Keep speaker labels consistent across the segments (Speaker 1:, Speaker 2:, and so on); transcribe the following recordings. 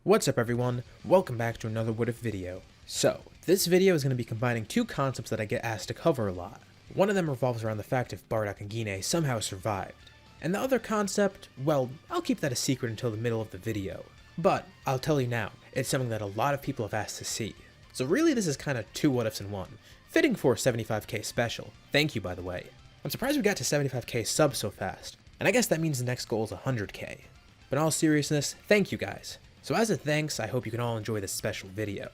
Speaker 1: What's up everyone, welcome back to another What If video. So, this video is going to be combining two concepts that I get asked to cover a lot. One of them revolves around the fact if BARDOCK and Gine somehow survived. And the other concept, well, I'll keep that a secret until the middle of the video. But, I'll tell you now, it's something that a lot of people have asked to see. So really this is kinda two what ifs in one. Fitting for a 75k special. Thank you by the way. I'm surprised we got to 75k subs so fast. And I guess that means the next goal is 100k. But in all seriousness, thank you guys. So as a thanks, I hope you can all enjoy this special video.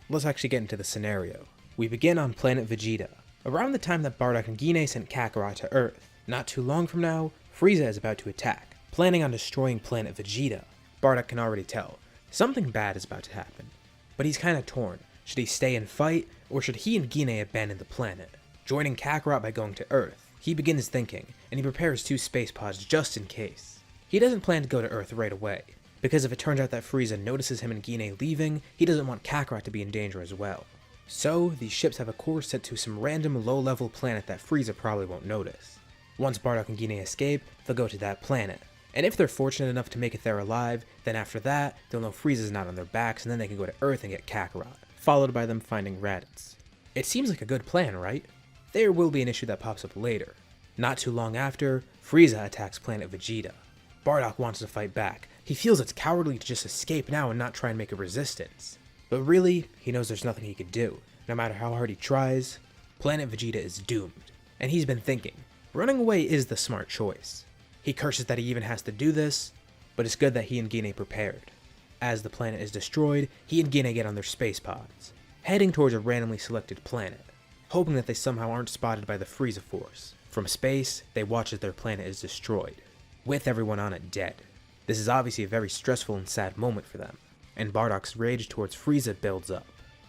Speaker 1: Let's actually get into the scenario. We begin on Planet Vegeta, around the time that BARDOCK and Gine sent Kakarot to Earth. Not too long from now, Frieza is about to attack, planning on destroying Planet Vegeta. BARDOCK can already tell, something bad is about to happen. But he's kinda torn, should he stay and fight, or should he and Gine abandon the planet? Joining Kakarot by going to Earth, he begins thinking, and he prepares 2 space pods just in case. He doesn't plan to go to Earth right away, because if it turns out that Frieza notices him and Gine leaving, he doesn't want Kakarot to be in danger as well. So, these ships have a course set to some random low-level planet that Frieza probably won't notice. Once BARDOCK and Gine escape, they'll go to that planet. And if they're fortunate enough to make it there alive, then after that, they'll know Frieza's not on their backs and then they can go to Earth and get Kakarot, followed by them finding Raditz. It seems like a good plan, right? There will be an issue that pops up later. Not too long after, Frieza attacks Planet Vegeta. BARDOCK wants to fight back. He feels it's cowardly to just escape now and not try and make a resistance. But really, he knows there's nothing he can do. No matter how hard he tries, Planet Vegeta is doomed. And he's been thinking, running away is the smart choice. He curses that he even has to do this, but it's good that he and Gine prepared. As the planet is destroyed, he and Gine get on their space pods, heading towards a randomly selected planet, hoping that they somehow aren't spotted by the Frieza Force. From space, they watch as their planet is destroyed, with everyone on it dead. This is obviously a very stressful and sad moment for them, and BARDOCK's rage towards Frieza builds up.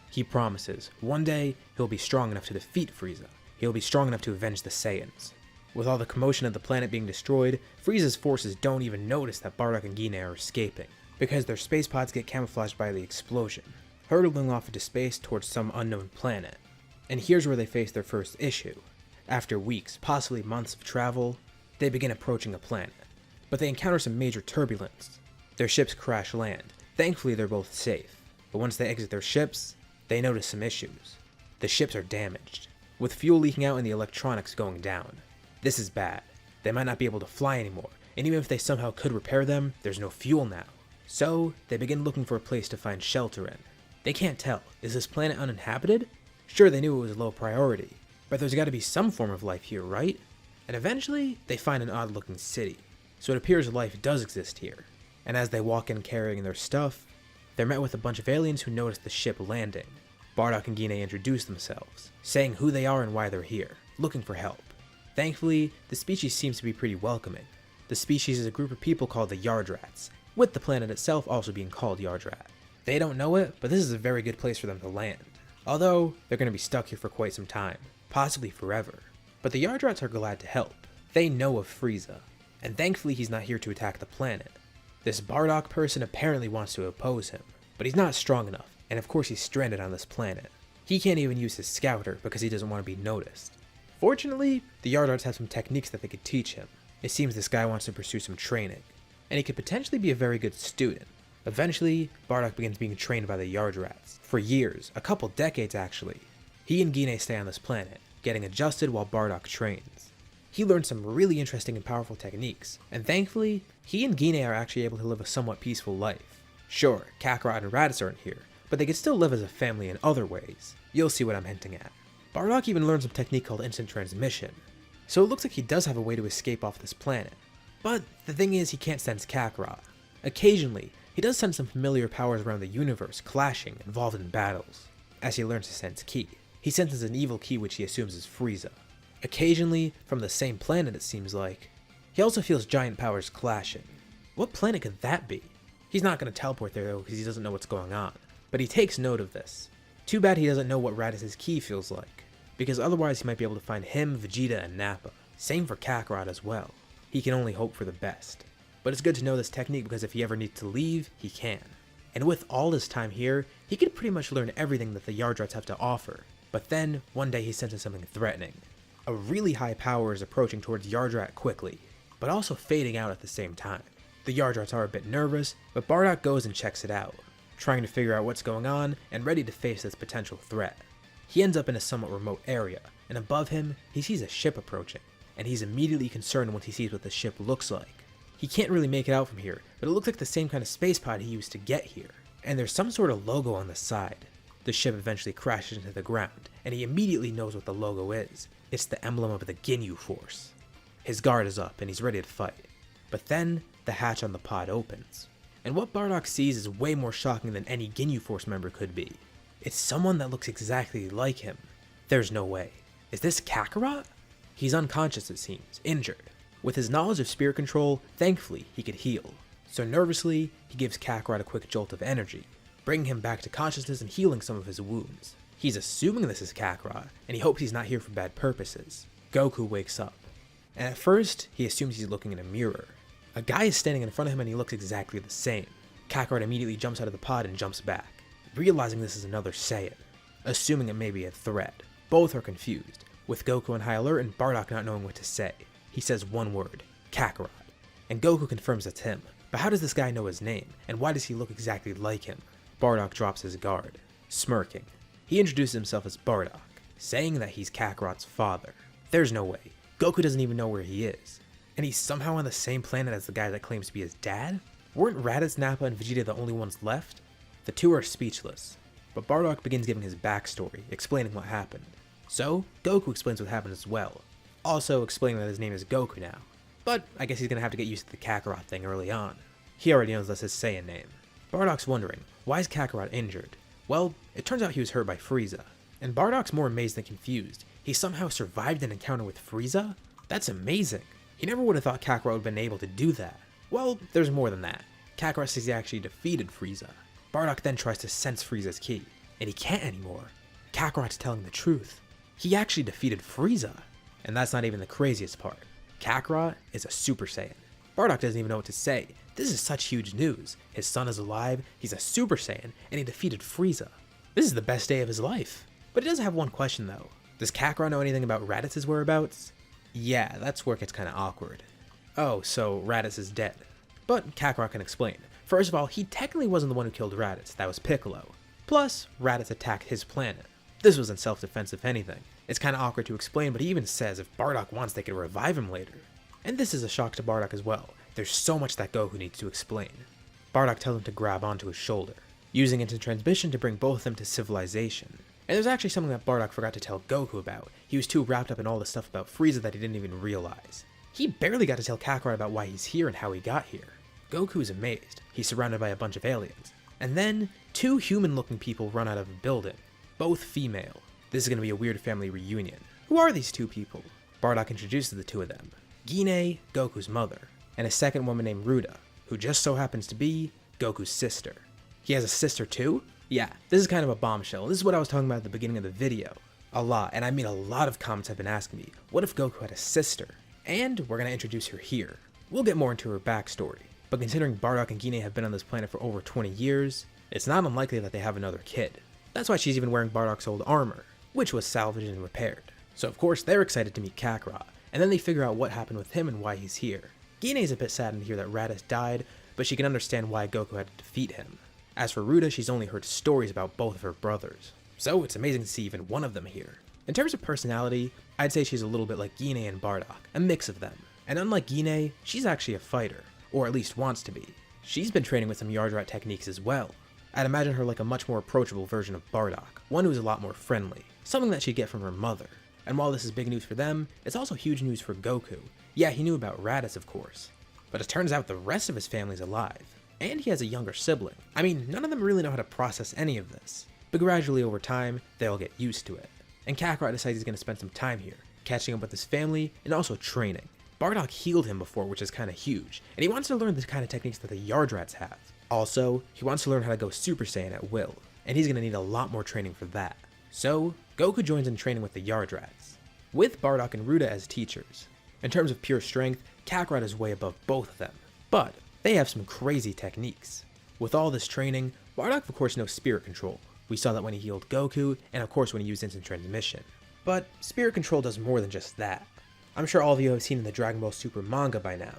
Speaker 1: He promises, one day, he'll be strong enough to defeat Frieza. He'll be strong enough to avenge the Saiyans. With all the commotion of the planet being destroyed, Frieza's forces don't even notice that BARDOCK and Gine are escaping, because their space pods get camouflaged by the explosion, hurtling off into space towards some unknown planet. And here's where they face their first issue. After weeks, possibly months of travel, they begin approaching a planet. But they encounter some major turbulence. Their ships crash land. Thankfully they're both safe, but once they exit their ships, they notice some issues. The ships are damaged, with fuel leaking out and the electronics going down. This is bad. They might not be able to fly anymore, and even if they somehow could repair them, there's no fuel now. So, they begin looking for a place to find shelter in. They can't tell, is this planet uninhabited? Sure, they knew it was low priority, but there's gotta be some form of life here, right? And eventually, they find an odd looking city. So it appears life does exist here, and as they walk in carrying their stuff, they're met with a bunch of aliens who notice the ship landing. BARDOCK and Gine introduce themselves, saying who they are and why they're here, looking for help. Thankfully, the species seems to be pretty welcoming. The species is a group of people called the Yardrats, with the planet itself also being called Yardrat. They don't know it, but this is a very good place for them to land. Although, they're going to be stuck here for quite some time, possibly forever. But the Yardrats are glad to help. They know of Frieza. And thankfully he's not here to attack the planet. This BARDOCK person apparently wants to oppose him, but he's not strong enough, and of course he's stranded on this planet. He can't even use his scouter because he doesn't want to be noticed. Fortunately, the Yardrats have some techniques that they could teach him. It seems this guy wants to pursue some training, and he could potentially be a very good student. Eventually, BARDOCK begins being trained by the Yardrats, for years, a couple decades actually. He and Gine stay on this planet, getting adjusted while BARDOCK trains. He learned some really interesting and powerful techniques, and thankfully, he and Gine are actually able to live a somewhat peaceful life. Sure, Kakarot and Raditz aren't here, but they can still live as a family in other ways. You'll see what I'm hinting at. BARDOCK even learns a technique called instant transmission, so it looks like he does have a way to escape off this planet. But the thing is, he can't sense Kakarot. Occasionally, he does sense some familiar powers around the universe clashing, involved in battles. As he learns to sense Ki, he senses an evil Ki which he assumes is Frieza. Occasionally, from the same planet it seems like, he also feels giant powers clashing. What planet could that be? He's not going to teleport there though because he doesn't know what's going on, but he takes note of this. Too bad he doesn't know what Raditz's Ki feels like, because otherwise he might be able to find him, Vegeta, and Nappa. Same for Kakarot as well. He can only hope for the best. But it's good to know this technique because if he ever needs to leave, he can. And with all his time here, he could pretty much learn everything that the Yardrats have to offer. But then, one day he senses something threatening. A really high power is approaching towards Yardrat quickly, but also fading out at the same time. The Yardrats are a bit nervous, but BARDOCK goes and checks it out. trying to figure out what's going on and ready to face this potential threat. He ends up in a somewhat remote area, and above him, he sees a ship approaching, and he's immediately concerned once he sees what the ship looks like. He can't really make it out from here, but it looks like the same kind of space pod he used to get here, and there's some sort of logo on the side. The ship eventually crashes into the ground, and he immediately knows what the logo is. It's the emblem of the Ginyu Force. His guard is up, and he's ready to fight. But then, the hatch on the pod opens. And what Bardock sees is way more shocking than any Ginyu Force member could be. It's someone that looks exactly like him. There's no way. Is this Kakarot? He's unconscious, it seems, injured. With his knowledge of spirit control, thankfully, he could heal. So nervously, he gives Kakarot a quick jolt of energy, bringing him back to consciousness and healing some of his wounds. He's assuming this is Kakarot, and he hopes he's not here for bad purposes. Goku wakes up, and at first, he assumes he's looking in a mirror. A guy is standing in front of him and he looks exactly the same. Kakarot immediately jumps out of the pod and jumps back, realizing this is another Saiyan, assuming it may be a threat. Both are confused, with Goku on high alert and Bardock not knowing what to say. He says one word, Kakarot, and Goku confirms it's him. But how does this guy know his name, and why does he look exactly like him? Bardock drops his guard, smirking. He introduces himself as Bardock, saying that he's Kakarot's father. There's no way. Goku doesn't even know where he is. And he's somehow on the same planet as the guy that claims to be his dad? Weren't Raditz, Nappa, and Vegeta the only ones left? The two are speechless, but Bardock begins giving his backstory, explaining what happened. So, Goku explains what happened as well, also explaining that his name is Goku now. But I guess he's gonna have to get used to the Kakarot thing early on. He already knows that's his Saiyan name. Bardock's wondering, why is Kakarot injured? Well, it turns out he was hurt by Frieza. And Bardock's more amazed than confused. He somehow survived an encounter with Frieza? That's amazing. He never would have thought Kakarot would have been able to do that. Well, there's more than that. Kakarot says he actually defeated Frieza. Bardock then tries to sense Frieza's ki, and he can't anymore. Kakarot's telling the truth. He actually defeated Frieza. And that's not even the craziest part. Kakarot is a Super Saiyan. Bardock doesn't even know what to say. This is such huge news. His son is alive, he's a Super Saiyan, and he defeated Frieza. This is the best day of his life. But he does have one question though. Does Kakarot know anything about Raditz's whereabouts? Yeah, that's where it gets kinda awkward. Oh, so Raditz is dead. But Kakarot can explain. First of all, he technically wasn't the one who killed Raditz, that was Piccolo. Plus, Raditz attacked his planet. This was in self-defense if anything. It's kinda awkward to explain, but he even says if Bardock wants they could revive him later. And this is a shock to Bardock as well. There's so much that Goku needs to explain. Bardock tells him to grab onto his shoulder, using instant transmission to bring both of them to civilization. And there's actually something that Bardock forgot to tell Goku about. He was too wrapped up in all the stuff about Frieza that he didn't even realize. He barely got to tell Kakarot about why he's here and how he got here. Goku is amazed. He's surrounded by a bunch of aliens. And then, two human-looking people run out of a building, both female. This is going to be a weird family reunion. Who are these two people? Bardock introduces the two of them. Gine, Goku's mother, and a second woman named Ruda, who just so happens to be Goku's sister. He has a sister too? Yeah, this is kind of a bombshell. This is what I was talking about at the beginning of the video. A lot, and I mean a lot of comments have been asking me, what if Goku had a sister? And we're going to introduce her here. We'll get more into her backstory, but considering Bardock and Gine have been on this planet for over 20 years, it's not unlikely that they have another kid. That's why she's even wearing Bardock's old armor, which was salvaged and repaired. So of course they're excited to meet Kakarot, and then they figure out what happened with him and why he's here. Gine's a bit saddened to hear that Raditz died, but she can understand why Goku had to defeat him. As for Ruda, she's only heard stories about both of her brothers, so it's amazing to see even one of them here. In terms of personality, I'd say she's a little bit like Gine and Bardock, a mix of them. And unlike Gine, she's actually a fighter, or at least wants to be. She's been training with some Yardrat techniques as well. I'd imagine her like a much more approachable version of Bardock, one who's a lot more friendly, something that she'd get from her mother. And while this is big news for them, it's also huge news for Goku. Yeah, he knew about Raditz of course, but it turns out the rest of his family's alive. And he has a younger sibling. I mean, none of them really know how to process any of this, but gradually over time, they'll get used to it. And Kakarot decides he's going to spend some time here, catching up with his family and also training. Bardock healed him before, which is kind of huge, and he wants to learn the kind of techniques that the Yardrats have. Also, he wants to learn how to go Super Saiyan at will, and he's going to need a lot more training for that. So, Goku joins in training with the Yardrats, with Bardock and Ruda as teachers. In terms of pure strength, Kakarot is way above both of them, but they have some crazy techniques. With all this training, Bardock of course knows spirit control. We saw that when he healed Goku, and of course when he used instant transmission. But spirit control does more than just that. I'm sure all of you have seen in the Dragon Ball Super manga by now.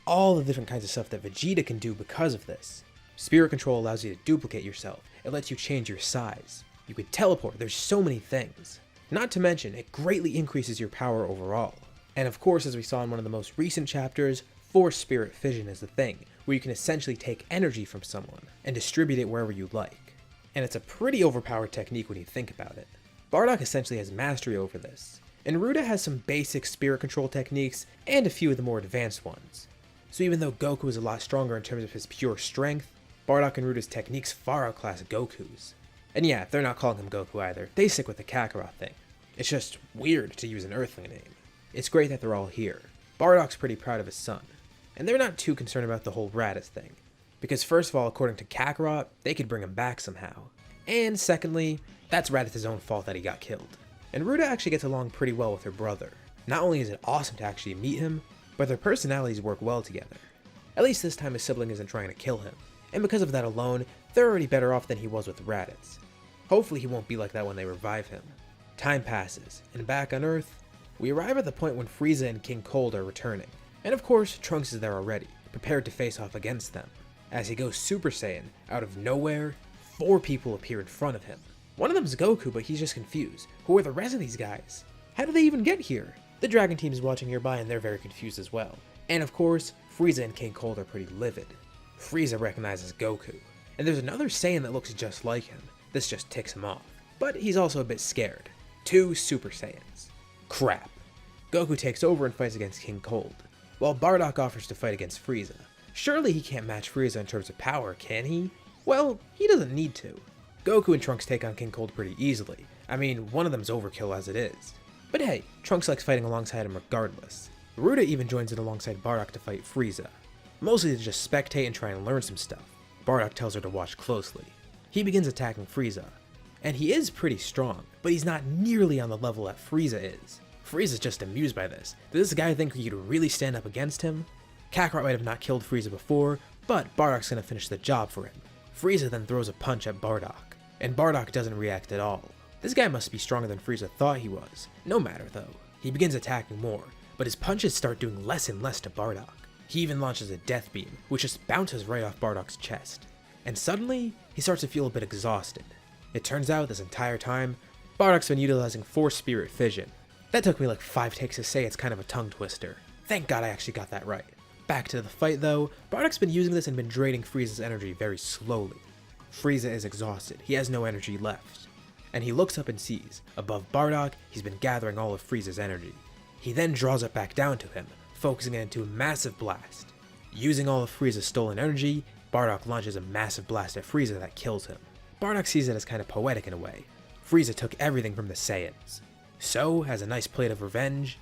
Speaker 1: All the different kinds of stuff that Vegeta can do because of this. Spirit control allows you to duplicate yourself. It lets you change your size. You can teleport. There's so many things. Not to mention, it greatly increases your power overall. And of course, as we saw in one of the most recent chapters, Force Spirit Fission is the thing, where you can essentially take energy from someone and distribute it wherever you like. And it's a pretty overpowered technique when you think about it. Bardock essentially has mastery over this, and Ruda has some basic spirit control techniques and a few of the more advanced ones. So even though Goku is a lot stronger in terms of his pure strength, Bardock and Ruda's techniques far outclass Goku's. And yeah, they're not calling him Goku either, they stick with the Kakarot thing. It's just weird to use an Earthling name. It's great that they're all here. Bardock's pretty proud of his son, and they're not too concerned about the whole Raditz thing. Because first of all, according to Kakarot, they could bring him back somehow. And secondly, that's Raditz's own fault that he got killed. And Ruda actually gets along pretty well with her brother. Not only is it awesome to actually meet him, but their personalities work well together. At least this time his sibling isn't trying to kill him, and because of that alone, they're already better off than he was with Raditz. Hopefully he won't be like that when they revive him. Time passes, and back on Earth, we arrive at the point when Frieza and King Cold are returning. And of course, Trunks is there already, prepared to face off against them. As he goes Super Saiyan, out of nowhere, 4 people appear in front of him. One of them is Goku, but he's just confused. Who are the rest of these guys? How did they even get here? The Dragon team is watching nearby and they're very confused as well. And of course, Frieza and King Cold are pretty livid. Frieza recognizes Goku, and there's another Saiyan that looks just like him. This just ticks him off. But he's also a bit scared. 2 Super Saiyans. Crap. Goku takes over and fights against King Cold, while Bardock offers to fight against Frieza. Surely he can't match Frieza in terms of power, can he? Well, he doesn't need to. Goku and Trunks take on King Cold pretty easily. I mean, one of them's overkill as it is. But hey, Trunks likes fighting alongside him regardless. Ruda even joins in alongside Bardock to fight Frieza, mostly to just spectate and try and learn some stuff. Bardock tells her to watch closely. He begins attacking Frieza, and he is pretty strong, but he's not nearly on the level that Frieza is. Frieza's just amused by this. Does this guy think he could really stand up against him? Kakarot might have not killed Frieza before, but Bardock's gonna finish the job for him. Frieza then throws a punch at Bardock, and Bardock doesn't react at all. This guy must be stronger than Frieza thought he was. No matter though. He begins attacking more, but his punches start doing less and less to Bardock. He even launches a death beam, which just bounces right off Bardock's chest. And suddenly, he starts to feel a bit exhausted. It turns out this entire time, Bardock's been utilizing Force Spirit Fission. That took me like 5 takes to say, it's kind of a tongue twister. Thank God I actually got that right. Back to the fight though, Bardock's been using this and been draining Frieza's energy very slowly. Frieza is exhausted, he has no energy left. And he looks up and sees, above Bardock, he's been gathering all of Frieza's energy. He then draws it back down to him, focusing it into a massive blast. Using all of Frieza's stolen energy, Bardock launches a massive blast at Frieza that kills him. Bardock sees it as kind of poetic in a way. Frieza took everything from the Saiyans. So, as a nice plate of revenge,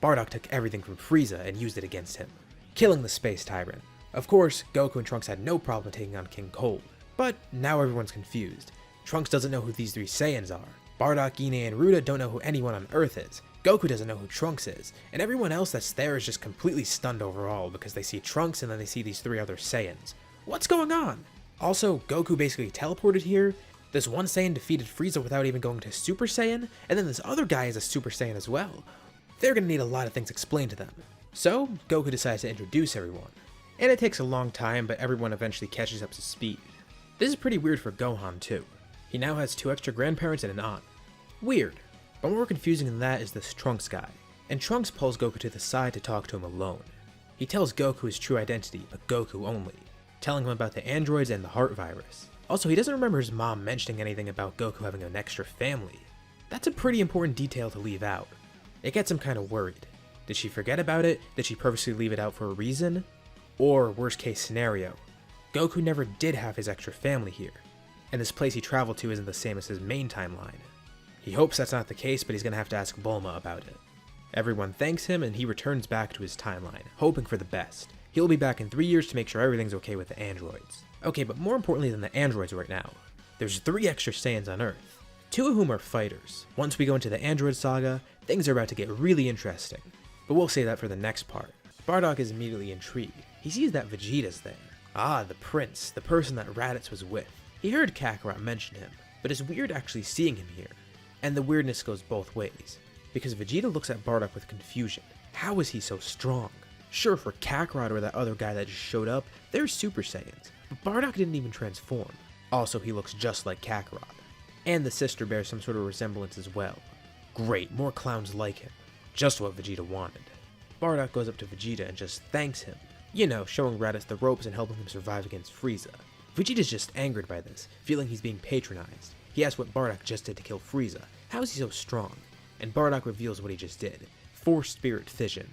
Speaker 1: Bardock took everything from Frieza and used it against him, killing the Space Tyrant. Of course, Goku and Trunks had no problem taking on King Cold, but now everyone's confused. Trunks doesn't know who these 3 Saiyans are. Bardock, Gine, and Ruda don't know who anyone on Earth is. Goku doesn't know who Trunks is, and everyone else that's there is just completely stunned overall because they see Trunks and then they see these 3 other Saiyans. What's going on? Also, Goku basically teleported here. This one Saiyan defeated Frieza without even going to Super Saiyan, and then this other guy is a Super Saiyan as well. They're gonna need a lot of things explained to them. So, Goku decides to introduce everyone. And it takes a long time, but everyone eventually catches up to speed. This is pretty weird for Gohan too. He now has 2 extra grandparents and an aunt. Weird. But more confusing than that is this Trunks guy. And Trunks pulls Goku to the side to talk to him alone. He tells Goku his true identity, but Goku only, telling him about the androids and the heart virus. Also, he doesn't remember his mom mentioning anything about Goku having an extra family. That's a pretty important detail to leave out. It gets him kind of worried. Did she forget about it? Did she purposely leave it out for a reason? Or, worst case scenario, Goku never did have his extra family here, and this place he traveled to isn't the same as his main timeline. He hopes that's not the case, but he's gonna have to ask Bulma about it. Everyone thanks him and he returns back to his timeline, hoping for the best. He'll be back in 3 years to make sure everything's okay with the androids. Okay, but more importantly than the androids right now, there's 3 extra Saiyans on Earth, 2 of whom are fighters. Once we go into the Android Saga, things are about to get really interesting, but we'll save that for the next part. Bardock is immediately intrigued. He sees that Vegeta's there. Ah, the prince, the person that Raditz was with. He heard Kakarot mention him, but it's weird actually seeing him here. And the weirdness goes both ways, because Vegeta looks at Bardock with confusion. How is he so strong? Sure, for Kakarot or that other guy that just showed up, they're Super Saiyans, Bardock didn't even transform. Also, he looks just like Kakarot. And the sister bears some sort of resemblance as well. Great, more clowns like him. Just what Vegeta wanted. Bardock goes up to Vegeta and just thanks him. You know, showing Raditz the ropes and helping him survive against Frieza. Vegeta's just angered by this, feeling he's being patronized. He asks what Bardock just did to kill Frieza. How is he so strong? And Bardock reveals what he just did. Force Spirit Fission.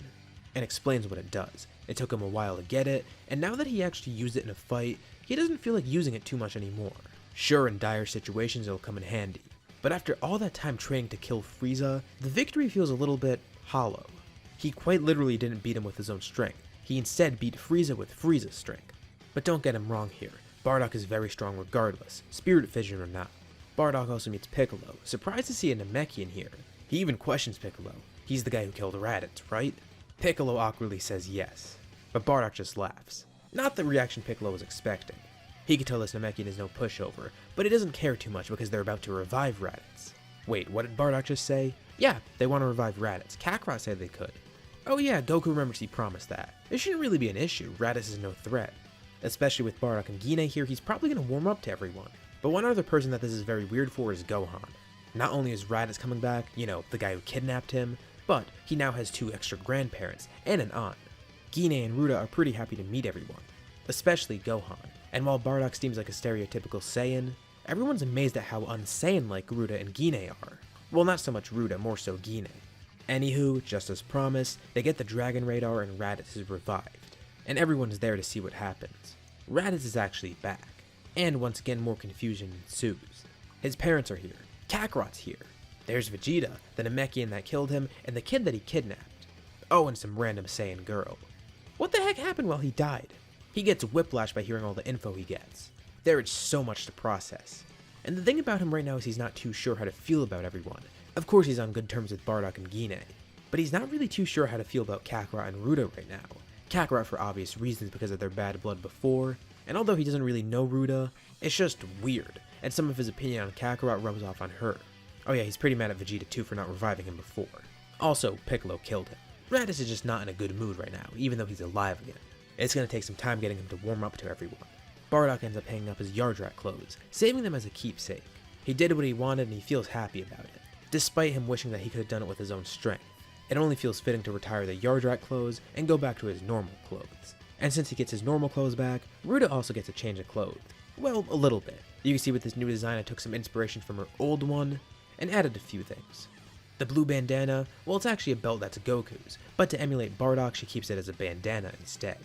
Speaker 1: And explains what it does. It took him a while to get it, and now that he actually used it in a fight, he doesn't feel like using it too much anymore. Sure, in dire situations it'll come in handy. But after all that time training to kill Frieza, the victory feels a little bit hollow. He quite literally didn't beat him with his own strength. He instead beat Frieza with Frieza's strength. But don't get him wrong here. Bardock is very strong regardless, Spirit Fission or not. Bardock also meets Piccolo, surprised to see a Namekian here. He even questions Piccolo. He's the guy who killed Raditz, right? Piccolo awkwardly says yes, but Bardock just laughs. Not the reaction Piccolo was expecting. He could tell this Namekian is no pushover, but he doesn't care too much because they're about to revive Raditz. Wait, what did Bardock just say? Yeah, they want to revive Raditz. Kakarot said they could. Oh yeah, Goku remembers he promised that. It shouldn't really be an issue, Raditz is no threat. Especially with Bardock and Gine here, he's probably going to warm up to everyone. But one other person that this is very weird for is Gohan. Not only is Raditz coming back, you know, the guy who kidnapped him, but he now has 2 extra grandparents and an aunt. Gine and Ruda are pretty happy to meet everyone, especially Gohan. And while Bardock seems like a stereotypical Saiyan, everyone's amazed at how un-Saiyan-like Ruda and Gine are. Well, not so much Ruda, more so Gine. Anywho, just as promised, they get the Dragon Radar and Raditz is revived. And everyone is there to see what happens. Raditz is actually back. And once again more confusion ensues. His parents are here. Kakarot's here. There's Vegeta, the Namekian that killed him, and the kid that he kidnapped. Oh, and some random Saiyan girl. What the heck happened while he died? He gets whiplashed by hearing all the info he gets. There is so much to process. And the thing about him right now is he's not too sure how to feel about everyone. Of course he's on good terms with Bardock and Gine, but he's not really too sure how to feel about Kakarot and Ruda right now. Kakarot for obvious reasons because of their bad blood before, and although he doesn't really know Ruda, it's just weird, and some of his opinion on Kakarot rubs off on her. Oh yeah, he's pretty mad at Vegeta too for not reviving him before. Also, Piccolo killed him. Raditz is just not in a good mood right now, even though he's alive again. It's gonna take some time getting him to warm up to everyone. Bardock ends up hanging up his Yardrat clothes, saving them as a keepsake. He did what he wanted and he feels happy about it, despite him wishing that he could have done it with his own strength. It only feels fitting to retire the Yardrat clothes and go back to his normal clothes. And since he gets his normal clothes back, Ruda also gets a change of clothes. Well, a little bit. You can see with this new design I took some inspiration from her old one, and added a few things. The blue bandana, well it's actually a belt that's Goku's, but to emulate Bardock she keeps it as a bandana instead.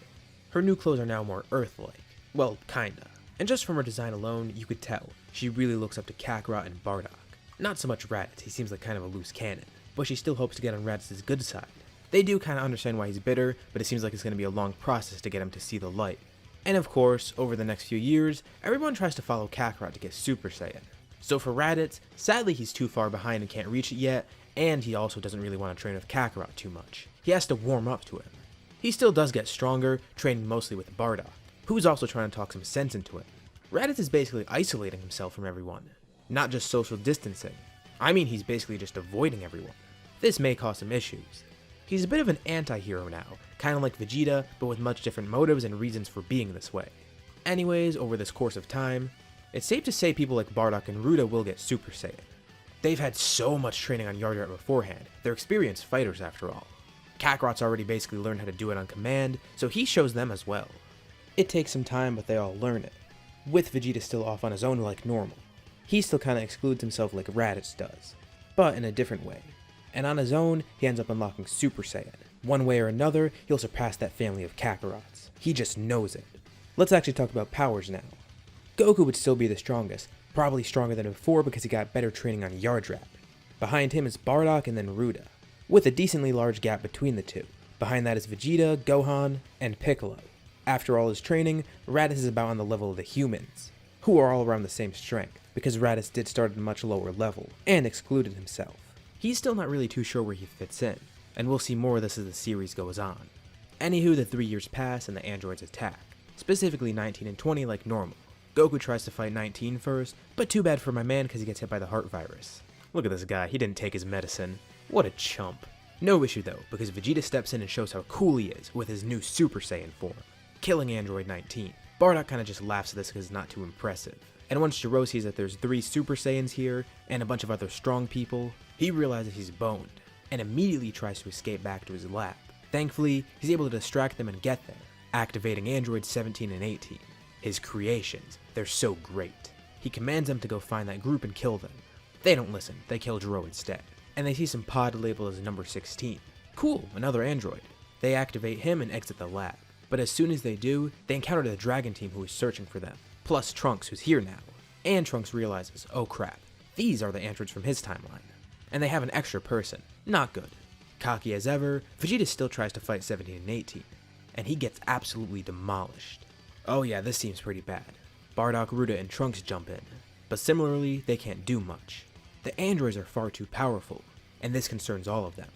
Speaker 1: Her new clothes are now more Earth-like. Well, kinda. And just from her design alone, you could tell, she really looks up to Kakarot and Bardock. Not so much Raditz, he seems like kind of a loose cannon, but she still hopes to get on Raditz's good side. They do kinda understand why he's bitter, but it seems like it's gonna be a long process to get him to see the light. And of course, over the next few years, everyone tries to follow Kakarot to get Super Saiyan. So for Raditz, sadly he's too far behind and can't reach it yet, and he also doesn't really want to train with Kakarot too much. He has to warm up to him. He still does get stronger, training mostly with Bardock, who's also trying to talk some sense into him. Raditz is basically isolating himself from everyone, not just social distancing. I mean he's basically just avoiding everyone. This may cause some issues. He's a bit of an anti-hero now, kinda like Vegeta, but with much different motives and reasons for being this way. Anyways, over this course of time, it's safe to say people like Bardock and Ruda will get Super Saiyan. They've had so much training on Yardrat beforehand, they're experienced fighters after all. Kakarot's already basically learned how to do it on command, so he shows them as well. It takes some time, but they all learn it, with Vegeta still off on his own like normal. He still kinda excludes himself like Raditz does, but in a different way. And on his own, he ends up unlocking Super Saiyan. One way or another, he'll surpass that family of Kakarots. He just knows it. Let's actually talk about powers now. Goku would still be the strongest, probably stronger than before because he got better training on Yardrat. Behind him is Bardock and then Ruda, with a decently large gap between the two. Behind that is Vegeta, Gohan, and Piccolo. After all his training, Raditz is about on the level of the humans, who are all around the same strength, because Raditz did start at a much lower level, and excluded himself. He's still not really too sure where he fits in, and we'll see more of this as the series goes on. Anywho, the 3 years pass and the androids attack, specifically 19 and 20 like normal. Goku tries to fight 19 first, but too bad for my man because he gets hit by the heart virus. Look at this guy, he didn't take his medicine. What a chump. No issue though, because Vegeta steps in and shows how cool he is with his new Super Saiyan form, killing Android 19. Bardock kinda just laughs at this because it's not too impressive. And once Jiro sees that there's 3 Super Saiyans here, and a bunch of other strong people, he realizes he's boned, and immediately tries to escape back to his lab. Thankfully, he's able to distract them and get there, activating androids 17 and 18. His creations, they're so great. He commands them to go find that group and kill them. They don't listen, they kill Jiro instead. And they see some pod labeled as number 16. Cool, another android. They activate him and exit the lab. But as soon as they do, they encounter the Dragon team who is searching for them, plus Trunks who's here now. And Trunks realizes, oh crap, these are the androids from his timeline. And they have an extra person, not good. Cocky as ever, Vegeta still tries to fight 17 and 18, and he gets absolutely demolished. Oh yeah, this seems pretty bad. Bardock, Ruda, and Trunks jump in, but similarly, they can't do much. The androids are far too powerful, and this concerns all of them.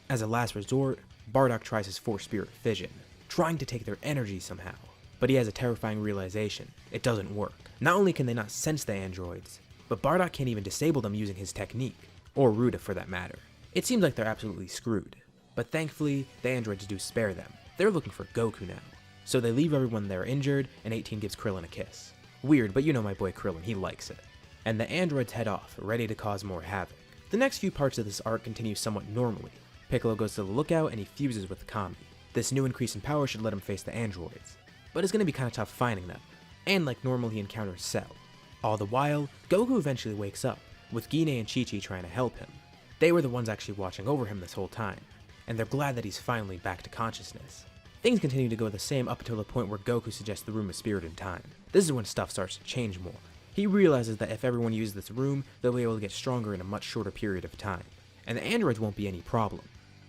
Speaker 1: As a last resort, Bardock tries his Force Spirit Fission, trying to take their energy somehow. But he has a terrifying realization, it doesn't work. Not only can they not sense the androids, but Bardock can't even disable them using his technique, or Ruda for that matter. It seems like they're absolutely screwed, but thankfully, the androids do spare them. They're looking for Goku now. So they leave everyone there injured, and 18 gives Krillin a kiss. Weird, but you know my boy Krillin, he likes it. And the androids head off, ready to cause more havoc. The next few parts of this arc continue somewhat normally. Piccolo goes to the lookout and he fuses with Kami. This new increase in power should let him face the androids, but it's going to be kind of tough finding them. And like normal, he encounters Cell. All the while, Goku eventually wakes up, with Gine and Chi-Chi trying to help him. They were the ones actually watching over him this whole time, and they're glad that he's finally back to consciousness. Things continue to go the same up until the point where Goku suggests the room of spirit and time. This is when stuff starts to change more. He realizes that if everyone uses this room, they'll be able to get stronger in a much shorter period of time, and the androids won't be any problem.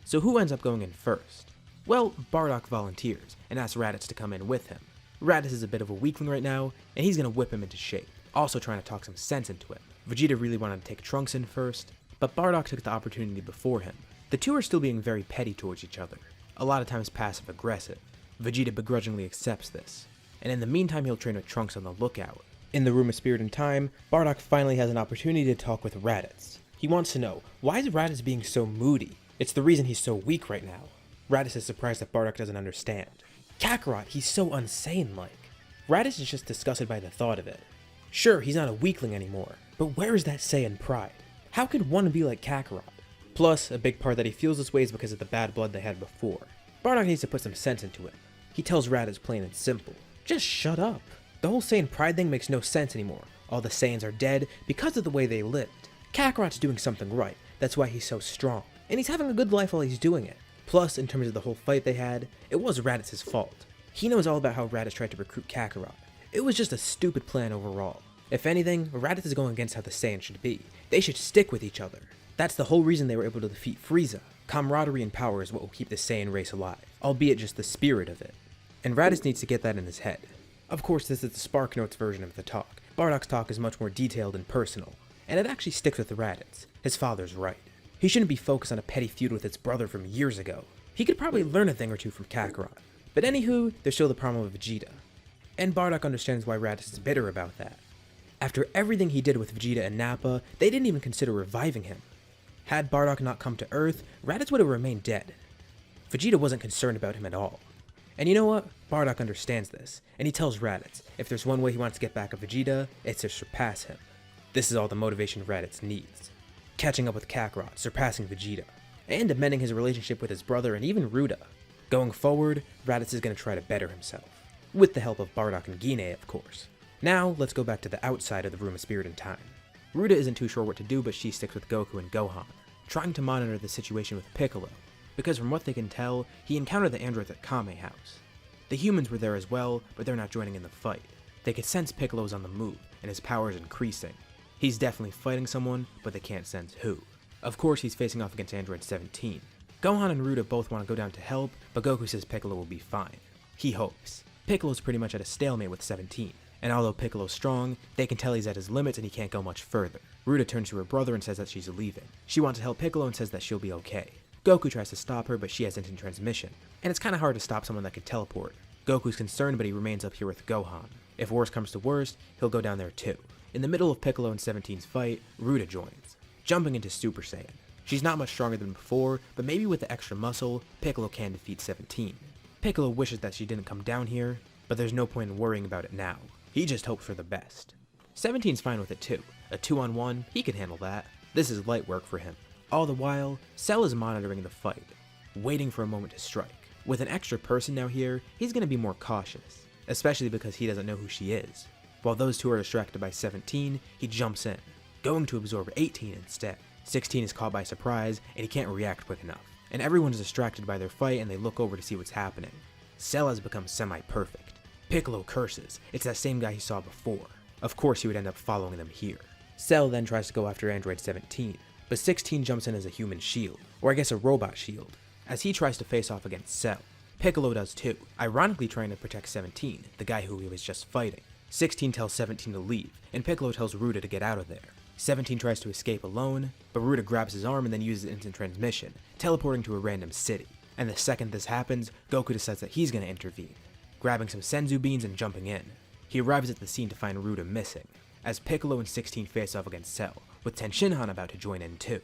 Speaker 1: So who ends up going in first? Well, Bardock volunteers, and asks Raditz to come in with him. Raditz is a bit of a weakling right now, and he's gonna whip him into shape, also trying to talk some sense into him. Vegeta really wanted to take Trunks in first, but Bardock took the opportunity before him. The two are still being very petty towards each other, a lot of times passive aggressive. Vegeta begrudgingly accepts this, and in the meantime he'll train with Trunks on the lookout. In the Room of Spirit and Time, Bardock finally has an opportunity to talk with Raditz. He wants to know, why is Raditz being so moody? It's the reason he's so weak right now. Raditz is surprised that Bardock doesn't understand. Kakarot, he's so insane-like. Raditz is just disgusted by the thought of it. Sure, he's not a weakling anymore, but where is that Saiyan pride? How could one be like Kakarot? Plus, a big part that he feels this way is because of the bad blood they had before. Bardock needs to put some sense into it. He tells Raditz plain and simple, just shut up. The whole Saiyan pride thing makes no sense anymore. All the Saiyans are dead because of the way they lived. Kakarot's doing something right, that's why he's so strong, and he's having a good life while he's doing it. Plus, in terms of the whole fight they had, it was Raditz's fault. He knows all about how Raditz tried to recruit Kakarot. It was just a stupid plan overall. If anything, Raditz is going against how the Saiyans should be. They should stick with each other. That's the whole reason they were able to defeat Frieza. Camaraderie and power is what will keep the Saiyan race alive, albeit just the spirit of it. And Raditz needs to get that in his head. Of course, this is the Spark Notes version of the talk. Bardock's talk is much more detailed and personal, and it actually sticks with Raditz. His father's right. He shouldn't be focused on a petty feud with his brother from years ago. He could probably learn a thing or two from Kakarot. But anywho, there's still the problem with Vegeta. And Bardock understands why Raditz is bitter about that. After everything he did with Vegeta and Nappa, they didn't even consider reviving him. Had Bardock not come to Earth, Raditz would have remained dead. Vegeta wasn't concerned about him at all. And you know what? Bardock understands this, and he tells Raditz, if there's one way he wants to get back at Vegeta, it's to surpass him. This is all the motivation Raditz needs. Catching up with Kakarot, surpassing Vegeta, and amending his relationship with his brother and even Ruda. Going forward, Raditz is going to try to better himself, with the help of Bardock and Gine, of course. Now, let's go back to the outside of the Room of Spirit and Time. Ruda isn't too sure what to do, but she sticks with Goku and Gohan, trying to monitor the situation with Piccolo, because from what they can tell, he encountered the androids at Kame House. The humans were there as well, but they're not joining in the fight. They could sense Piccolo's on the move, and his power is increasing. He's definitely fighting someone, but they can't sense who. Of course, he's facing off against Android 17. Gohan and Ruda both want to go down to help, but Goku says Piccolo will be fine. He hopes. Piccolo's pretty much at a stalemate with 17, and although Piccolo's strong, they can tell he's at his limits and he can't go much further. Ruda turns to her brother and says that she's leaving. She wants to help Piccolo and says that she'll be okay. Goku tries to stop her, but she has instant transmission, and it's kinda hard to stop someone that can teleport. Goku's concerned, but he remains up here with Gohan. If worst comes to worst, he'll go down there too. In the middle of Piccolo and 17's fight, Ruda joins, jumping into Super Saiyan. She's not much stronger than before, but maybe with the extra muscle, Piccolo can defeat 17. Piccolo wishes that she didn't come down here, but there's no point in worrying about it now. He just hopes for the best. 17's fine with it too. A 2-on-1, he can handle that. This is light work for him. All the while, Cell is monitoring the fight, waiting for a moment to strike. With an extra person now here, he's going to be more cautious, especially because he doesn't know who she is. While those two are distracted by 17, he jumps in, going to absorb 18 instead. 16 is caught by surprise, and he can't react quick enough, and everyone's distracted by their fight and they look over to see what's happening. Cell has become semi-perfect. Piccolo curses, it's that same guy he saw before. Of course he would end up following them here. Cell then tries to go after Android 17, but 16 jumps in as a human shield, or I guess a robot shield, as he tries to face off against Cell. Piccolo does too, ironically trying to protect 17, the guy who he was just fighting. 16 tells 17 to leave, and Piccolo tells Ruda to get out of there. 17 tries to escape alone, but Ruda grabs his arm and then uses instant transmission, teleporting to a random city. And the second this happens, Goku decides that he's going to intervene, grabbing some Senzu beans and jumping in. He arrives at the scene to find Ruda missing, as Piccolo and 16 face off against Cell, with Tenshinhan about to join in too.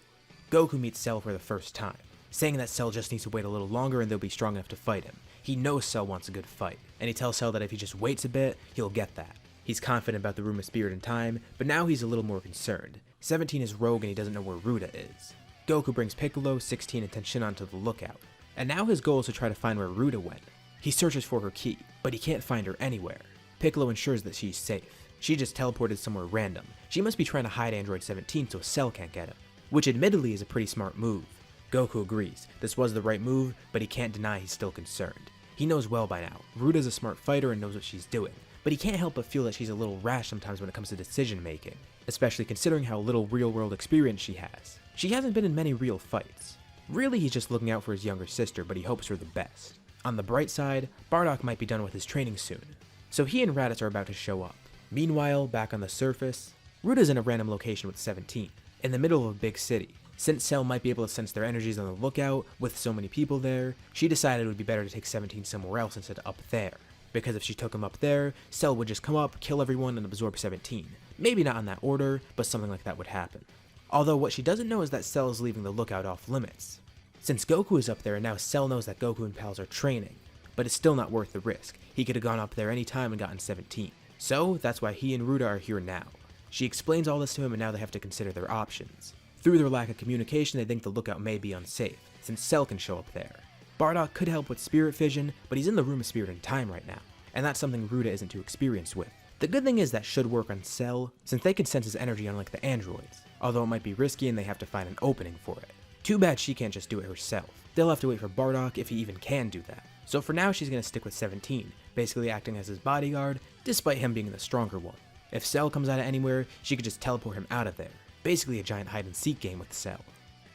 Speaker 1: Goku meets Cell for the first time, saying that Cell just needs to wait a little longer and they'll be strong enough to fight him. He knows Cell wants a good fight, and he tells Cell that if he just waits a bit, he'll get that. He's confident about the room of spirit and time, but now he's a little more concerned. 17 is rogue and he doesn't know where Ruda is. Goku brings Piccolo, 16, and Tenshinhan to the lookout, and now his goal is to try to find where Ruda went. He searches for her key, but he can't find her anywhere. Piccolo ensures that she's safe. She just teleported somewhere random. She must be trying to hide Android 17 so Cell can't get him, which admittedly is a pretty smart move. Goku agrees, this was the right move, but he can't deny he's still concerned. He knows well by now, Ruda's a smart fighter and knows what she's doing, but he can't help but feel that she's a little rash sometimes when it comes to decision making, especially considering how little real world experience she has. She hasn't been in many real fights. Really, he's just looking out for his younger sister, but he hopes for the best. On the bright side, Bardock might be done with his training soon, so he and Raditz are about to show up. Meanwhile, back on the surface, Ruda's in a random location with 17, in the middle of a big city. Since Cell might be able to sense their energies on the lookout, with so many people there, she decided it would be better to take 17 somewhere else instead of up there. Because if she took him up there, Cell would just come up, kill everyone, and absorb 17. Maybe not in that order, but something like that would happen. Although what she doesn't know is that Cell is leaving the lookout off limits. Since Goku is up there, now Cell knows that Goku and pals are training, but it's still not worth the risk. He could have gone up there any time and gotten 17. So that's why he and Ruda are here now. She explains all this to him and now they have to consider their options. Through their lack of communication, they think the lookout may be unsafe, since Cell can show up there. Bardock could help with spirit fission, but he's in the room of spirit and time right now, and that's something Ruda isn't too experienced with. The good thing is that should work on Cell, since they can sense his energy unlike the androids, although it might be risky and they have to find an opening for it. Too bad she can't just do it herself. They'll have to wait for Bardock if he even can do that. So for now she's going to stick with 17, basically acting as his bodyguard, despite him being the stronger one. If Cell comes out of anywhere, she could just teleport him out of there. Basically a giant hide-and-seek game with Cell.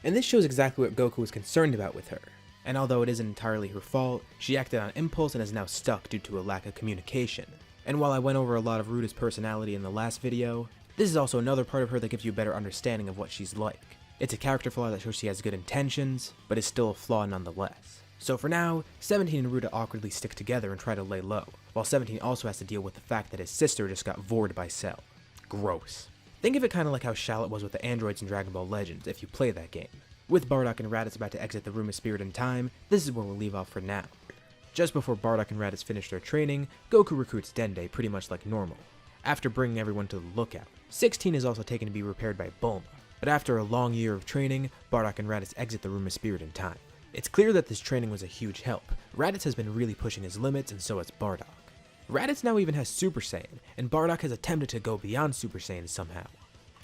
Speaker 1: And this shows exactly what Goku was concerned about with her. And although it isn't entirely her fault, she acted on impulse and is now stuck due to a lack of communication. And while I went over a lot of Ruda's personality in the last video, this is also another part of her that gives you a better understanding of what she's like. It's a character flaw that shows she has good intentions, but is still a flaw nonetheless. So for now, 17 and Ruda awkwardly stick together and try to lay low, while 17 also has to deal with the fact that his sister just got vored by Cell. Gross. Think of it kinda like how Shallot was with the androids in Dragon Ball Legends if you play that game. With Bardock and Raditz about to exit the Room of Spirit and Time, this is where we'll leave off for now. Just before Bardock and Raditz finish their training, Goku recruits Dende pretty much like normal, after bringing everyone to the lookout. 16 is also taken to be repaired by Bulma, but after a long year of training, Bardock and Raditz exit the Room of Spirit and Time. It's clear that this training was a huge help. Raditz has been really pushing his limits and so has Bardock. Raditz now even has Super Saiyan, and Bardock has attempted to go beyond Super Saiyan somehow.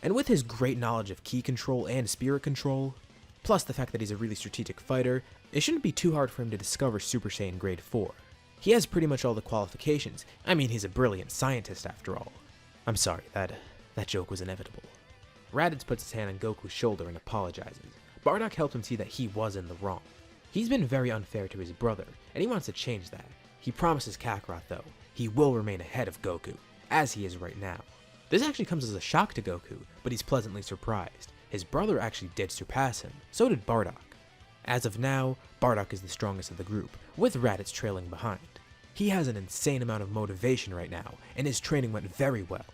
Speaker 1: And with his great knowledge of ki control and spirit control, plus the fact that he's a really strategic fighter, it shouldn't be too hard for him to discover Super Saiyan Grade 4. He has pretty much all the qualifications. I mean, he's a brilliant scientist after all. I'm sorry, that joke was inevitable. Raditz puts his hand on Goku's shoulder and apologizes. Bardock helped him see that he was in the wrong. He's been very unfair to his brother, and he wants to change that. He promises Kakarot, though, he will remain ahead of Goku, as he is right now. This actually comes as a shock to Goku, but he's pleasantly surprised. His brother actually did surpass him, so did Bardock. As of now, Bardock is the strongest of the group, with Raditz trailing behind. He has an insane amount of motivation right now, and his training went very well.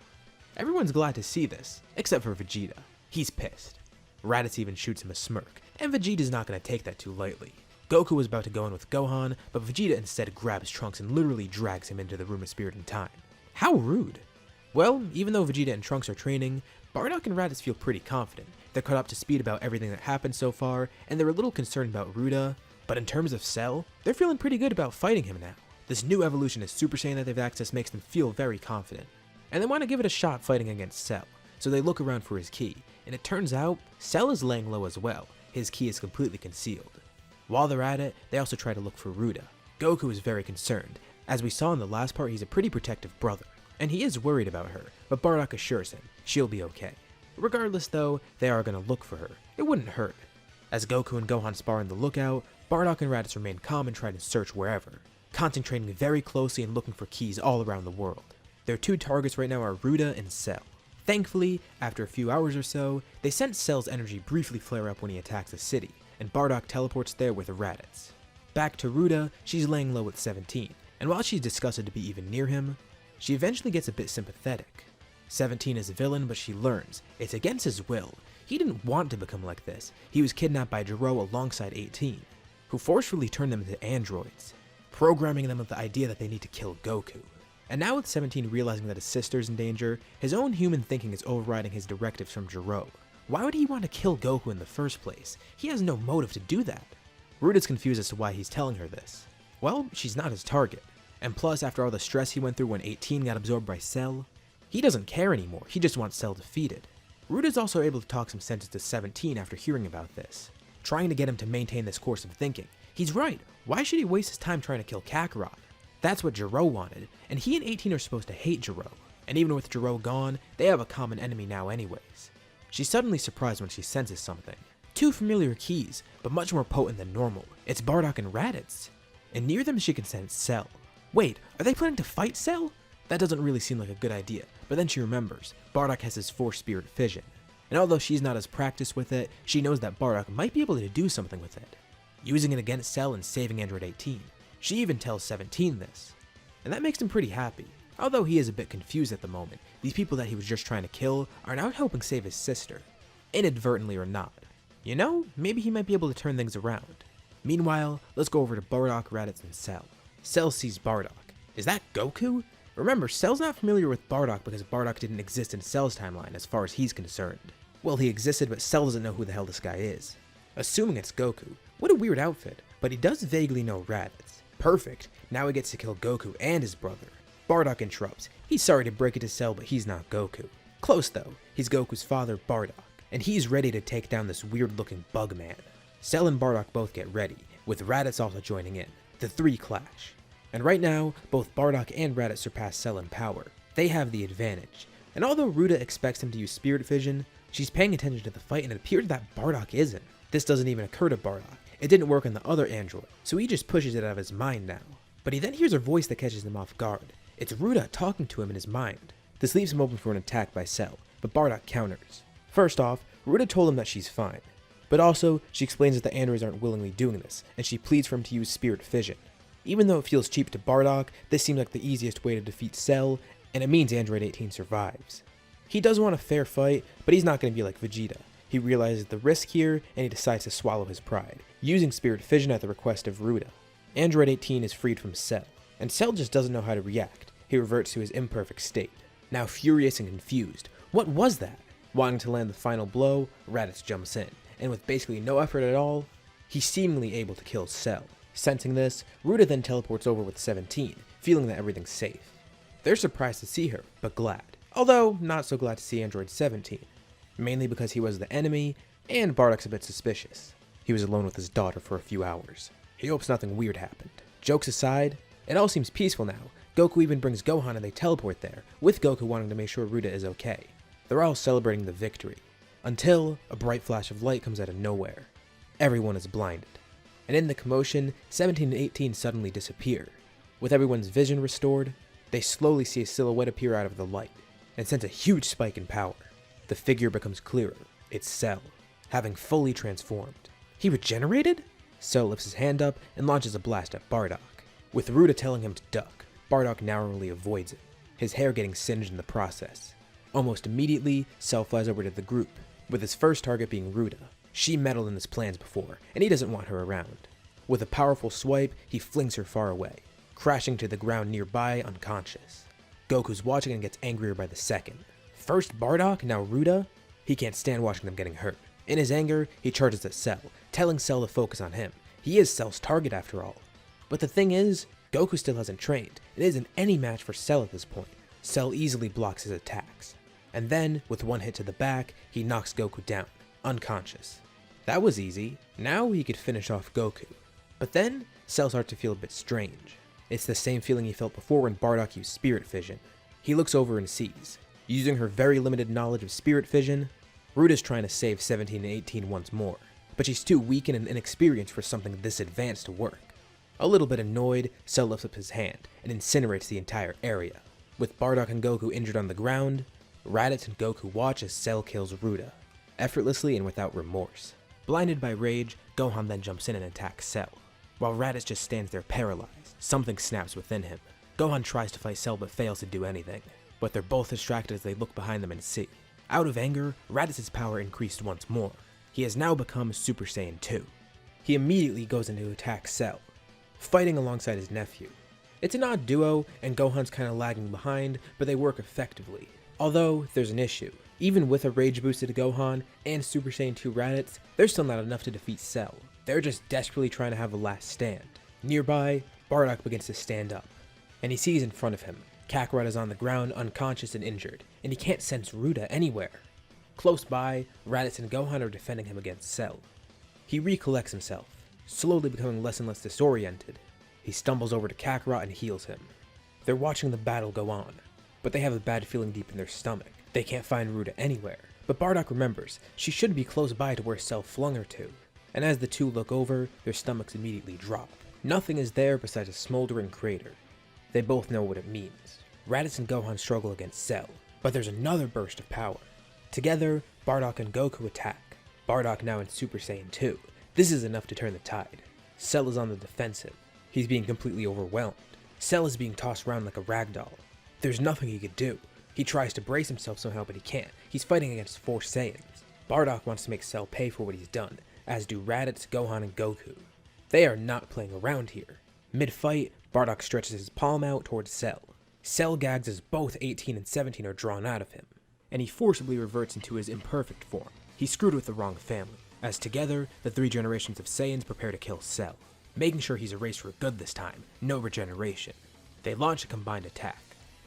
Speaker 1: Everyone's glad to see this, except for Vegeta. He's pissed. Raditz even shoots him a smirk, and Vegeta's not going to take that too lightly. Goku was about to go in with Gohan, but Vegeta instead grabs Trunks and literally drags him into the room of spirit and time. How rude! Well, even though Vegeta and Trunks are training, Bardock and Raditz feel pretty confident. They're caught up to speed about everything that happened so far, and they're a little concerned about Ruda, but in terms of Cell, they're feeling pretty good about fighting him now. This new evolution as Super Saiyan that they've accessed makes them feel very confident, and they want to give it a shot fighting against Cell, so they look around for his ki, and it turns out Cell is laying low as well. His ki is completely concealed. While they're at it, they also try to look for Ruda. Goku is very concerned. As we saw in the last part, he's a pretty protective brother, and he is worried about her, but Bardock assures him she'll be okay. Regardless though, they are going to look for her. It wouldn't hurt. As Goku and Gohan spar in the lookout, Bardock and Raditz remain calm and try to search wherever, concentrating very closely and looking for keys all around the world. Their two targets right now are Ruda and Cell. Thankfully, after a few hours or so, they sense Cell's energy briefly flare up when he attacks the city, and Bardock teleports there with Raditz. Back to Ruda, she's laying low with 17, and while she's disgusted to be even near him, she eventually gets a bit sympathetic. 17 is a villain, but she learns it's against his will. He didn't want to become like this. He was kidnapped by Jiro alongside 18, who forcefully turned them into androids, programming them with the idea that they need to kill Goku. And now with 17 realizing that his sister's in danger, his own human thinking is overriding his directives from Jiro. Why would he want to kill Goku in the first place? He has no motive to do that. Ruda's confused as to why he's telling her this. Well, she's not his target. And plus, after all the stress he went through when 18 got absorbed by Cell, he doesn't care anymore, he just wants Cell defeated. Ruda's also able to talk some sense to 17 after hearing about this, trying to get him to maintain this course of thinking. He's right, why should he waste his time trying to kill Kakarot? That's what Jiro wanted, and he and 18 are supposed to hate Jiro. And even with Jiro gone, they have a common enemy now anyways. She's suddenly surprised when she senses something. Two familiar keys, but much more potent than normal. It's Bardock and Raditz. And near them she can sense Cell. Wait, are they planning to fight Cell? That doesn't really seem like a good idea, but then she remembers, Bardock has his Force Spirit Fission. And although she's not as practiced with it, she knows that Bardock might be able to do something with it, using it against Cell and saving Android 18. She even tells 17 this. And that makes him pretty happy. Although he is a bit confused at the moment, these people that he was just trying to kill are now helping save his sister, inadvertently or not. You know, maybe he might be able to turn things around. Meanwhile, let's go over to Bardock, Raditz, and Cell. Cell sees Bardock. Is that Goku? Remember, Cell's not familiar with Bardock because Bardock didn't exist in Cell's timeline as far as he's concerned. Well, he existed, but Cell doesn't know who the hell this guy is. Assuming it's Goku. What a weird outfit, but he does vaguely know Raditz. Perfect, now he gets to kill Goku and his brother. Bardock interrupts. He's sorry to break it to Cell, but he's not Goku. Close though, he's Goku's father, Bardock, and he's ready to take down this weird-looking bug man. Cell and Bardock both get ready, with Raditz also joining in. The three clash. And right now, both Bardock and Raditz surpass Cell in power. They have the advantage. And although Ruda expects him to use Spirit Fission, she's paying attention to the fight and it appears that Bardock isn't. This doesn't even occur to Bardock. It didn't work on the other android, so he just pushes it out of his mind now. But he then hears a voice that catches him off guard. It's Ruda talking to him in his mind. This leaves him open for an attack by Cell, but Bardock counters. First off, Ruda told him that she's fine. But also, she explains that the androids aren't willingly doing this, and she pleads for him to use Spirit Fission. Even though it feels cheap to Bardock, this seems like the easiest way to defeat Cell, and it means Android 18 survives. He does want a fair fight, but he's not going to be like Vegeta. He realizes the risk here, and he decides to swallow his pride, using Spirit Fission at the request of Ruda. Android 18 is freed from Cell, and Cell just doesn't know how to react. He reverts to his imperfect state. Now furious and confused, what was that? Wanting to land the final blow, Raditz jumps in, and with basically no effort at all, he's seemingly able to kill Cell. Sensing this, Ruda then teleports over with 17, feeling that everything's safe. They're surprised to see her, but glad. Although, not so glad to see Android 17. Mainly because he was the enemy, and Bardock's a bit suspicious. He was alone with his daughter for a few hours. He hopes nothing weird happened. Jokes aside, it all seems peaceful now. Goku even brings Gohan and they teleport there, with Goku wanting to make sure Ruda is okay. They're all celebrating the victory. Until a bright flash of light comes out of nowhere. Everyone is blinded. And in the commotion, 17 and 18 suddenly disappear. With everyone's vision restored, they slowly see a silhouette appear out of the light, and sense a huge spike in power. The figure becomes clearer. It's Cell, having fully transformed. He regenerated? Cell lifts his hand up and launches a blast at Bardock. With Ruda telling him to duck, Bardock narrowly avoids it, his hair getting singed in the process. Almost immediately, Cell flies over to the group, with his first target being Ruda. She meddled in his plans before, and he doesn't want her around. With a powerful swipe, he flings her far away, crashing to the ground nearby unconscious. Goku's watching and gets angrier by the second. First Bardock, now Ruda. He can't stand watching them getting hurt. In his anger, he charges at Cell, telling Cell to focus on him. He is Cell's target after all. But the thing is, Goku still hasn't trained. It isn't any match for Cell at this point. Cell easily blocks his attacks. And then, with one hit to the back, he knocks Goku down, unconscious. That was easy. Now he could finish off Goku. But then, Cell starts to feel a bit strange. It's the same feeling he felt before when Bardock used Spirit Vision. He looks over and sees, using her very limited knowledge of Spirit Vision, Ruda's trying to save 17 and 18 once more, but she's too weakened and inexperienced for something this advanced to work. A little bit annoyed, Cell lifts up his hand and incinerates the entire area. With Bardock and Goku injured on the ground, Raditz and Goku watch as Cell kills Ruda, effortlessly and without remorse. Blinded by rage, Gohan then jumps in and attacks Cell. While Raditz just stands there paralyzed, something snaps within him. Gohan tries to fight Cell but fails to do anything, but they're both distracted as they look behind them and see. Out of anger, Raditz's power increased once more. He has now become Super Saiyan 2. He immediately goes in to attack Cell, fighting alongside his nephew. It's an odd duo, and Gohan's kinda lagging behind, but they work effectively. Although, there's an issue. Even with a rage boosted Gohan and Super Saiyan 2 Raditz, there's still not enough to defeat Cell. They're just desperately trying to have a last stand. Nearby, Bardock begins to stand up, and he sees in front of him, Kakarot is on the ground unconscious and injured, and he can't sense Ruda anywhere. Close by, Raditz and Gohan are defending him against Cell. He recollects himself, slowly becoming less and less disoriented. He stumbles over to Kakarot and heals him. They're watching the battle go on, but they have a bad feeling deep in their stomach. They can't find Ruda anywhere, but Bardock remembers she should be close by to where Cell flung her to, and as the two look over, their stomachs immediately drop. Nothing is there besides a smoldering crater. They both know what it means. Raditz and Gohan struggle against Cell, but there's another burst of power. Together, Bardock and Goku attack. Bardock now in Super Saiyan 2. This is enough to turn the tide. Cell is on the defensive. He's being completely overwhelmed. Cell is being tossed around like a ragdoll. There's nothing he could do. He tries to brace himself somehow, but he can't. He's fighting against 4 Saiyans. Bardock wants to make Cell pay for what he's done, as do Raditz, Gohan, and Goku. They are not playing around here. Mid-fight, Bardock stretches his palm out towards Cell. Cell gags as both 18 and 17 are drawn out of him, and he forcibly reverts into his imperfect form. He screwed with the wrong family, as together, the 3 generations of Saiyans prepare to kill Cell, making sure he's erased for good this time, no regeneration. They launch a combined attack,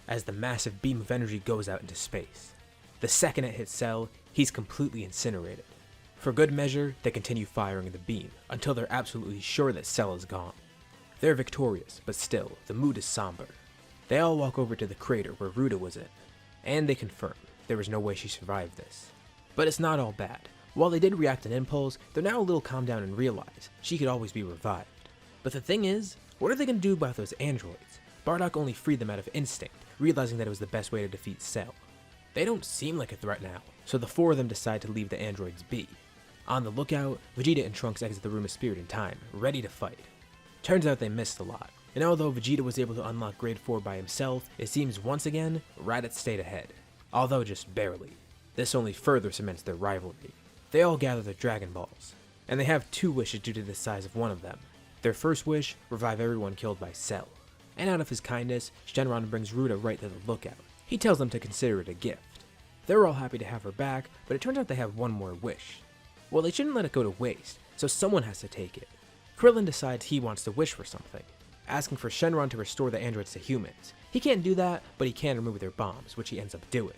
Speaker 1: as the massive beam of energy goes out into space. The second it hits Cell, he's completely incinerated. For good measure, they continue firing the beam, until they're absolutely sure that Cell is gone. They're victorious, but still, the mood is somber. They all walk over to the crater where Ruda was in, and they confirm there was no way she survived this. But it's not all bad. While they did react in impulse, they're now a little calmed down and realize she could always be revived. But the thing is, what are they going to do about those androids? Bardock only freed them out of instinct, realizing that it was the best way to defeat Cell. They don't seem like a threat now, so the 4 of them decide to leave the androids be. On the lookout, Vegeta and Trunks exit the Room of Spirit in time, ready to fight. Turns out they missed a lot, and although Vegeta was able to unlock Grade 4 by himself, it seems once again, Raditz stayed ahead, although just barely. This only further cements their rivalry. They all gather their Dragon Balls, and they have 2 wishes due to the size of one of them. Their first wish, revive everyone killed by Cell. And out of his kindness, Shenron brings Ruda right to the lookout. He tells them to consider it a gift. They're all happy to have her back, but it turns out they have one more wish. Well, they shouldn't let it go to waste, so someone has to take it. Krillin decides he wants to wish for something, asking for Shenron to restore the androids to humans. He can't do that, but he can remove their bombs, which he ends up doing.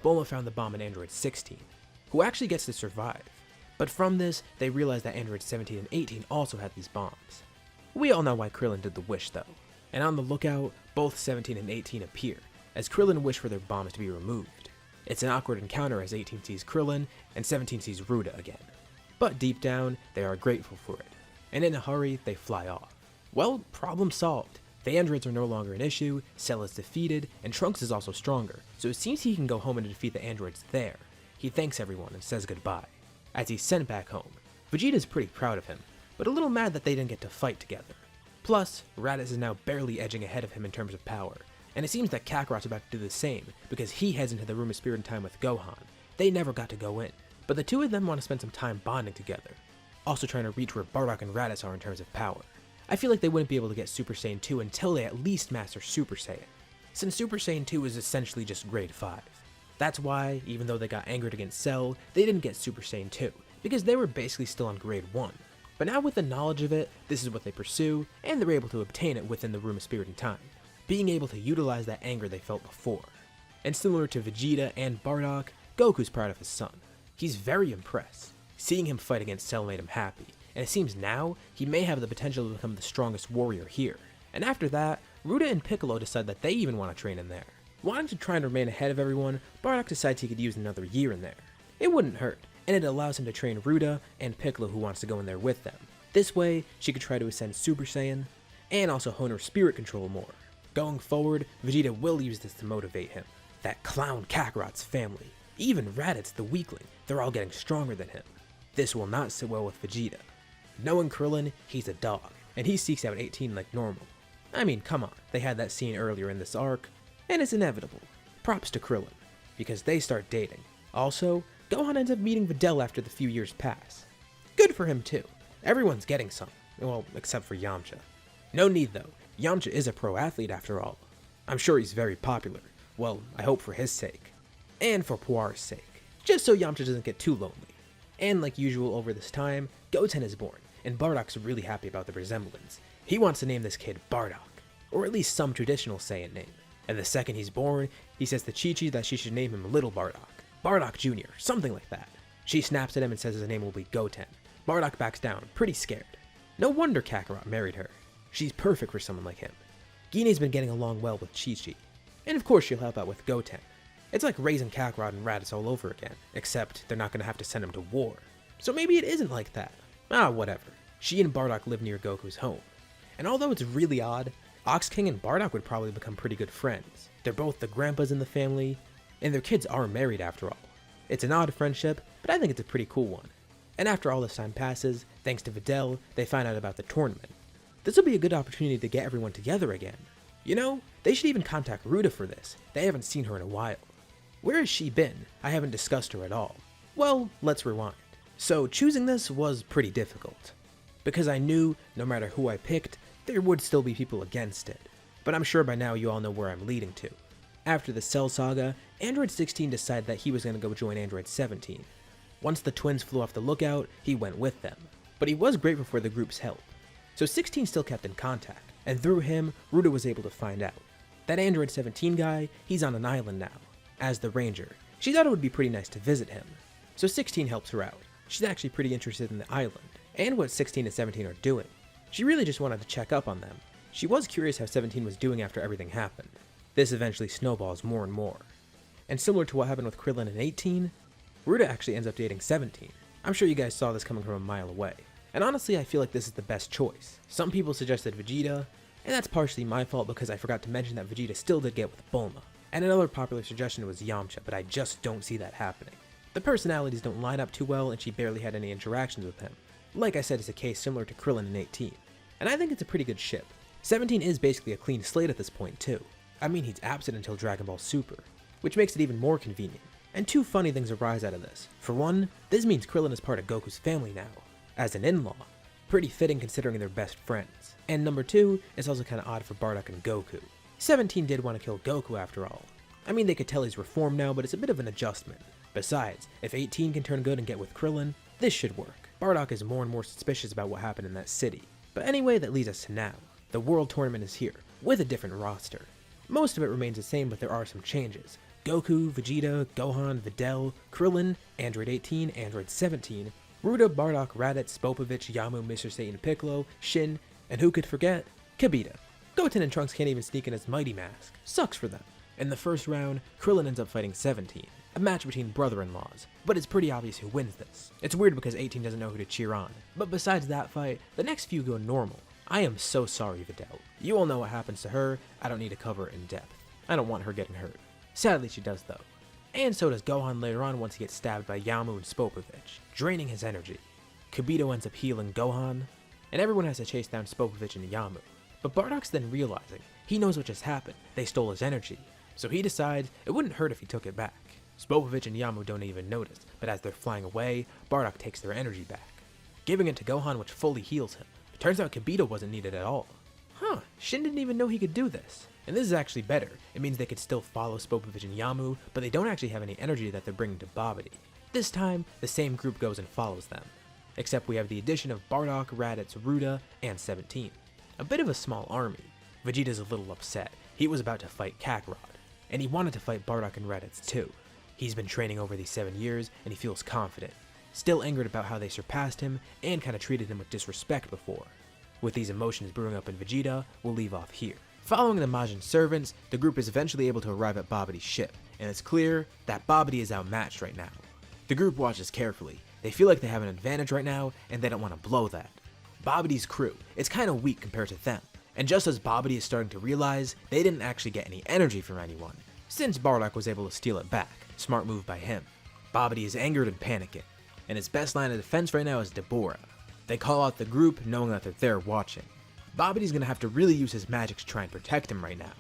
Speaker 1: Bulma found the bomb in Android 16, who actually gets to survive. But from this, they realize that Android 17 and 18 also had these bombs. We all know why Krillin did the wish though. And on the lookout, both 17 and 18 appear, as Krillin wish for their bombs to be removed. It's an awkward encounter as 18 sees Krillin, and 17 sees Ruda again. But deep down, they are grateful for it, and in a hurry, they fly off. Well, problem solved. The androids are no longer an issue, Cell is defeated, and Trunks is also stronger, so it seems he can go home and defeat the androids there. He thanks everyone and says goodbye. As he's sent back home, Vegeta's pretty proud of him, but a little mad that they didn't get to fight together. Plus, Raditz is now barely edging ahead of him in terms of power, and it seems that Kakarot's about to do the same, because he heads into the Room of Spirit in time with Gohan. They never got to go in, but the 2 of them want to spend some time bonding together. also trying to reach where Bardock and Raditz are in terms of power. I feel like they wouldn't be able to get Super Saiyan 2 until they at least master Super Saiyan, since Super Saiyan 2 is essentially just grade 5. That's why, even though they got angered against Cell, they didn't get Super Saiyan 2, because they were basically still on grade 1. But now with the knowledge of it, this is what they pursue, and they're able to obtain it within the Room of Spirit and Time, being able to utilize that anger they felt before. And similar to Vegeta and Bardock, Goku's proud of his son. He's very impressed. Seeing him fight against Cell made him happy, and it seems now he may have the potential to become the strongest warrior here. And after that, Ruda and Piccolo decide that they even want to train in there. Wanting to try and remain ahead of everyone, Bardock decides he could use another year in there. It wouldn't hurt, and it allows him to train Ruda and Piccolo, who wants to go in there with them. This way, she could try to ascend Super Saiyan, and also hone her spirit control more. Going forward, Vegeta will use this to motivate him. That clown Kakarot's family, even Raditz the weakling, they're all getting stronger than him. This will not sit well with Vegeta. Knowing Krillin, he's a dog, and he seeks out 18 like normal. I mean, come on, they had that scene earlier in this arc, and it's inevitable. Props to Krillin, because they start dating. Also, Gohan ends up meeting Videl after the few years pass. Good for him too. Everyone's getting some. Well, except for Yamcha. No need though. Yamcha is a pro athlete after all. I'm sure he's very popular. Well, I hope for his sake. And for Puar's sake. Just so Yamcha doesn't get too lonely. And like usual over this time, Goten is born, and Bardock's really happy about the resemblance. He wants to name this kid Bardock, or at least some traditional Saiyan name. And the second he's born, he says to Chi-Chi that she should name him Little Bardock. Bardock Jr., something like that. She snaps at him and says his name will be Goten. Bardock backs down, pretty scared. No wonder Kakarot married her. She's perfect for someone like him. Gine's been getting along well with Chi-Chi. And of course she'll help out with Goten. It's like raising Kakarot and Raditz all over again, except they're not going to have to send him to war. So maybe it isn't like that. Whatever. She and Bardock live near Goku's home. And although it's really odd, Ox King and Bardock would probably become pretty good friends. They're both the grandpas in the family, and their kids are married after all. It's an odd friendship, but I think it's a pretty cool one. And after all this time passes, thanks to Videl, they find out about the tournament. This will be a good opportunity to get everyone together again. You know, they should even contact Ruda for this. They haven't seen her in a while. Where has she been? I haven't discussed her at all. Well, let's rewind. So choosing this was pretty difficult, because I knew no matter who I picked, there would still be people against it. But I'm sure by now you all know where I'm leading to. After the Cell Saga, Android 16 decided that he was going to go join Android 17. Once the twins flew off the lookout, he went with them. But he was grateful for the group's help. So 16 still kept in contact, and through him, Ruda was able to find out. That Android 17 guy, he's on an island now. As the Ranger, she thought it would be pretty nice to visit him. So 16 helps her out. She's actually pretty interested in the island, and what 16 and 17 are doing. She really just wanted to check up on them. She was curious how 17 was doing after everything happened. This eventually snowballs more and more. And similar to what happened with Krillin and 18, Ruda actually ends up dating 17. I'm sure you guys saw this coming from a mile away. And honestly, I feel like this is the best choice. Some people suggested Vegeta, and that's partially my fault because I forgot to mention that Vegeta still did get with Bulma. And another popular suggestion was Yamcha, but I just don't see that happening. The personalities don't line up too well, and she barely had any interactions with him. Like I said, it's a case similar to Krillin and 18. And I think it's a pretty good ship. 17 is basically a clean slate at this point too. I mean, he's absent until Dragon Ball Super, which makes it even more convenient. And two funny things arise out of this. For one, this means Krillin is part of Goku's family now, as an in-law. Pretty fitting considering they're best friends. And number two, it's also kinda odd for Bardock and Goku. 17 did want to kill Goku after all. I mean, they could tell he's reformed now, but it's a bit of an adjustment. Besides, if 18 can turn good and get with Krillin, this should work. Bardock is more and more suspicious about what happened in that city. But anyway, that leads us to now. The World Tournament is here, with a different roster. Most of it remains the same, but there are some changes. Goku, Vegeta, Gohan, Videl, Krillin, Android 18, Android 17, Ruda, Bardock, Raditz, Spopovich, Yamu, Mr. Satan Piccolo, Shin, and who could forget? Kibita. Goten and Trunks can't even sneak in his Mighty Mask. Sucks for them. In the first round, Krillin ends up fighting 17, a match between brother-in-laws, but it's pretty obvious who wins this. It's weird because 18 doesn't know who to cheer on, but besides that fight, the next few go normal. I am so sorry, Videl. You all know what happens to her, I don't need to cover it in depth. I don't want her getting hurt. Sadly she does though. And so does Gohan later on once he gets stabbed by Yamu and Spopovich, draining his energy. Kibito ends up healing Gohan, and everyone has to chase down Spopovich and Yamu. But Bardock's then realizing, he knows what just happened, they stole his energy. So he decides it wouldn't hurt if he took it back. Spopovich and Yamu don't even notice, but as they're flying away, Bardock takes their energy back. giving it to Gohan, which fully heals him. It turns out Kibito wasn't needed at all. Shin didn't even know he could do this. And this is actually better. It means they could still follow Spopovich and Yamu, but they don't actually have any energy that they're bringing to Babidi. This time, the same group goes and follows them. Except we have the addition of Bardock, Raditz, Ruda, and 17. A bit of a small army. Vegeta's a little upset. He was about to fight Kakarot, and he wanted to fight Bardock and Raditz too. He's been training over these 7 years, and he feels confident. Still angered about how they surpassed him, and kinda treated him with disrespect before. With these emotions brewing up in Vegeta, we'll leave off here. Following the Majin servants, the group is eventually able to arrive at Babidi's ship, and it's clear that Babidi is outmatched right now. The group watches carefully. They feel like they have an advantage right now, and they don't want to blow that. Babidi's crew, it's kinda weak compared to them, and just as Babidi is starting to realize, they didn't actually get any energy from anyone, since Bardock was able to steal it back. Smart move by him. Babidi is angered and panicking, and his best line of defense right now is Deborah. They call out the group, knowing that they're there watching. Babidi's gonna have to really use his magic to try and protect him right now.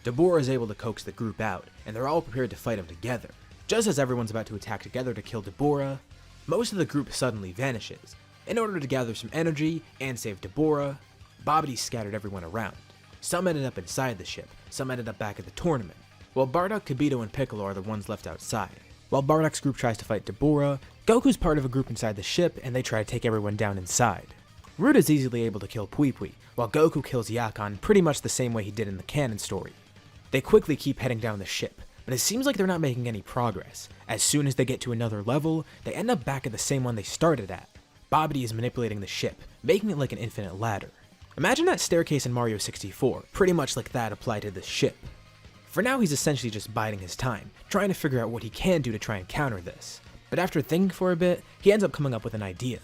Speaker 1: Deborah is able to coax the group out, and they're all prepared to fight him together. Just as everyone's about to attack together to kill Deborah, most of the group suddenly vanishes. In order to gather some energy and save Deborah, Babidi scattered everyone around. Some ended up inside the ship, some ended up back at the tournament, while Bardock, Kibito, and Piccolo are the ones left outside. While Bardock's group tries to fight Deborah, Goku's part of a group inside the ship, and they try to take everyone down inside. Ruda's easily able to kill Pui, while Goku kills Yakon pretty much the same way he did in the canon story. They quickly keep heading down the ship, but it seems like they're not making any progress. As soon as they get to another level, they end up back at the same one they started at. Babidi is manipulating the ship, making it like an infinite ladder. Imagine that staircase in Mario 64, pretty much like that applied to this ship. For now, he's essentially just biding his time, trying to figure out what he can do to try and counter this. But after thinking for a bit, he ends up coming up with an idea.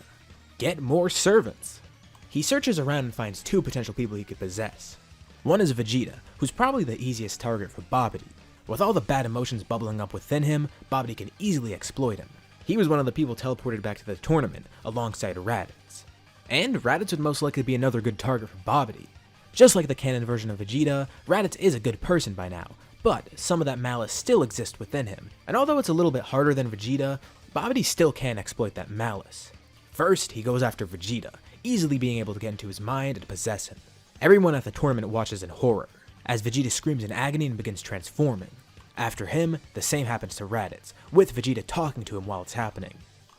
Speaker 1: Get more servants! He searches around and finds 2 potential people he could possess. One is Vegeta, who's probably the easiest target for Babidi. With all the bad emotions bubbling up within him, Babidi can easily exploit him. He was one of the people teleported back to the tournament, alongside Raditz. And Raditz would most likely be another good target for Babidi. Just like the canon version of Vegeta, Raditz is a good person by now, but some of that malice still exists within him, and although it's a little bit harder than Vegeta, Babidi still can exploit that malice. First, he goes after Vegeta, easily being able to get into his mind and possess him. Everyone at the tournament watches in horror, as Vegeta screams in agony and begins transforming. After him, the same happens to Raditz, with Vegeta talking to him while it's happening.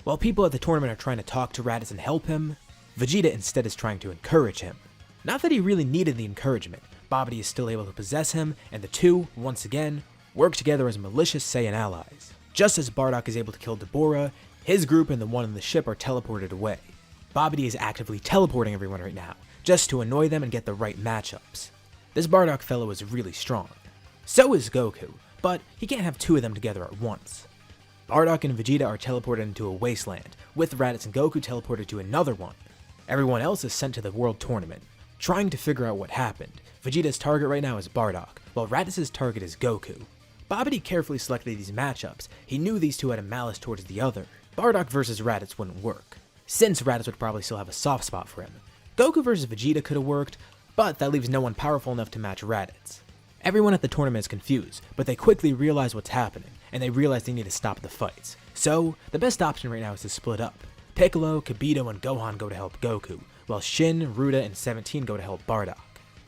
Speaker 1: While people at the tournament are trying to talk to Raditz and help him, Vegeta instead is trying to encourage him. Not that he really needed the encouragement, Babidi is still able to possess him, and the two, once again, work together as malicious Saiyan allies. Just as Bardock is able to kill Deborah, his group and the one in the ship are teleported away. Babidi is actively teleporting everyone right now, just to annoy them and get the right matchups. This Bardock fellow is really strong. So is Goku, but he can't have 2 of them together at once. Bardock and Vegeta are teleported into a wasteland, with Raditz and Goku teleported to another one. Everyone else is sent to the World Tournament, trying to figure out what happened. Vegeta's target right now is Bardock, while Raditz's target is Goku. Babidi carefully selected these matchups. He knew these two had a malice towards the other. Bardock versus Raditz wouldn't work, since Raditz would probably still have a soft spot for him. Goku versus Vegeta could have worked, but that leaves no one powerful enough to match Raditz. Everyone at the tournament is confused, but they quickly realize what's happening, and they realize they need to stop the fights. So, the best option right now is to split up. Piccolo, Kibito, and Gohan go to help Goku, while Shin, Ruda, and 17 go to help Bardock.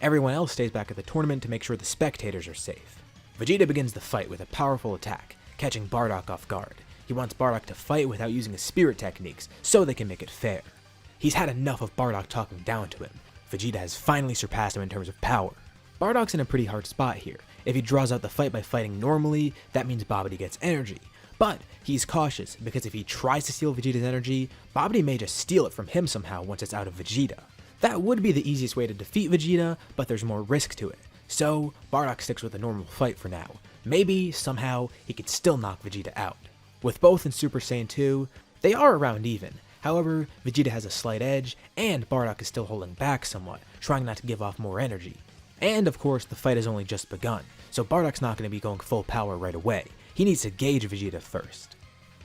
Speaker 1: Everyone else stays back at the tournament to make sure the spectators are safe. Vegeta begins the fight with a powerful attack, catching Bardock off guard. He wants Bardock to fight without using his spirit techniques, so they can make it fair. He's had enough of Bardock talking down to him. Vegeta has finally surpassed him in terms of power. Bardock's in a pretty hard spot here. If he draws out the fight by fighting normally, that means Babidi gets energy. But he's cautious, because if he tries to steal Vegeta's energy, Babidi may just steal it from him somehow once it's out of Vegeta. That would be the easiest way to defeat Vegeta, but there's more risk to it. So, Bardock sticks with a normal fight for now. Maybe, somehow, he could still knock Vegeta out. With both in Super Saiyan 2, they are around even. However, Vegeta has a slight edge, and Bardock is still holding back somewhat, trying not to give off more energy. And of course, the fight has only just begun, so Bardock's not going to be going full power right away. He needs to gauge Vegeta first.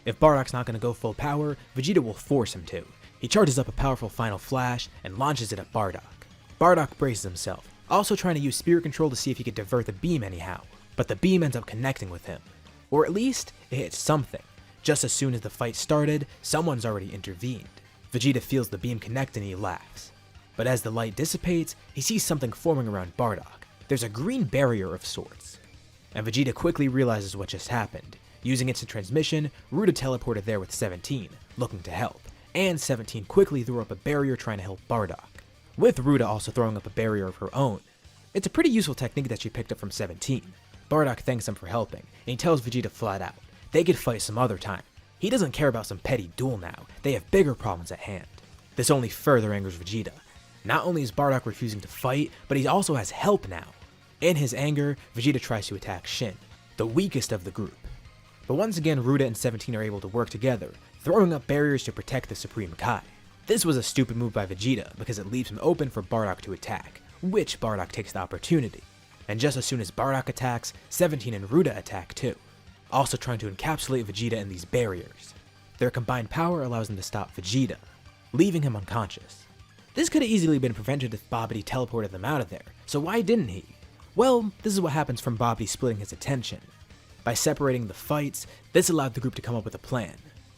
Speaker 1: If Bardock's not going to go full power, Vegeta will force him to. He charges up a powerful final flash and launches it at Bardock. Bardock braces himself, also trying to use spirit control to see if he could divert the beam anyhow, but the beam ends up connecting with him. Or at least, it hits something. Just as soon as the fight started, someone's already intervened. Vegeta feels the beam connect and he laughs. But as the light dissipates, he sees something forming around Bardock. There's a green barrier of sorts. And Vegeta quickly realizes what just happened. Using instant transmission, Ruda teleported there with 17, looking to help. And 17 quickly threw up a barrier trying to help Bardock, with Ruda also throwing up a barrier of her own. It's a pretty useful technique that she picked up from 17. Bardock thanks him for helping, and he tells Vegeta flat out, they could fight some other time. He doesn't care about some petty duel now, they have bigger problems at hand. This only further angers Vegeta. Not only is Bardock refusing to fight, but he also has help now. In his anger, Vegeta tries to attack Shin, the weakest of the group. But once again, Ruda and 17 are able to work together, throwing up barriers to protect the Supreme Kai. This was a stupid move by Vegeta because it leaves him open for Bardock to attack, which Bardock takes the opportunity. And just as soon as Bardock attacks, 17 and Ruda attack too, also trying to encapsulate Vegeta in these barriers. Their combined power allows them to stop Vegeta, leaving him unconscious. This could have easily been prevented if Babidi teleported them out of there, so why didn't he? Well, this is what happens from Babidi splitting his attention. By separating the fights, this allowed the group to come up with a plan.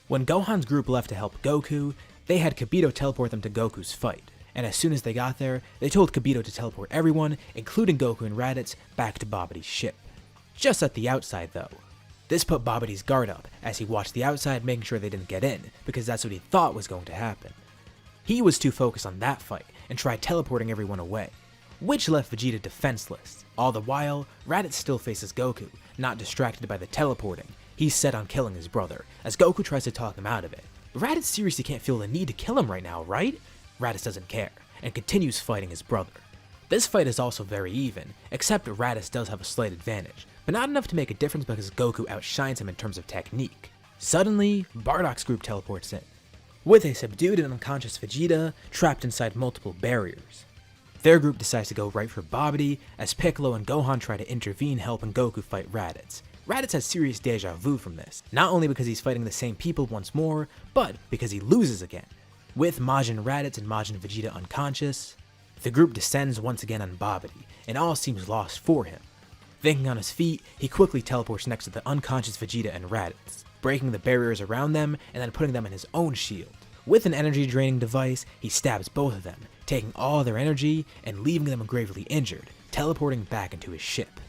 Speaker 1: When Gohan's group left to help Goku, they had Kibito teleport them to Goku's fight, and as soon as they got there, they told Kibito to teleport everyone, including Goku and Raditz, back to Babidi's ship. Just at the outside though. This put Babidi's guard up, as he watched the outside making sure they didn't get in, because that's what he thought was going to happen. He was too focused on that fight, and tried teleporting everyone away, which left Vegeta defenseless. All the while, Raditz still faces Goku, not distracted by the teleporting. He's set on killing his brother, as Goku tries to talk him out of it. Raditz seriously can't feel the need to kill him right now, right? Raditz doesn't care, and continues fighting his brother. This fight is also very even, except Raditz does have a slight advantage, but not enough to make a difference because Goku outshines him in terms of technique. Suddenly, Bardock's group teleports in, with a subdued and unconscious Vegeta trapped inside multiple barriers. Their group decides to go right for Babidi, as Piccolo and Gohan try to intervene helping Goku fight Raditz. Raditz has serious deja vu from this, not only because he's fighting the same people once more, but because he loses again. With Majin Raditz and Majin Vegeta unconscious, the group descends once again on Babidi, and all seems lost for him. Thinking on his feet, he quickly teleports next to the unconscious Vegeta and Raditz, breaking the barriers around them and then putting them in his own shield. With an energy draining device, he stabs both of them, taking all their energy and leaving them gravely injured, teleporting back into his ship.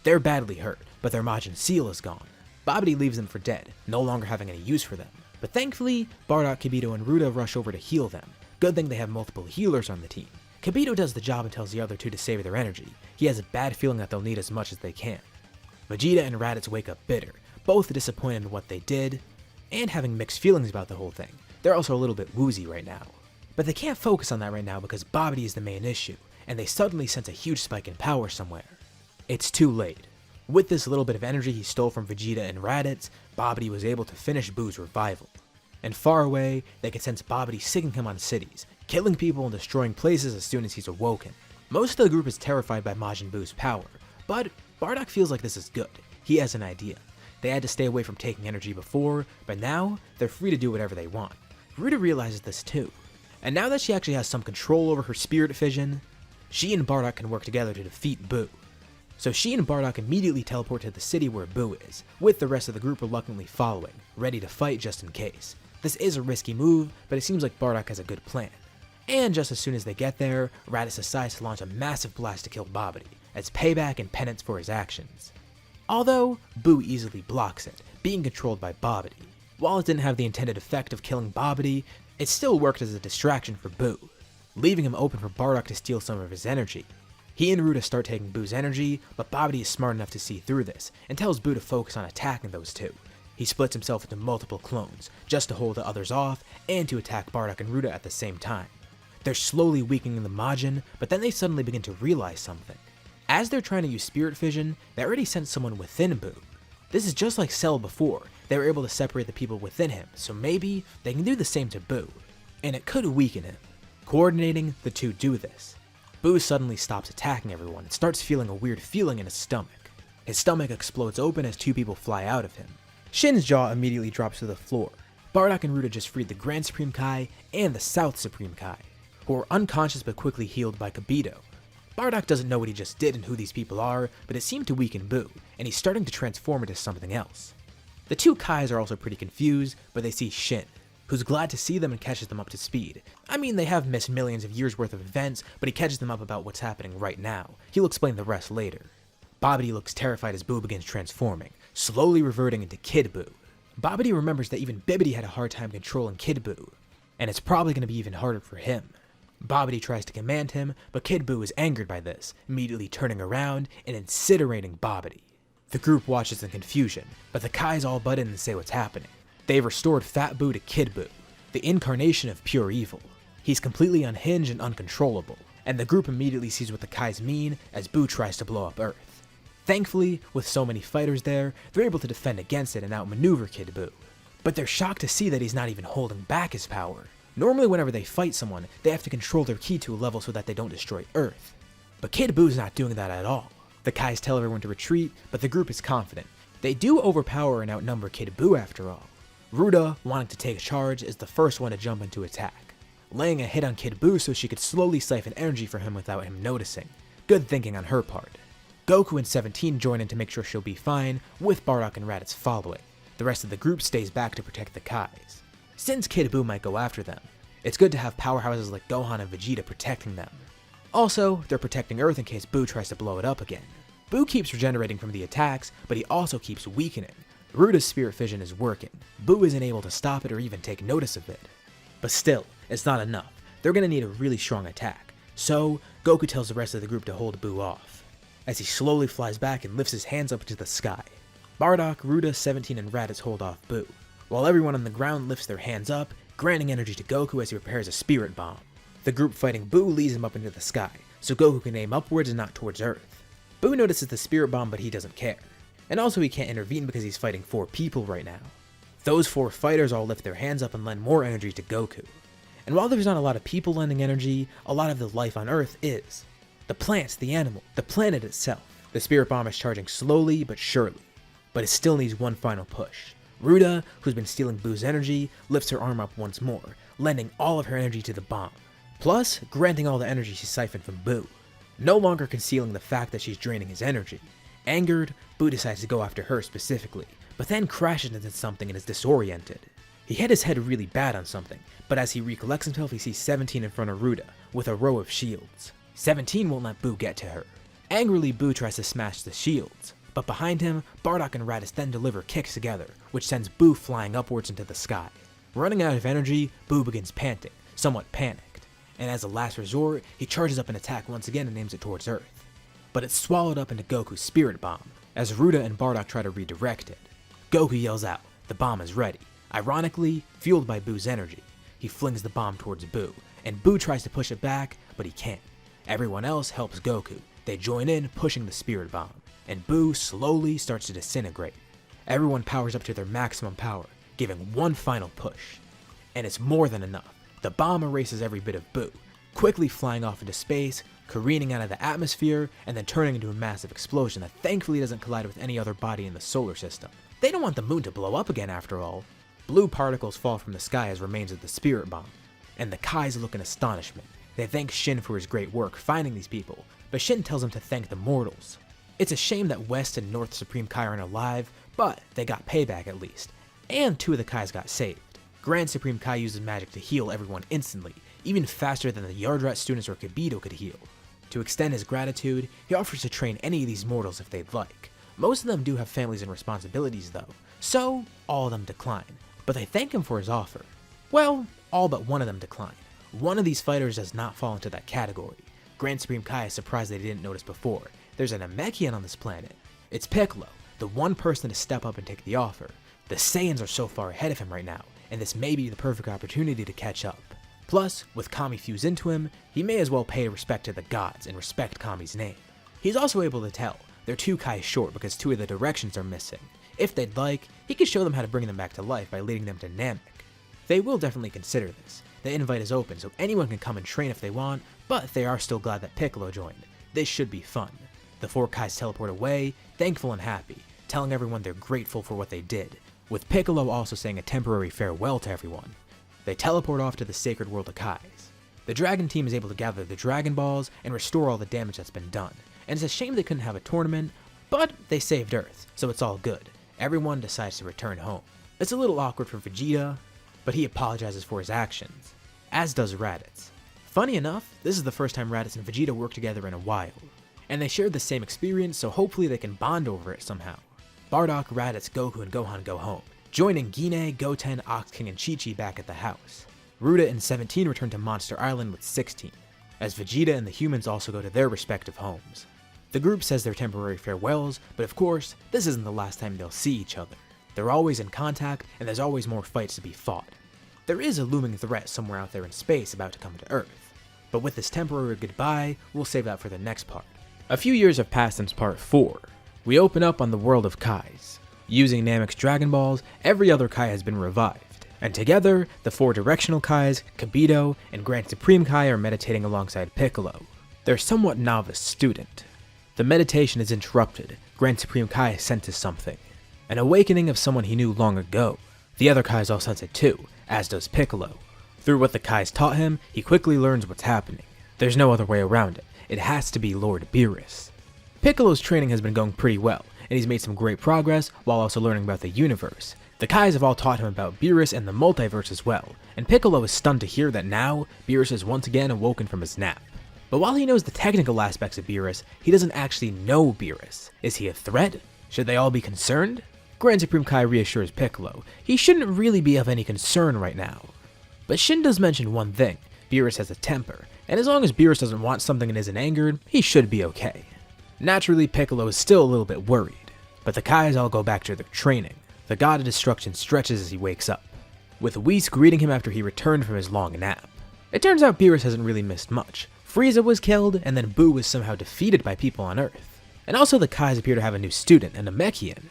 Speaker 1: They're badly hurt, but their Majin Seal is gone. Babidi leaves them for dead, no longer having any use for them. But thankfully, Bardock, Kibito, and Ruda rush over to heal them. Good thing they have multiple healers on the team. Kibito does the job and tells the other two to save their energy. He has a bad feeling that they'll need as much as they can. Vegeta and Raditz wake up bitter, both disappointed in what they did, and having mixed feelings about the whole thing. They're also a little bit woozy right now. But they can't focus on that right now because Babidi is the main issue, and they suddenly sense a huge spike in power somewhere. It's too late. With this little bit of energy he stole from Vegeta and Raditz, Babidi was able to finish Buu's revival. And far away, they could sense Babidi sicking him on cities, killing people and destroying places as soon as he's awoken. Most of the group is terrified by Majin Buu's power, but Bardock feels like this is good. He has an idea. They had to stay away from taking energy before, but now they're free to do whatever they want. Ruda realizes this too. And now that she actually has some control over her spirit fission, she and Bardock can work together to defeat Buu. So she and Bardock immediately teleport to the city where Buu is, with the rest of the group reluctantly following, ready to fight just in case. This is a risky move, but it seems like Bardock has a good plan. And just as soon as they get there, Raditz decides to launch a massive blast to kill Babidi, as payback and penance for his actions. Although, Buu easily blocks it, being controlled by Babidi. While it didn't have the intended effect of killing Babidi, it still worked as a distraction for Buu, leaving him open for Bardock to steal some of his energy. He and Ruda start taking Buu's energy, but Babidi is smart enough to see through this, and tells Buu to focus on attacking those two. He splits himself into multiple clones, just to hold the others off, and to attack Bardock and Ruda at the same time. They're slowly weakening the Majin, but then they suddenly begin to realize something. As they're trying to use spirit fission, they already sent someone within Buu. This is just like Cell before, they were able to separate the people within him, so maybe they can do the same to Buu, and it could weaken him. Coordinating, the two do this. Buu suddenly stops attacking everyone and starts feeling a weird feeling in his stomach. His stomach explodes open as two people fly out of him. Shin's jaw immediately drops to the floor. Bardock and Ruda just freed the Grand Supreme Kai and the South Supreme Kai, who are unconscious but quickly healed by Kibito. Bardock doesn't know what he just did and who these people are, but it seemed to weaken Buu, and he's starting to transform into something else. The two Kais are also pretty confused, but they see Shin. who's glad to see them and catches them up to speed. I mean, they have missed millions of years worth of events, but he catches them up about what's happening right now. He'll explain the rest later. Babidi looks terrified as Buu begins transforming, slowly reverting into Kid Buu. Babidi remembers that even Bibidi had a hard time controlling Kid Buu, and it's probably going to be even harder for him. Babidi tries to command him, but Kid Buu is angered by this, immediately turning around and incinerating Babidi. The group watches in confusion, but the Kais all butt in and say what's happening. They've restored Fat Buu to Kid Buu, the incarnation of pure evil. He's completely unhinged and uncontrollable, and the group immediately sees what the Kais mean as Buu tries to blow up Earth. Thankfully, with so many fighters there, they're able to defend against it and outmaneuver Kid Buu. But they're shocked to see that he's not even holding back his power. Normally whenever they fight someone, they have to control their ki to a level so that they don't destroy Earth. But Kid Buu's not doing that at all. The Kais tell everyone to retreat, but the group is confident. They do overpower and outnumber Kid Buu after all. Ruda, wanting to take charge, is the first one to jump into attack, laying a hit on Kid Buu so she could slowly siphon energy from him without him noticing. Good thinking on her part. Goku and 17 join in to make sure she'll be fine, with Bardock and Raditz following. The rest of the group stays back to protect the Kais. Since Kid Buu might go after them, it's good to have powerhouses like Gohan and Vegeta protecting them. Also, they're protecting Earth in case Buu tries to blow it up again. Buu keeps regenerating from the attacks, but he also keeps weakening. Ruda's spirit fission is working. Buu isn't able to stop it or even take notice of it. But still, it's not enough. They're gonna need a really strong attack. So, Goku tells the rest of the group to hold Buu off, as he slowly flies back and lifts his hands up into the sky. Bardock, Ruda, 17, and Raditz hold off Buu, while everyone on the ground lifts their hands up, granting energy to Goku as he prepares a spirit bomb. The group fighting Buu leads him up into the sky, so Goku can aim upwards and not towards Earth. Buu notices the spirit bomb, but he doesn't care. And also he can't intervene because he's fighting 4 people right now. Those 4 fighters all lift their hands up and lend more energy to Goku. And while there's not a lot of people lending energy, a lot of the life on Earth is. The plants, the animal, the planet itself. The spirit bomb is charging slowly but surely, but it still needs one final push. Ruda, who's been stealing Buu's energy, lifts her arm up once more, lending all of her energy to the bomb, plus granting all the energy she siphoned from Buu, no longer concealing the fact that she's draining his energy. Angered, Buu decides to go after her specifically, but then crashes into something and is disoriented. He hit his head really bad on something, but as he recollects himself he sees 17 in front of Ruda, with a row of shields. 17 won't let Buu get to her. Angrily, Buu tries to smash the shields, but behind him, Bardock and Raditz then deliver kicks together, which sends Buu flying upwards into the sky. Running out of energy, Buu begins panting, somewhat panicked, and as a last resort, he charges up an attack once again and aims it towards Earth. But it's swallowed up into Goku's spirit bomb, as Ruda and Bardock try to redirect it. Goku yells out, the bomb is ready. Ironically, fueled by Buu's energy, he flings the bomb towards Buu, and Buu tries to push it back, but he can't. Everyone else helps Goku. They join in, pushing the spirit bomb, and Buu slowly starts to disintegrate. Everyone powers up to their maximum power, giving one final push. And it's more than enough. The bomb erases every bit of Buu, quickly flying off into space, careening out of the atmosphere, and then turning into a massive explosion that thankfully doesn't collide with any other body in the solar system. They don't want the moon to blow up again after all. Blue particles fall from the sky as remains of the spirit bomb, and the Kais look in astonishment. They thank Shin for his great work finding these people, but Shin tells him to thank the mortals. It's a shame that West and North Supreme Kai aren't alive, but they got payback at least, and 2 of the Kais got saved. Grand Supreme Kai uses magic to heal everyone instantly, even faster than the Yardrat students or Kibito could heal. To extend his gratitude, he offers to train any of these mortals if they'd like. Most of them do have families and responsibilities though, so all of them decline, but they thank him for his offer. Well, all but one of them decline. One of these fighters does not fall into that category. Grand Supreme Kai is surprised they didn't notice before. There's an Namekian on this planet. It's Piccolo, the one person to step up and take the offer. The Saiyans are so far ahead of him right now, and this may be the perfect opportunity to catch up. Plus, with Kami fused into him, he may as well pay respect to the gods and respect Kami's name. He's also able to tell they're 2 Kai short because 2 of the directions are missing. If they'd like, he could show them how to bring them back to life by leading them to Namek. They will definitely consider this. The invite is open, so anyone can come and train if they want, but they are still glad that Piccolo joined. This should be fun. The 4 Kais teleport away, thankful and happy, telling everyone they're grateful for what they did, with Piccolo also saying a temporary farewell to everyone. They teleport off to the sacred world of Kais. The Dragon team is able to gather the Dragon Balls and restore all the damage that's been done, and it's a shame they couldn't have a tournament, but they saved Earth, so it's all good. Everyone decides to return home. It's a little awkward for Vegeta, but he apologizes for his actions, as does Raditz. Funny enough, this is the first time Raditz and Vegeta work together in a while, and they shared the same experience, so hopefully they can bond over it somehow. Bardock, Raditz, Goku, and Gohan go home, joining Gine, Goten, Ox King, and Chi-Chi back at the house. Ruda and 17 return to Monster Island with 16, as Vegeta and the humans also go to their respective homes. The group says their temporary farewells, but of course, this isn't the last time they'll see each other. They're always in contact, and there's always more fights to be fought. There is a looming threat somewhere out there in space about to come to Earth, but with this temporary goodbye, we'll save that for the next part. A few years have passed since part 4. We open up on the world of Kais. Using Namek's Dragon Balls, every other Kai has been revived, and together, the 4 directional Kais, Kibito, and Grand Supreme Kai are meditating alongside Piccolo, their somewhat novice student. The meditation is interrupted. Grand Supreme Kai senses something, an awakening of someone he knew long ago. The other Kais all sense it too, as does Piccolo. Through what the Kais taught him, he quickly learns what's happening. There's no other way around it. It has to be Lord Beerus. Piccolo's training has been going pretty well, and he's made some great progress while also learning about the universe. The Kais have all taught him about Beerus and the multiverse as well, and Piccolo is stunned to hear that now, Beerus is once again awoken from his nap. But while he knows the technical aspects of Beerus, he doesn't actually know Beerus. Is he a threat? Should they all be concerned? Grand Supreme Kai reassures Piccolo he shouldn't really be of any concern right now. But Shin does mention one thing: Beerus has a temper, and as long as Beerus doesn't want something and isn't angered, he should be okay. Naturally, Piccolo is still a little bit worried, but the Kais all go back to their training. The God of Destruction stretches as he wakes up, with Whis greeting him after he returned from his long nap. It turns out Beerus hasn't really missed much. Frieza was killed, and then Buu was somehow defeated by people on Earth. And also the Kais appear to have a new student, an Namekian.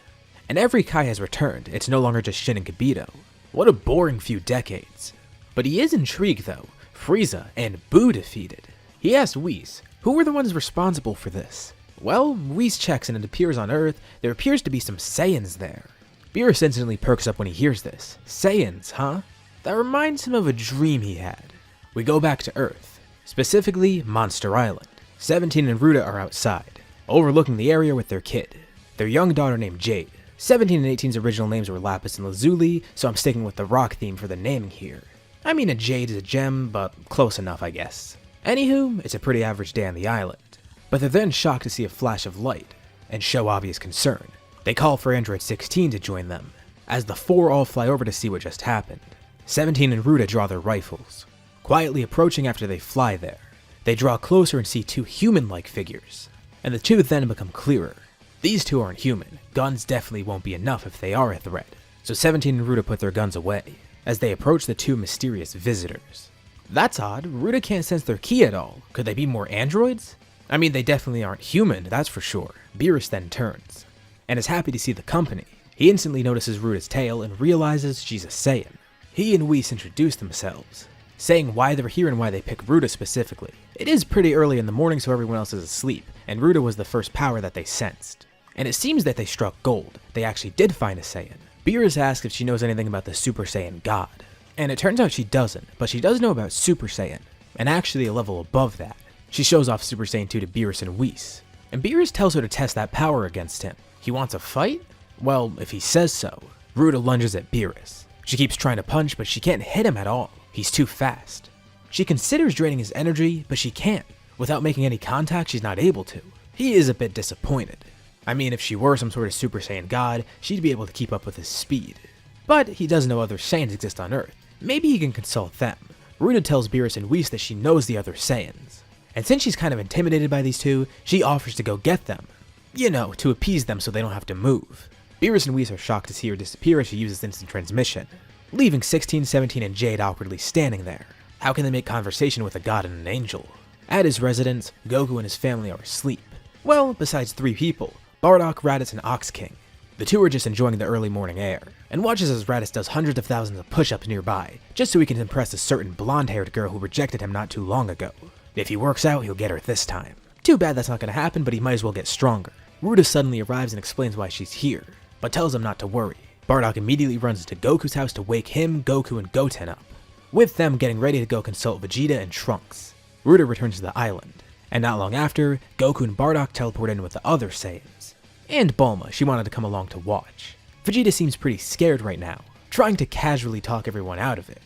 Speaker 1: And every Kai has returned, it's no longer just Shin and Kibito. What a boring few decades. But he is intrigued though, Frieza and Buu defeated. He asks Whis, who were the ones responsible for this? Well, Whis checks and it appears on Earth, there appears to be some Saiyans there. Beerus instantly perks up when he hears this. Saiyans, huh? That reminds him of a dream he had. We go back to Earth. Specifically, Monster Island. 17 and Ruda are outside, overlooking the area with their kid, their young daughter named Jade. 17 and 18's original names were Lapis and Lazuli, so I'm sticking with the rock theme for the naming here. I mean, a jade is a gem, but close enough, I guess. Anywho, it's a pretty average day on the island, but they're then shocked to see a flash of light, and show obvious concern. They call for Android 16 to join them, as the 4 all fly over to see what just happened. 17 and Ruda draw their rifles, quietly approaching after they fly there. They draw closer and see 2 human-like figures, and the two then become clearer. These 2 aren't human. Guns definitely won't be enough if they are a threat, so 17 and Ruda put their guns away, as they approach the 2 mysterious visitors. That's odd, Ruda can't sense their ki at all. Could they be more androids? I mean, they definitely aren't human, that's for sure. Beerus then turns, and is happy to see the company. He instantly notices Ruda's tail and realizes she's a Saiyan. He and Whis introduce themselves, saying why they're here and why they pick Ruda specifically. It is pretty early in the morning, so everyone else is asleep, and Ruda was the first power that they sensed. And it seems that they struck gold. They actually did find a Saiyan. Beerus asks if she knows anything about the Super Saiyan God, and it turns out she doesn't, but she does know about Super Saiyan, and actually a level above that. She shows off Super Saiyan 2 to Beerus and Whis, and Beerus tells her to test that power against him. He wants a fight? Well, if he says so. Ruda lunges at Beerus. She keeps trying to punch, but she can't hit him at all. He's too fast. She considers draining his energy, but she can't. Without making any contact, she's not able to. He is a bit disappointed. I mean, if she were some sort of Super Saiyan God, she'd be able to keep up with his speed. But he does know other Saiyans exist on Earth. Maybe he can consult them. Ruda tells Beerus and Whis that she knows the other Saiyans. And since she's kind of intimidated by these 2, she offers to go get them. You know, to appease them so they don't have to move. Beerus and Whis are shocked to see her disappear as she uses instant transmission, leaving 16, 17, and Jade awkwardly standing there. How can they make conversation with a god and an angel? At his residence, Goku and his family are asleep. Well, besides 3 people, Bardock, Raditz, and Ox King. The 2 are just enjoying the early morning air, and watches as Raditz does hundreds of thousands of push-ups nearby, just so he can impress a certain blonde-haired girl who rejected him not too long ago. If he works out, he'll get her this time. Too bad that's not gonna happen, but he might as well get stronger. Ruda suddenly arrives and explains why she's here, but tells him not to worry. Bardock immediately runs into Goku's house to wake him, Goku, and Goten up, with them getting ready to go consult Vegeta and Trunks. Ruda returns to the island, and not long after, Goku and Bardock teleport in with the other Saiyans. And Bulma, she wanted to come along to watch. Vegeta seems pretty scared right now. trying to casually talk everyone out of it.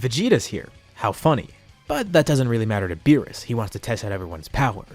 Speaker 1: Vegeta's here. How funny. But that doesn't really matter to Beerus. He wants to test out everyone's power.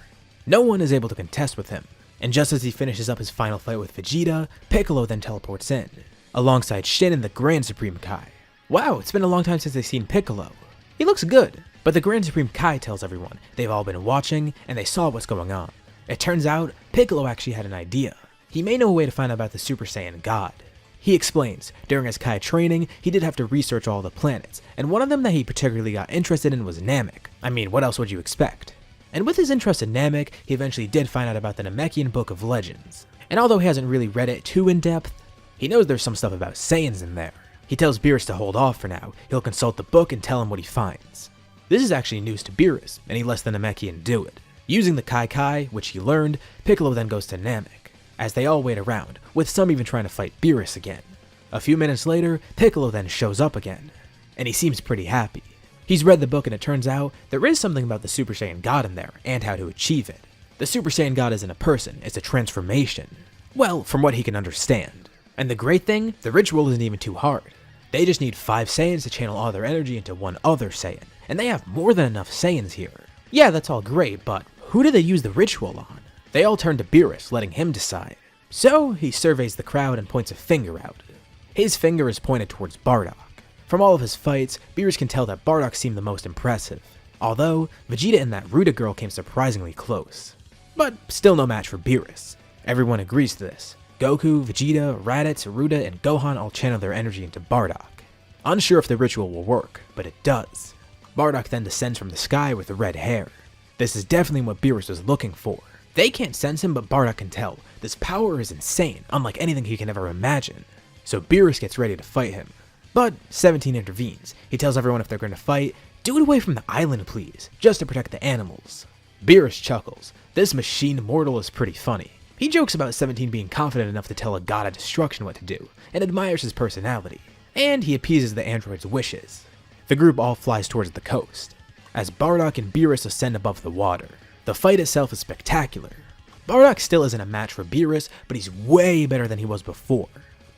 Speaker 1: No one is able to contest with him, and just as he finishes up his final fight with Vegeta, Piccolo then teleports in, alongside Shin and the Grand Supreme Kai. Wow, it's been a long time since they've seen Piccolo. He looks good, but the Grand Supreme Kai tells everyone they've all been watching and they saw what's going on. It turns out, Piccolo actually had an idea. He may know a way to find out about the Super Saiyan God. He explains, during his Kai training, he did have to research all the planets, and one of them that he particularly got interested in was Namek. I mean, what else would you expect? And with his interest in Namek, he eventually did find out about the Namekian Book of Legends. And although he hasn't really read it too in depth, he knows there's some stuff about Saiyans in there. He tells Beerus to hold off for now. He'll consult the book and tell him what he finds. This is actually news to Beerus, and he lets the Namekian do it. Using the Kai Kai, which he learned, Piccolo then goes to Namek, as they all wait around, with some even trying to fight Beerus again. A few minutes later, Piccolo then shows up again, and he seems pretty happy. He's read the book and it turns out there is something about the Super Saiyan God in there, and how to achieve it. The Super Saiyan God isn't a person, it's a transformation. Well, from what he can understand. And the great thing, the ritual isn't even too hard. They just need 5 Saiyans to channel all their energy into one other Saiyan, and they have more than enough Saiyans here. Yeah, that's all great, but who do they use the ritual on? They all turn to Beerus, letting him decide. So, he surveys the crowd and points a finger out. His finger is pointed towards Bardock. From all of his fights, Beerus can tell that Bardock seemed the most impressive, although Vegeta and that Ruda girl came surprisingly close. But still no match for Beerus. Everyone agrees to this. Goku, Vegeta, Raditz, Ruda, and Gohan all channel their energy into Bardock. Unsure if the ritual will work, but it does. Bardock then descends from the sky with red hair. This is definitely what Beerus was looking for. They can't sense him, but Bardock can tell. This power is insane, unlike anything he can ever imagine. So Beerus gets ready to fight him. But 17 intervenes. He tells everyone if they're going to fight, do it away from the island please, just to protect the animals. Beerus chuckles. This machine mortal is pretty funny. He jokes about 17 being confident enough to tell a god of destruction what to do, and admires his personality. And he appeases the android's wishes. The group all flies towards the coast, as Bardock and Beerus ascend above the water. The fight itself is spectacular. Bardock still isn't a match for Beerus, but he's way better than he was before.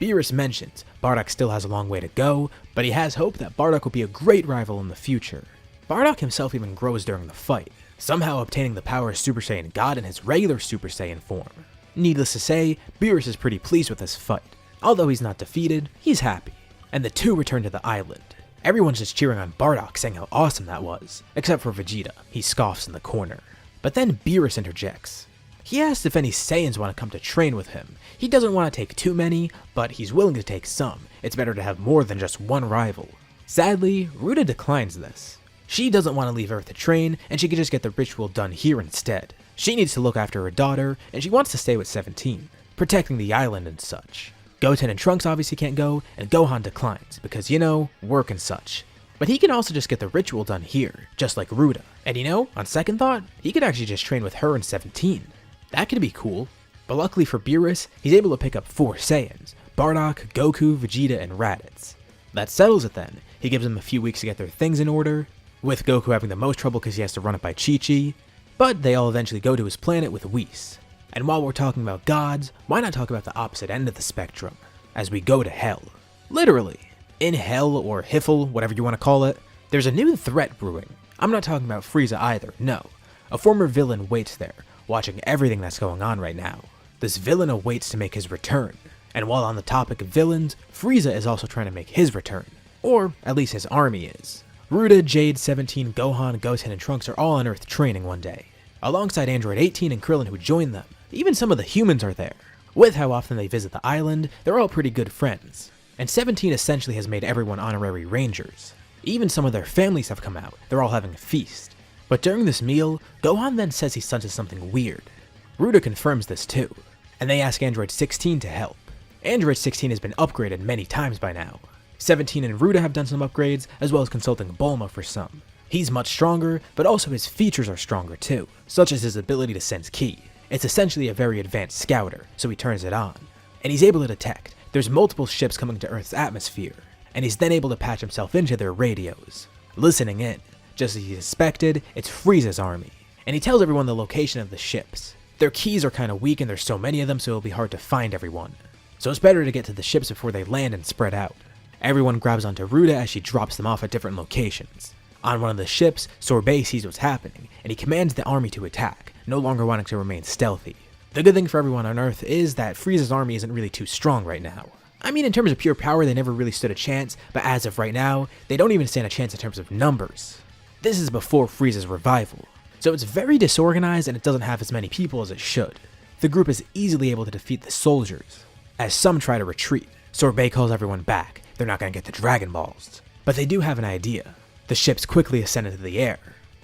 Speaker 1: Beerus mentions Bardock still has a long way to go, but he has hope that Bardock will be a great rival in the future. Bardock himself even grows during the fight, somehow obtaining the power of Super Saiyan God in his regular Super Saiyan form. Needless to say, Beerus is pretty pleased with this fight. Although he's not defeated, he's happy. And the two return to the island. Everyone's just cheering on Bardock, saying how awesome that was, except for Vegeta. He scoffs in the corner. But then Beerus interjects. He asks if any Saiyans want to come to train with him. He doesn't want to take too many, but he's willing to take some. It's better to have more than just one rival. Sadly, Ruda declines this. She doesn't want to leave Earth to train, and she could just get the ritual done here instead. She needs to look after her daughter, and she wants to stay with 17, protecting the island and such. Goten and Trunks obviously can't go, and Gohan declines, because you know, work and such. But he can also just get the ritual done here, just like Ruda. And you know, on second thought, he could actually just train with her and 17. That could be cool. But luckily for Beerus, he's able to pick up 4 Saiyans, Bardock, Goku, Vegeta, and Raditz. That settles it then. He gives them a few weeks to get their things in order, with Goku having the most trouble because he has to run it by Chi-Chi, but they all eventually go to his planet with Whis. And while we're talking about gods, why not talk about the opposite end of the spectrum, as we go to Hell. Literally. In Hell, or Hiffle, whatever you want to call it, there's a new threat brewing. I'm not talking about Frieza either, no. A former villain waits there, watching everything that's going on right now. This villain awaits to make his return, and while on the topic of villains, Frieza is also trying to make his return, or at least his army is. Ruda, Jade, 17, Gohan, Goten, and Trunks are all on Earth training one day, alongside Android 18 and Krillin who joined them. Even some of the humans are there. With how often they visit the island, they're all pretty good friends. And 17 essentially has made everyone honorary rangers. Even some of their families have come out, they're all having a feast. But during this meal, Gohan then says he senses something weird. Ruda confirms this too, and they ask Android 16 to help. Android 16 has been upgraded many times by now. 17 and Ruda have done some upgrades, as well as consulting Bulma for some. He's much stronger, but also his features are stronger too, such as his ability to sense ki. It's essentially a very advanced scouter, so he turns it on. And he's able to detect there's multiple ships coming to Earth's atmosphere, and he's then able to patch himself into their radios. Listening in, just as he suspected, it's Frieza's army, and he tells everyone the location of the ships. Their keys are kinda weak and there's so many of them so it'll be hard to find everyone. So it's better to get to the ships before they land and spread out. Everyone grabs onto Ruda as she drops them off at different locations. On one of the ships, Sorbet sees what's happening, and he commands the army to attack, no longer wanting to remain stealthy. The good thing for everyone on Earth is that Frieza's army isn't really too strong right now. I mean, in terms of pure power, they never really stood a chance, but as of right now, they don't even stand a chance in terms of numbers. This is before Frieza's revival, so it's very disorganized and it doesn't have as many people as it should. The group is easily able to defeat the soldiers. As some try to retreat, Sorbet calls everyone back. They're not going to get the Dragon Balls. But they do have an idea. The ships quickly ascend into the air,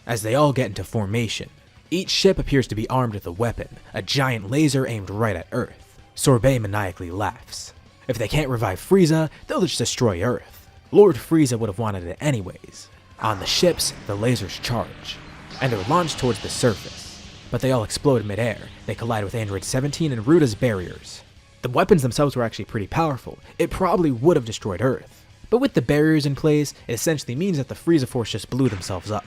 Speaker 1: as they all get into formation. Each ship appears to be armed with a weapon, a giant laser aimed right at Earth. Sorbet maniacally laughs. If they can't revive Frieza, they'll just destroy Earth. Lord Frieza would have wanted it anyways. On the ships, the lasers charge, and they're launched towards the surface. But they all explode mid-air. They collide with Android 17 and Ruda's barriers. The weapons themselves were actually pretty powerful. It probably would have destroyed Earth. But with the barriers in place, it essentially means that the Frieza Force just blew themselves up.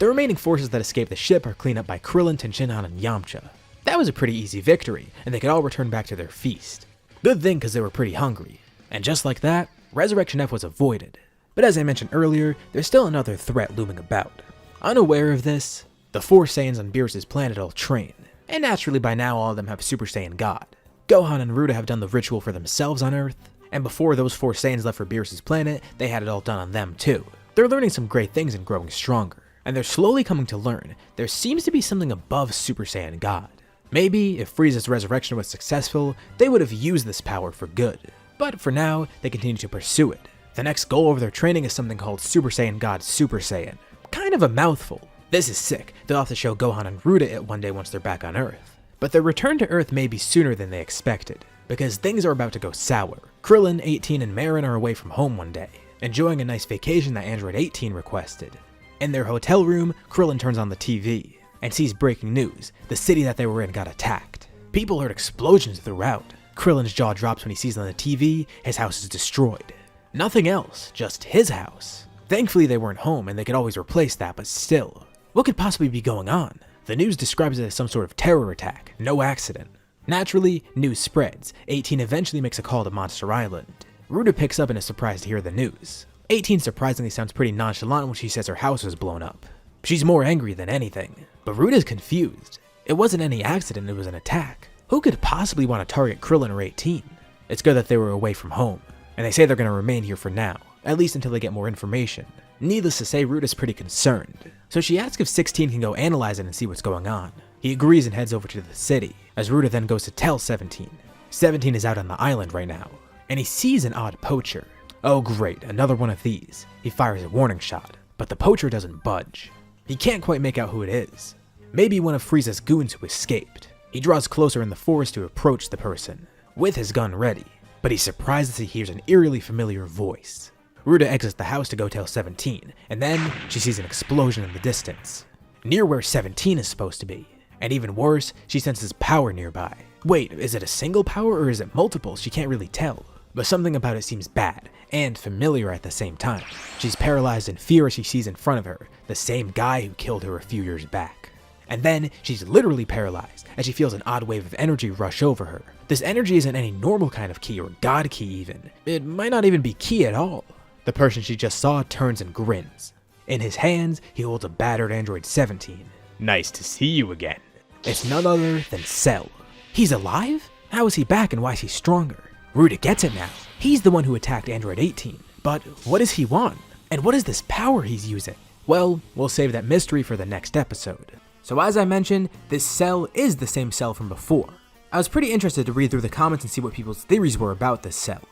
Speaker 1: The remaining forces that escape the ship are cleaned up by Krillin, Tenshinhan, and Yamcha. That was a pretty easy victory, and they could all return back to their feast. Good thing because they were pretty hungry. And just like that, Resurrection F was avoided. But as I mentioned earlier, there's still another threat looming about. Unaware of this, the 4 Saiyans on Beerus' planet all train, and naturally by now all of them have Super Saiyan God. Gohan and Ruda have done the ritual for themselves on Earth, and before those 4 Saiyans left for Beerus' planet, they had it all done on them too. They're learning some great things and growing stronger, and they're slowly coming to learn there seems to be something above Super Saiyan God. Maybe if Frieza's resurrection was successful, they would have used this power for good. But for now, they continue to pursue it. The next goal of their training is something called Super Saiyan God Super Saiyan. Kind of a mouthful. This is sick. They'll have to show Gohan and Ruda it one day once they're back on Earth. But their return to Earth may be sooner than they expected, because things are about to go sour. Krillin, 18, and Marin are away from home one day, enjoying a nice vacation that Android 18 requested. In their hotel room, Krillin turns on the TV, and sees breaking news. The city that they were in got attacked. People heard explosions throughout. Krillin's jaw drops when he sees on the TV his house is destroyed. Nothing else, just his house. Thankfully they weren't home and they could always replace that, but still. What could possibly be going on? The news describes it as some sort of terror attack, no accident. Naturally, news spreads. 18 eventually makes a call to Monster Island. Ruda picks up and is surprised to hear the news. 18 surprisingly sounds pretty nonchalant when she says her house was blown up. She's more angry than anything. But Ruda's confused. It wasn't any accident, it was an attack. Who could possibly want to target Krillin or 18? It's good that they were away from home, and they say they're going to remain here for now, at least until they get more information. Needless to say, Ruda's pretty concerned, so she asks if 16 can go analyze it and see what's going on. He agrees and heads over to the city, as Ruda then goes to tell 17. 17 is out on the island right now, and he sees an odd poacher. Oh great, another one of these. He fires a warning shot, but the poacher doesn't budge. He can't quite make out who it is. Maybe one of Frieza's goons who escaped. He draws closer in the forest to approach the person, with his gun ready, but he's surprised as he hears an eerily familiar voice. Ruda exits the house to go tell 17, and then she sees an explosion in the distance, near where 17 is supposed to be. And even worse, she senses power nearby. Wait, is it a single power or is it multiple? She can't really tell. But something about it seems bad, and familiar at the same time. She's paralyzed in fear as she sees in front of her the same guy who killed her a few years back. And then, she's literally paralyzed as she feels an odd wave of energy rush over her. This energy isn't any normal kind of ki or god ki even. It might not even be ki at all. The person she just saw turns and grins. In his hands, he holds a battered Android 17. Nice to see you again. It's none other than Cell. He's alive? How is he back and why is he stronger? Ruda gets it now. He's the one who attacked Android 18. But what does he want? And what is this power he's using? Well, we'll save that mystery for the next episode. So as I mentioned, this Cell is the same Cell from before. I was pretty interested to read through the comments and see what people's theories were about this Cell.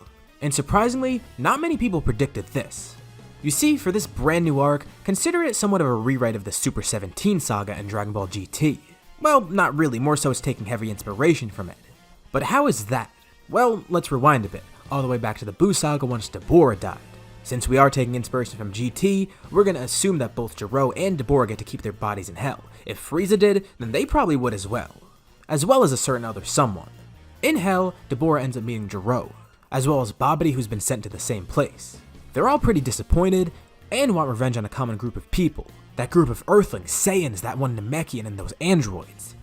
Speaker 1: And surprisingly, not many people predicted this. You see, for this brand new arc, consider it somewhat of a rewrite of the Super 17 saga and Dragon Ball GT. Well, not really, more so it's taking heavy inspiration from it. But how is that? Well, let's rewind a bit, all the way back to the Buu Saga once Dabura died. Since we are taking inspiration from GT, we're gonna assume that both Gero and Dabura get to keep their bodies in hell. If Frieza did, then they probably would as well as a certain other someone. In hell, Dabura ends up meeting Gero, as well as Babidi who's been sent to the same place. They're all pretty disappointed, and want revenge on a common group of people. That group of Earthlings, Saiyans, that one Namekian, and those androids.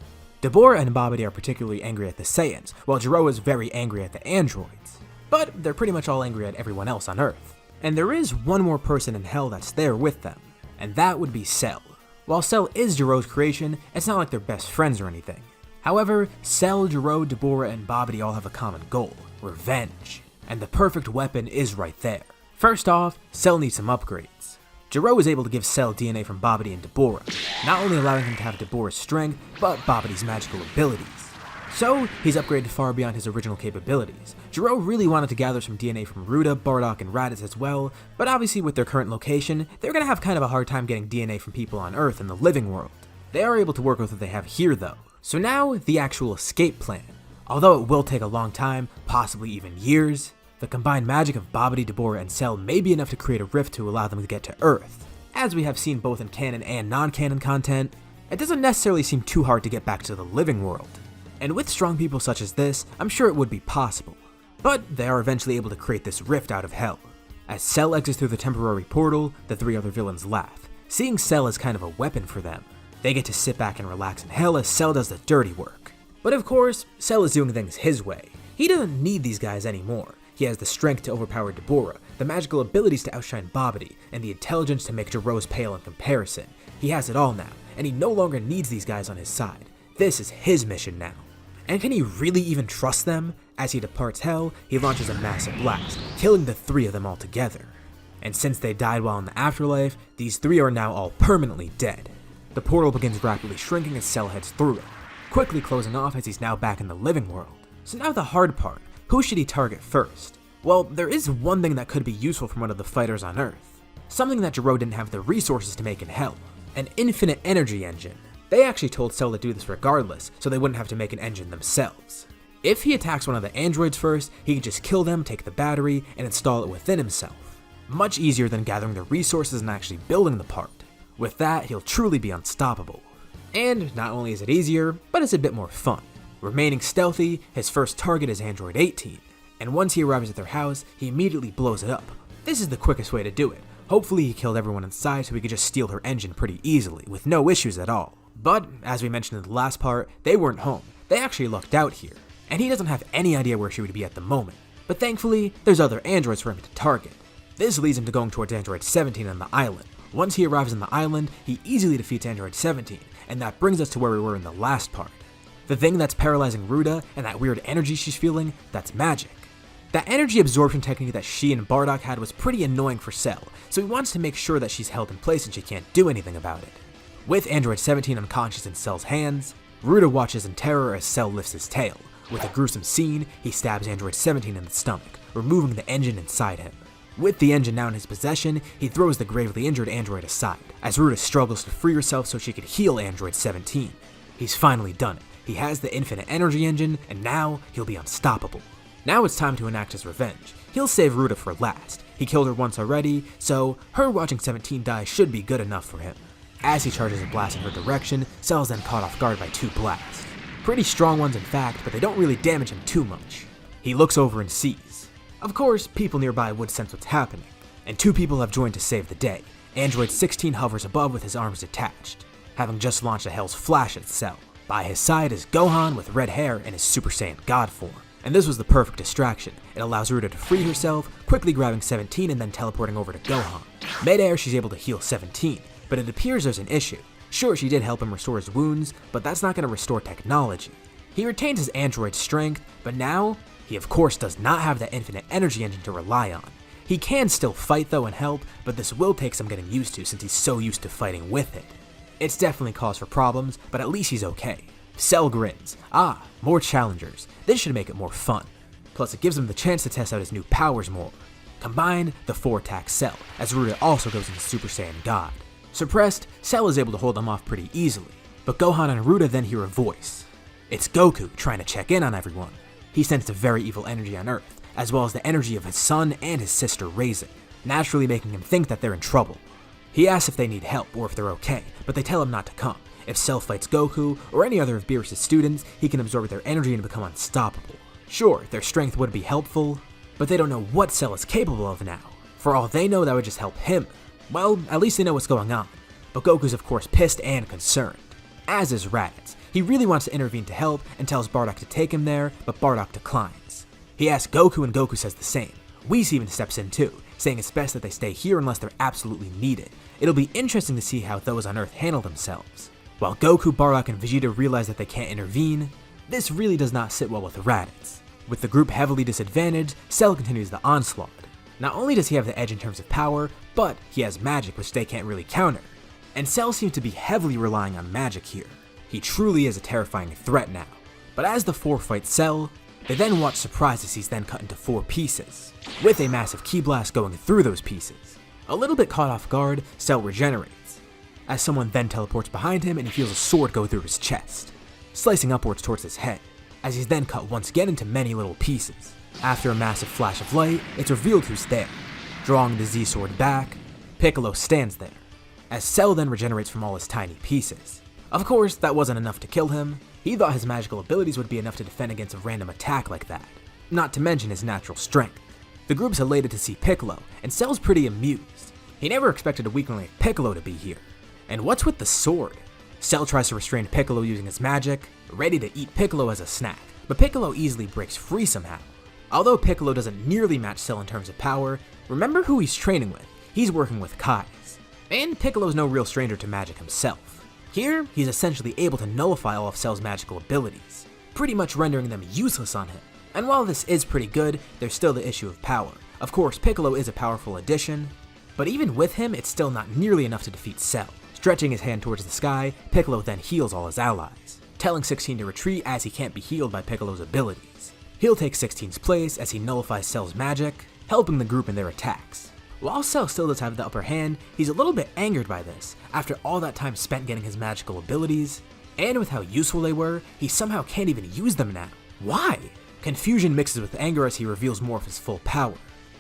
Speaker 1: Dabura and Babidi are particularly angry at the Saiyans, while Gero is very angry at the androids. But they're pretty much all angry at everyone else on Earth. And there is one more person in Hell that's there with them, and that would be Cell. While Cell is Jiro's creation, it's not like they're best friends or anything. However, Cell, Jiro, Dabura, and Babidi all have a common goal: revenge. And the perfect weapon is right there. First off, Cell needs some upgrades. Jiro is able to give Cell DNA from Babidi and Dabura, not only allowing him to have Dabura's strength, but Babidi's magical abilities. So, he's upgraded far beyond his original capabilities. Jiro really wanted to gather some DNA from Ruda, Bardock, and Raditz as well, but obviously with their current location, they're gonna have kind of a hard time getting DNA from people on Earth in the living world. They are able to work with what they have here though. So now, the actual escape plan. Although it will take a long time, possibly even years, the combined magic of Babidi, Dabura, and Cell may be enough to create a rift to allow them to get to Earth. As we have seen both in canon and non-canon content, it doesn't necessarily seem too hard to get back to the living world. And with strong people such as this, I'm sure it would be possible. But they are eventually able to create this rift out of Hell. As Cell exits through the temporary portal, the three other villains laugh, seeing Cell as kind of a weapon for them. They get to sit back and relax in Hell as Cell does the dirty work. But of course, Cell is doing things his way. He doesn't need these guys anymore. He has the strength to overpower Dabura, the magical abilities to outshine Babidi, and the intelligence to make Jiro's pale in comparison. He has it all now, and he no longer needs these guys on his side. This is his mission now. And can he really even trust them? As he departs Hell, he launches a massive blast, killing the three of them altogether. And since they died while in the afterlife, these three are now all permanently dead. The portal begins rapidly shrinking as Cell heads through it, quickly closing off as he's now back in the living world. So now the hard part, who should he target first? Well, there is one thing that could be useful from one of the fighters on Earth. Something that Jiro didn't have the resources to make in Hell. An infinite energy engine. They actually told Cell to do this regardless, so they wouldn't have to make an engine themselves. If he attacks one of the androids first, he can just kill them, take the battery, and install it within himself. Much easier than gathering the resources and actually building the part. With that, he'll truly be unstoppable. And not only is it easier, but it's a bit more fun. Remaining stealthy, his first target is Android 18, and once he arrives at their house, he immediately blows it up. This is the quickest way to do it. Hopefully he killed everyone inside so he could just steal her engine pretty easily, with no issues at all. But, as we mentioned in the last part, they weren't home. They actually lucked out here, and he doesn't have any idea where she would be at the moment. But thankfully, there's other androids for him to target. This leads him to going towards Android 17 on the island. Once he arrives on the island, he easily defeats Android 17, and that brings us to where we were in the last part. The thing that's paralyzing Ruda, and that weird energy she's feeling, that's magic. That energy absorption technique that she and Bardock had was pretty annoying for Cell, so he wants to make sure that she's held in place and she can't do anything about it. With Android 17 unconscious in Cell's hands, Ruda watches in terror as Cell lifts his tail. With a gruesome scene, he stabs Android 17 in the stomach, removing the engine inside him. With the engine now in his possession, he throws the gravely injured android aside, as Ruda struggles to free herself so she could heal Android 17. He's finally done it. He has the infinite energy engine, and now he'll be unstoppable. Now it's time to enact his revenge. He'll save Ruda for last. He killed her once already, so her watching 17 die should be good enough for him. As he charges a blast in her direction, Cell is then caught off guard by two blasts. Pretty strong ones in fact, but they don't really damage him too much. He looks over and sees. Of course, people nearby would sense what's happening, and two people have joined to save the day. Android 16 hovers above with his arms detached, having just launched a Hell's Flash at Cell. By his side is Gohan with red hair in his Super Saiyan God form. And this was the perfect distraction. It allows Ruda to free herself, quickly grabbing 17 and then teleporting over to Gohan. Mid-air, she's able to heal 17, but it appears there's an issue. Sure, she did help him restore his wounds, but that's not going to restore technology. He retains his android strength, but now, he of course does not have that infinite energy engine to rely on. He can still fight though and help, but this will take some getting used to since he's so used to fighting with it. It's definitely cause for problems, but at least he's okay. Cell grins. Ah, more challengers. This should make it more fun. Plus it gives him the chance to test out his new powers more. Combine, the 4 attack Cell, as Ruda also goes into Super Saiyan God. Suppressed, Cell is able to hold them off pretty easily, but Gohan and Ruda then hear a voice. It's Goku trying to check in on everyone. He sensed a very evil energy on Earth, as well as the energy of his son and his sister Raisin, naturally making him think that they're in trouble. He asks if they need help or if they're okay, but they tell him not to come. If Cell fights Goku, or any other of Beerus' students, he can absorb their energy and become unstoppable. Sure, their strength would be helpful, but they don't know what Cell is capable of now. For all they know, that would just help him. Well, at least they know what's going on. But Goku's of course pissed and concerned. As is Raditz. He really wants to intervene to help and tells Bardock to take him there, but Bardock declines. He asks Goku and Goku says the same. Whis even steps in too, saying it's best that they stay here unless they're absolutely needed. It'll be interesting to see how those on Earth handle themselves. While Goku, Bardock, and Vegeta realize that they can't intervene, this really does not sit well with Raditz. With the group heavily disadvantaged, Cell continues the onslaught. Not only does he have the edge in terms of power, but he has magic which they can't really counter. And Cell seems to be heavily relying on magic here. He truly is a terrifying threat now. But as the four fight Cell, they then watch surprised as he's then cut into 4 pieces, with a massive ki blast going through those pieces. A little bit caught off guard, Cell regenerates, as someone then teleports behind him and he feels a sword go through his chest, slicing upwards towards his head, as he's then cut once again into many little pieces. After a massive flash of light, it's revealed who's there. Drawing the Z-sword back, Piccolo stands there, as Cell then regenerates from all his tiny pieces. Of course, that wasn't enough to kill him. He thought his magical abilities would be enough to defend against a random attack like that, not to mention his natural strength. The group's elated to see Piccolo, and Cell's pretty amused. He never expected a weakling like Piccolo to be here. And what's with the sword? Cell tries to restrain Piccolo using his magic, ready to eat Piccolo as a snack, but Piccolo easily breaks free somehow. Although Piccolo doesn't nearly match Cell in terms of power, remember who he's training with. He's working with Kais. And Piccolo's no real stranger to magic himself. Here, he's essentially able to nullify all of Cell's magical abilities, pretty much rendering them useless on him. And while this is pretty good, there's still the issue of power. Of course, Piccolo is a powerful addition, but even with him, it's still not nearly enough to defeat Cell. Stretching his hand towards the sky, Piccolo then heals all his allies, telling 16 to retreat as he can't be healed by Piccolo's abilities. He'll take 16's place as he nullifies Cell's magic, helping the group in their attacks. While Cell still does have the upper hand, he's a little bit angered by this, after all that time spent getting his magical abilities, and with how useful they were, he somehow can't even use them now. Why? Confusion mixes with anger as he reveals more of his full power,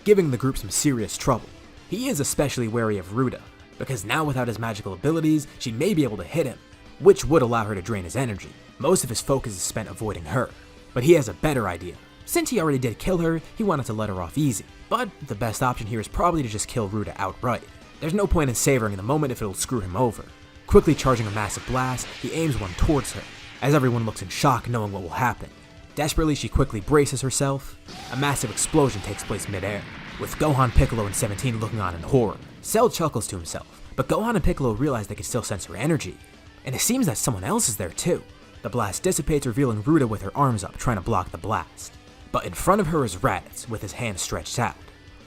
Speaker 1: giving the group some serious trouble. He is especially wary of Ruda, because now without his magical abilities, she may be able to hit him, which would allow her to drain his energy. Most of his focus is spent avoiding her, but he has a better idea. Since he already did kill her, he wanted to let her off easy, but the best option here is probably to just kill Ruda outright. There's no point in savoring the moment if it'll screw him over. Quickly charging a massive blast, he aims one towards her, as everyone looks in shock knowing what will happen. Desperately, she quickly braces herself. A massive explosion takes place midair, with Gohan, Piccolo, and 17 looking on in horror. Cell chuckles to himself, but Gohan and Piccolo realize they can still sense her energy, and it seems that someone else is there too. The blast dissipates, revealing Ruda with her arms up, trying to block the blast. But in front of her is Raditz, with his hands stretched out,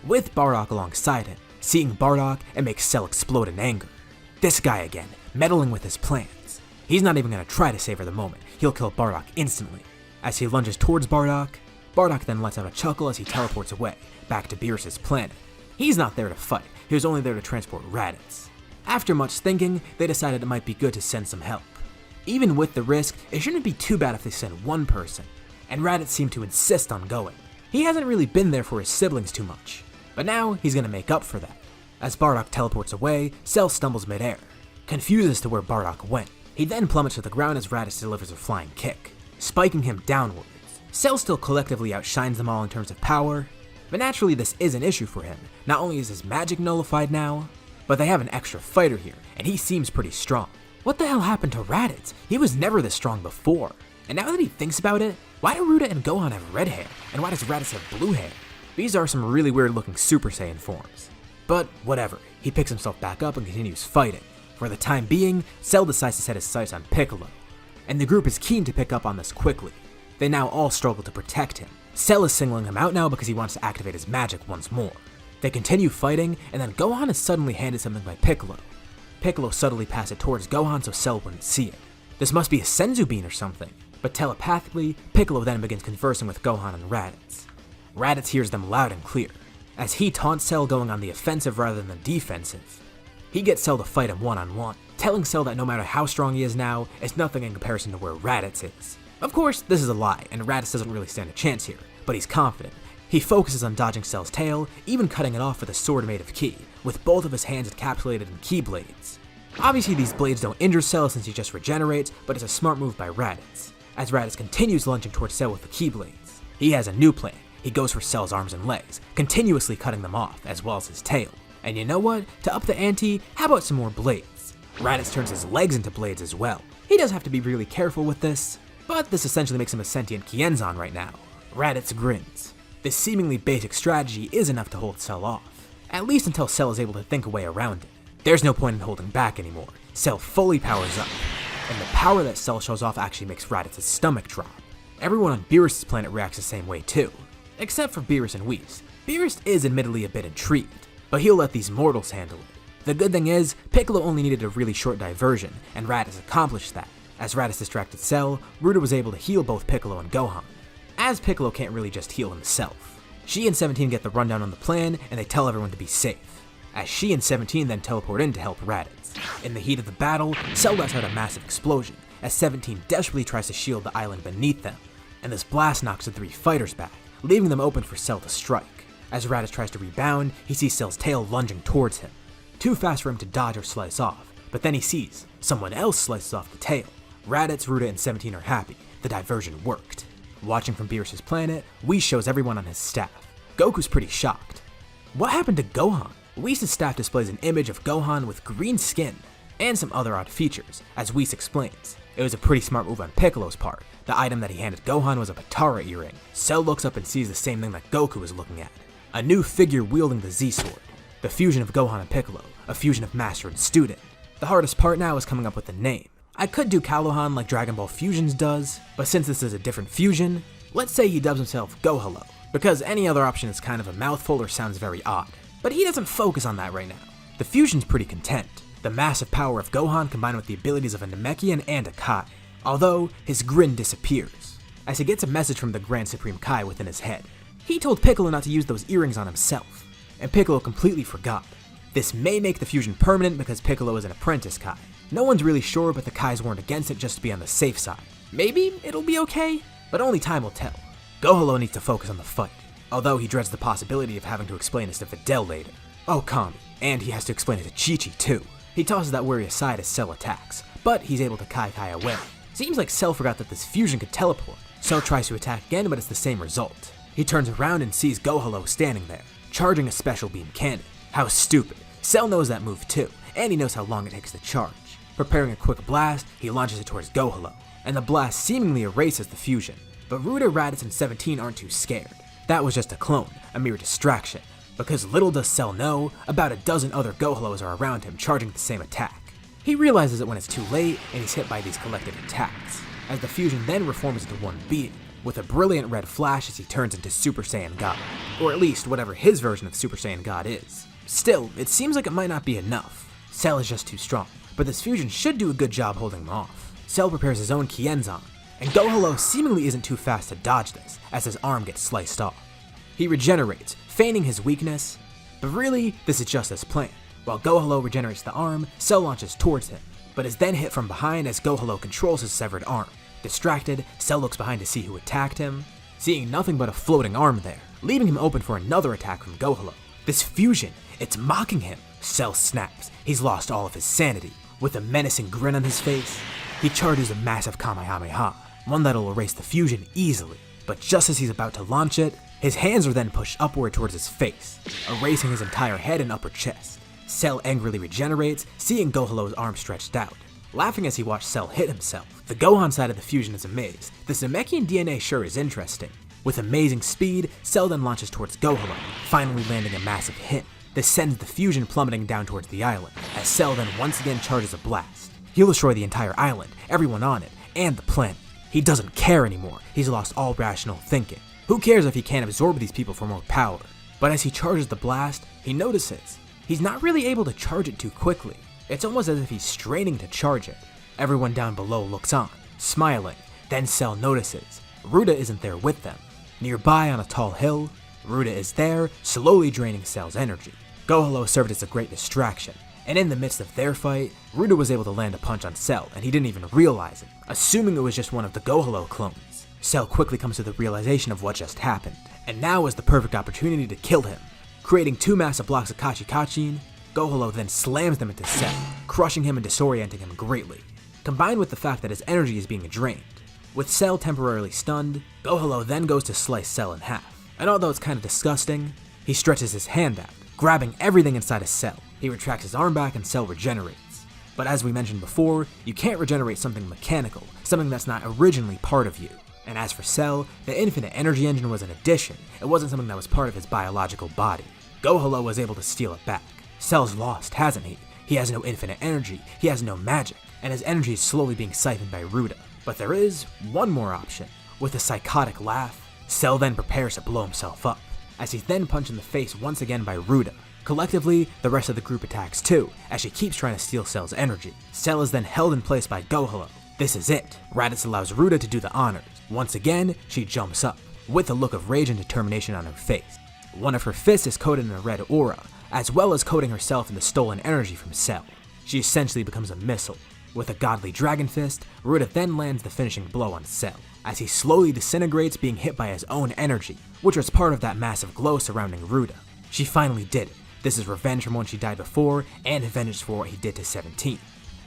Speaker 1: with Bardock alongside him, seeing Bardock and makes Cell explode in anger. This guy again, meddling with his plans. He's not even going to try to savor the moment, he'll kill Bardock instantly. As he lunges towards Bardock, Bardock then lets out a chuckle as he teleports away, back to Beerus' planet. He's not there to fight, he was only there to transport Raditz. After much thinking, they decided it might be good to send some help. Even with the risk, it shouldn't be too bad if they send one person, and Raditz seemed to insist on going. He hasn't really been there for his siblings too much, but now he's going to make up for that. As Bardock teleports away, Cell stumbles midair, confused as to where Bardock went. He then plummets to the ground as Raditz delivers a flying kick, spiking him downwards. Cell still collectively outshines them all in terms of power, but naturally this is an issue for him. Not only is his magic nullified now, but they have an extra fighter here, and he seems pretty strong. What the hell happened to Raditz? He was never this strong before. And now that he thinks about it, why do Ruda and Gohan have red hair, and why does Raditz have blue hair? These are some really weird looking Super Saiyan forms. But whatever, he picks himself back up and continues fighting. For the time being, Cell decides to set his sights on Piccolo, and the group is keen to pick up on this quickly. They now all struggle to protect him. Cell is singling him out now because he wants to activate his magic once more. They continue fighting, and then Gohan is suddenly handed something by Piccolo. Piccolo subtly passes it towards Gohan so Cell wouldn't see it. This must be a Senzu bean or something, but telepathically, Piccolo then begins conversing with Gohan and Raditz. Raditz hears them loud and clear, as he taunts Cell going on the offensive rather than the defensive. He gets Cell to fight him one-on-one, telling Cell that no matter how strong he is now, it's nothing in comparison to where Raditz is. Of course, this is a lie, and Raditz doesn't really stand a chance here, but he's confident. He focuses on dodging Cell's tail, even cutting it off with a sword made of ki, with both of his hands encapsulated in ki blades. Obviously these blades don't injure Cell since he just regenerates, but it's a smart move by Raditz, as Raditz continues lunging towards Cell with the ki blades. He has a new plan. He goes for Cell's arms and legs, continuously cutting them off, as well as his tail. And you know what? To up the ante, how about some more blades? Raditz turns his legs into blades as well. He does have to be really careful with this, but this essentially makes him a sentient Kienzan right now. Raditz grins. This seemingly basic strategy is enough to hold Cell off. at least until Cell is able to think a way around it. There's no point in holding back anymore. Cell fully powers up, and the power that Cell shows off actually makes Raditz' stomach drop. Everyone on Beerus' planet reacts the same way too, except for Beerus and Whis. Beerus is admittedly a bit intrigued, but he'll let these mortals handle it. The good thing is, Piccolo only needed a really short diversion, and Raditz accomplished that. As Raditz distracted Cell, Ruda was able to heal both Piccolo and Gohan, as Piccolo can't really just heal himself. She and 17 get the rundown on the plan, and they tell everyone to be safe, as she and 17 then teleport in to help Raditz. In the heat of the battle, Cell lets out a massive explosion, as 17 desperately tries to shield the island beneath them, and this blast knocks the 3 fighters back, leaving them open for Cell to strike. As Raditz tries to rebound, he sees Cell's tail lunging towards him. Too fast for him to dodge or slice off, but then he sees someone else slices off the tail. Raditz, Ruda, and 17 are happy. The diversion worked. Watching from Beerus' planet, Whis shows everyone on his staff. Goku's pretty shocked. What happened to Gohan? Whis' staff displays an image of Gohan with green skin and some other odd features, as Whis explains. It was a pretty smart move on Piccolo's part. The item that he handed Gohan was a Patara earring. Cell looks up and sees the same thing that Goku is looking at. A new figure wielding the Z-Sword. The fusion of Gohan and Piccolo, a fusion of master and student. The hardest part now is coming up with a name. I could do Kalohan like Dragon Ball Fusions does, but since this is a different fusion, let's say he dubs himself Gohalo, because any other option is kind of a mouthful or sounds very odd. But he doesn't focus on that right now. The fusion's pretty content. The massive power of Gohan combined with the abilities of a Namekian and a Kai, although his grin disappears, as he gets a message from the Grand Supreme Kai within his head. He told Piccolo not to use those earrings on himself, and Piccolo completely forgot. This may make the fusion permanent because Piccolo is an apprentice Kai. No one's really sure, but the Kais weren't against it just to be on the safe side. Maybe it'll be okay, but only time will tell. Gohalo needs to focus on the fight, although he dreads the possibility of having to explain this to Videl later. Oh, Kami, and he has to explain it to Chi-Chi too. He tosses that worry aside as Cell attacks, but he's able to Kai away. Seems like Cell forgot that this fusion could teleport. Cell tries to attack again, but it's the same result. He turns around and sees Gohalo standing there, charging a special beam cannon. How stupid. Cell knows that move too, and he knows how long it takes to charge. Preparing a quick blast, he launches it towards Gohalo, and the blast seemingly erases the fusion. But Ruda, Raditz, and 17 aren't too scared. That was just a clone, a mere distraction, because little does Cell know, about a dozen other Gohalos are around him charging the same attack. He realizes it when it's too late, and he's hit by these collective attacks, as the fusion then reforms into one being, with a brilliant red flash as he turns into Super Saiyan God, or at least whatever his version of Super Saiyan God is. Still, it seems like it might not be enough. Cell is just too strong, but this fusion should do a good job holding him off. Cell prepares his own Kienzan, and Gohalo seemingly isn't too fast to dodge this, as his arm gets sliced off. He regenerates, feigning his weakness, but really, this is just as planned. While Gohalo regenerates the arm, Cell launches towards him, but is then hit from behind as Gohalo controls his severed arm. Distracted, Cell looks behind to see who attacked him, seeing nothing but a floating arm there, leaving him open for another attack from Gohalo. This fusion, it's mocking him. Cell snaps. He's lost all of his sanity. With a menacing grin on his face, he charges a massive Kamehameha, one that'll erase the fusion easily. But just as he's about to launch it, his hands are then pushed upward towards his face, erasing his entire head and upper chest. Cell angrily regenerates, seeing Gohalo's arm stretched out. Laughing as he watched Cell hit himself, the Gohan side of the fusion is amazed. The Namekian DNA sure is interesting. With amazing speed, Cell then launches towards Gohalo, finally landing a massive hit. This sends the fusion plummeting down towards the island, as Cell then once again charges a blast. He'll destroy the entire island, everyone on it, and the planet. He doesn't care anymore. He's lost all rational thinking. Who cares if he can't absorb these people for more power? But as he charges the blast, he notices he's not really able to charge it too quickly. It's almost as if he's straining to charge it. Everyone down below looks on, smiling. Then Cell notices Ruda isn't there with them. Nearby on a tall hill, Ruda is there, slowly draining Cell's energy. Gohalo served as a great distraction, and in the midst of their fight, Ruda was able to land a punch on Cell, and he didn't even realize it, assuming it was just one of the Gohalo clones. Cell quickly comes to the realization of what just happened, and now is the perfect opportunity to kill him. Creating 2 massive blocks of Kachikachin, Gohalo then slams them into Cell, crushing him and disorienting him greatly, combined with the fact that his energy is being drained. With Cell temporarily stunned, Gohalo then goes to slice Cell in half, and although it's kind of disgusting, he stretches his hand out, grabbing everything inside his Cell. He retracts his arm back and Cell regenerates. But as we mentioned before, you can't regenerate something mechanical, something that's not originally part of you. And as for Cell, the infinite energy engine was an addition, it wasn't something that was part of his biological body. Gohalo was able to steal it back. Cell's lost, hasn't he? He has no infinite energy, he has no magic, and his energy is slowly being siphoned by Ruda. But there is one more option. With a psychotic laugh, Cell then prepares to blow himself up, as he's then punched in the face once again by Ruda. Collectively, the rest of the group attacks too, as she keeps trying to steal Cell's energy. Cell is then held in place by Gohalo. This is it. Raditz allows Ruda to do the honors. Once again, she jumps up, with a look of rage and determination on her face. One of her fists is coated in a red aura, as well as coating herself in the stolen energy from Cell. She essentially becomes a missile. With a godly dragon fist, Ruda then lands the finishing blow on Cell, as he slowly disintegrates, being hit by his own energy, which was part of that massive glow surrounding Ruda. She finally did it. This is revenge from when she died before, and vengeance for what he did to 17.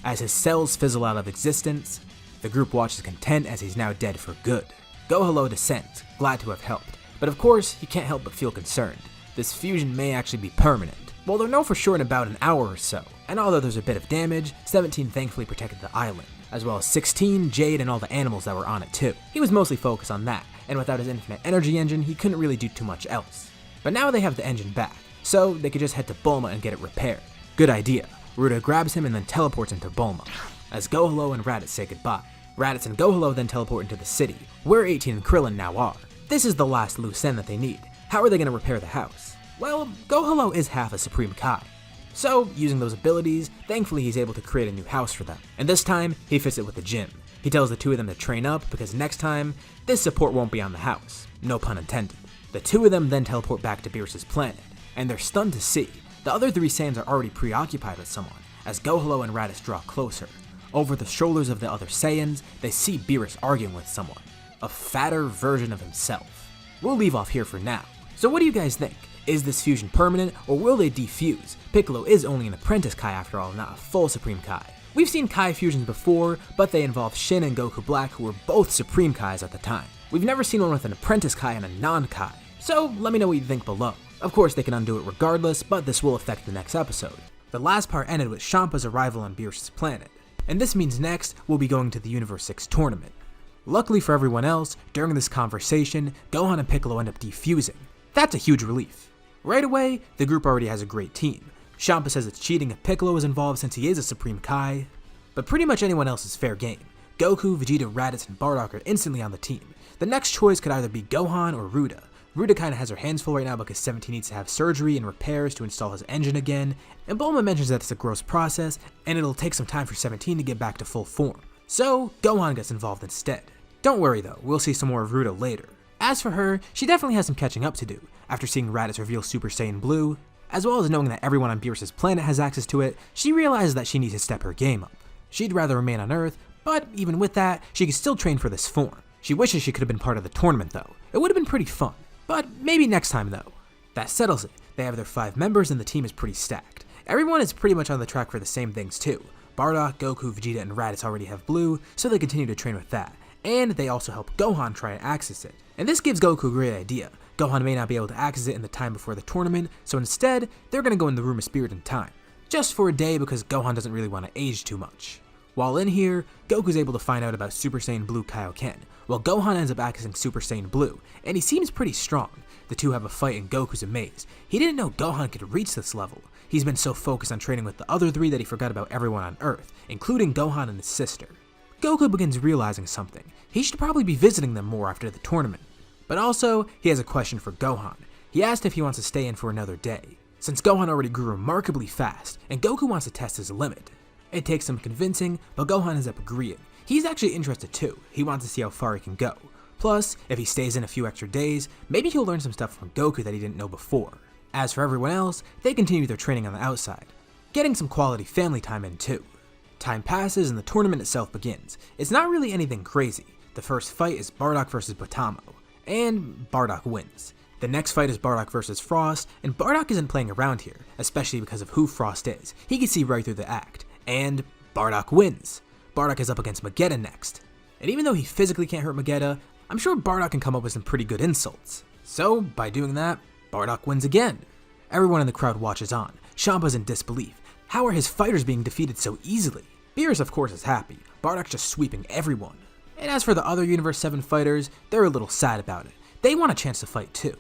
Speaker 1: As his cells fizzle out of existence, the group watches content as he's now dead for good. Gohalo descends, glad to have helped, but of course he can't help but feel concerned. This fusion may actually be permanent. Well, they'll know for sure in about an hour or so, and although there's a bit of damage, 17 thankfully protected the island, as well as 16, Jade, and all the animals that were on it too. He was mostly focused on that, and without his infinite energy engine, he couldn't really do too much else. But now they have the engine back, so they could just head to Bulma and get it repaired. Good idea. Ruda grabs him and then teleports into Bulma, as Gohalo and Raditz say goodbye. Raditz and Gohalo then teleport into the city, where 18 and Krillin now are. This is the last loose end that they need. How are they going to repair the house? Well, Gohalo is half a Supreme Kai. So, using those abilities, thankfully he's able to create a new house for them. And this time, he fits it with the gym. He tells the two of them to train up because next time, this support won't be on the house. No pun intended. The two of them then teleport back to Beerus' planet, and they're stunned to see the other three Saiyans are already preoccupied with someone, as Gohalo and Raditz draw closer. Over the shoulders of the other Saiyans, they see Beerus arguing with someone, a fatter version of himself. We'll leave off here for now. So what do you guys think? Is this fusion permanent, or will they defuse? Piccolo is only an apprentice Kai after all, not a full Supreme Kai. We've seen Kai fusions before, but they involve Shin and Goku Black, who were both Supreme Kais at the time. We've never seen one with an apprentice Kai and a non-Kai, so let me know what you think below. Of course they can undo it regardless, but this will affect the next episode. The last part ended with Champa's arrival on Beerus' planet, and this means next we'll be going to the Universe 6 tournament. Luckily for everyone else, during this conversation, Gohan and Piccolo end up defusing. That's a huge relief. Right away, the group already has a great team. Champa says it's cheating if Piccolo is involved since he is a Supreme Kai, but pretty much anyone else is fair game. Goku, Vegeta, Raditz, and Bardock are instantly on the team. The next choice could either be Gohan or Ruda. Ruda kinda has her hands full right now because 17 needs to have surgery and repairs to install his engine again, and Bulma mentions that it's a gross process, and it'll take some time for 17 to get back to full form. So, Gohan gets involved instead. Don't worry though, we'll see some more of Ruda later. As for her, she definitely has some catching up to do, after seeing Raditz reveal Super Saiyan Blue, as well as knowing that everyone on Beerus' planet has access to it. She realizes that she needs to step her game up. She'd rather remain on Earth, but even with that, she can still train for this form. She wishes she could have been part of the tournament though. It would have been pretty fun, but maybe next time though. That settles it. They have their 5 members and the team is pretty stacked. Everyone is pretty much on the track for the same things too. Bardock, Goku, Vegeta, and Raditz already have Blue, so they continue to train with that. And they also help Gohan try and access it. And this gives Goku a great idea. Gohan may not be able to access it in the time before the tournament, so instead, they're gonna go in the Room of Spirit in time. Just for a day because Gohan doesn't really want to age too much. While in here, Goku's able to find out about Super Saiyan Blue Kaioken, while Gohan ends up accessing Super Saiyan Blue, and he seems pretty strong. The two have a fight and Goku's amazed. He didn't know Gohan could reach this level. He's been so focused on training with the other 3 that he forgot about everyone on Earth, including Gohan and his sister. Goku begins realizing something. He should probably be visiting them more after the tournament. But also, he has a question for Gohan. He asked if he wants to stay in for another day, since Gohan already grew remarkably fast, and Goku wants to test his limit. It takes some convincing, but Gohan ends up agreeing. He's actually interested too. He wants to see how far he can go. Plus, if he stays in a few extra days, maybe he'll learn some stuff from Goku that he didn't know before. As for everyone else, they continue their training on the outside, getting some quality family time in too. Time passes and the tournament itself begins. It's not really anything crazy. The first fight is Bardock versus Potamo, and Bardock wins. The next fight is Bardock versus Frost, and Bardock isn't playing around here, especially because of who Frost is. He can see right through the act, and Bardock wins. Bardock is up against Vegeta next, and even though he physically can't hurt Vegeta, I'm sure Bardock can come up with some pretty good insults. So, by doing that, Bardock wins again. Everyone in the crowd watches on. Champa's in disbelief. How are his fighters being defeated so easily? Beerus of course is happy. Bardock's just sweeping everyone. And as for the other Universe 7 fighters, they're a little sad about it. They want a chance to fight too.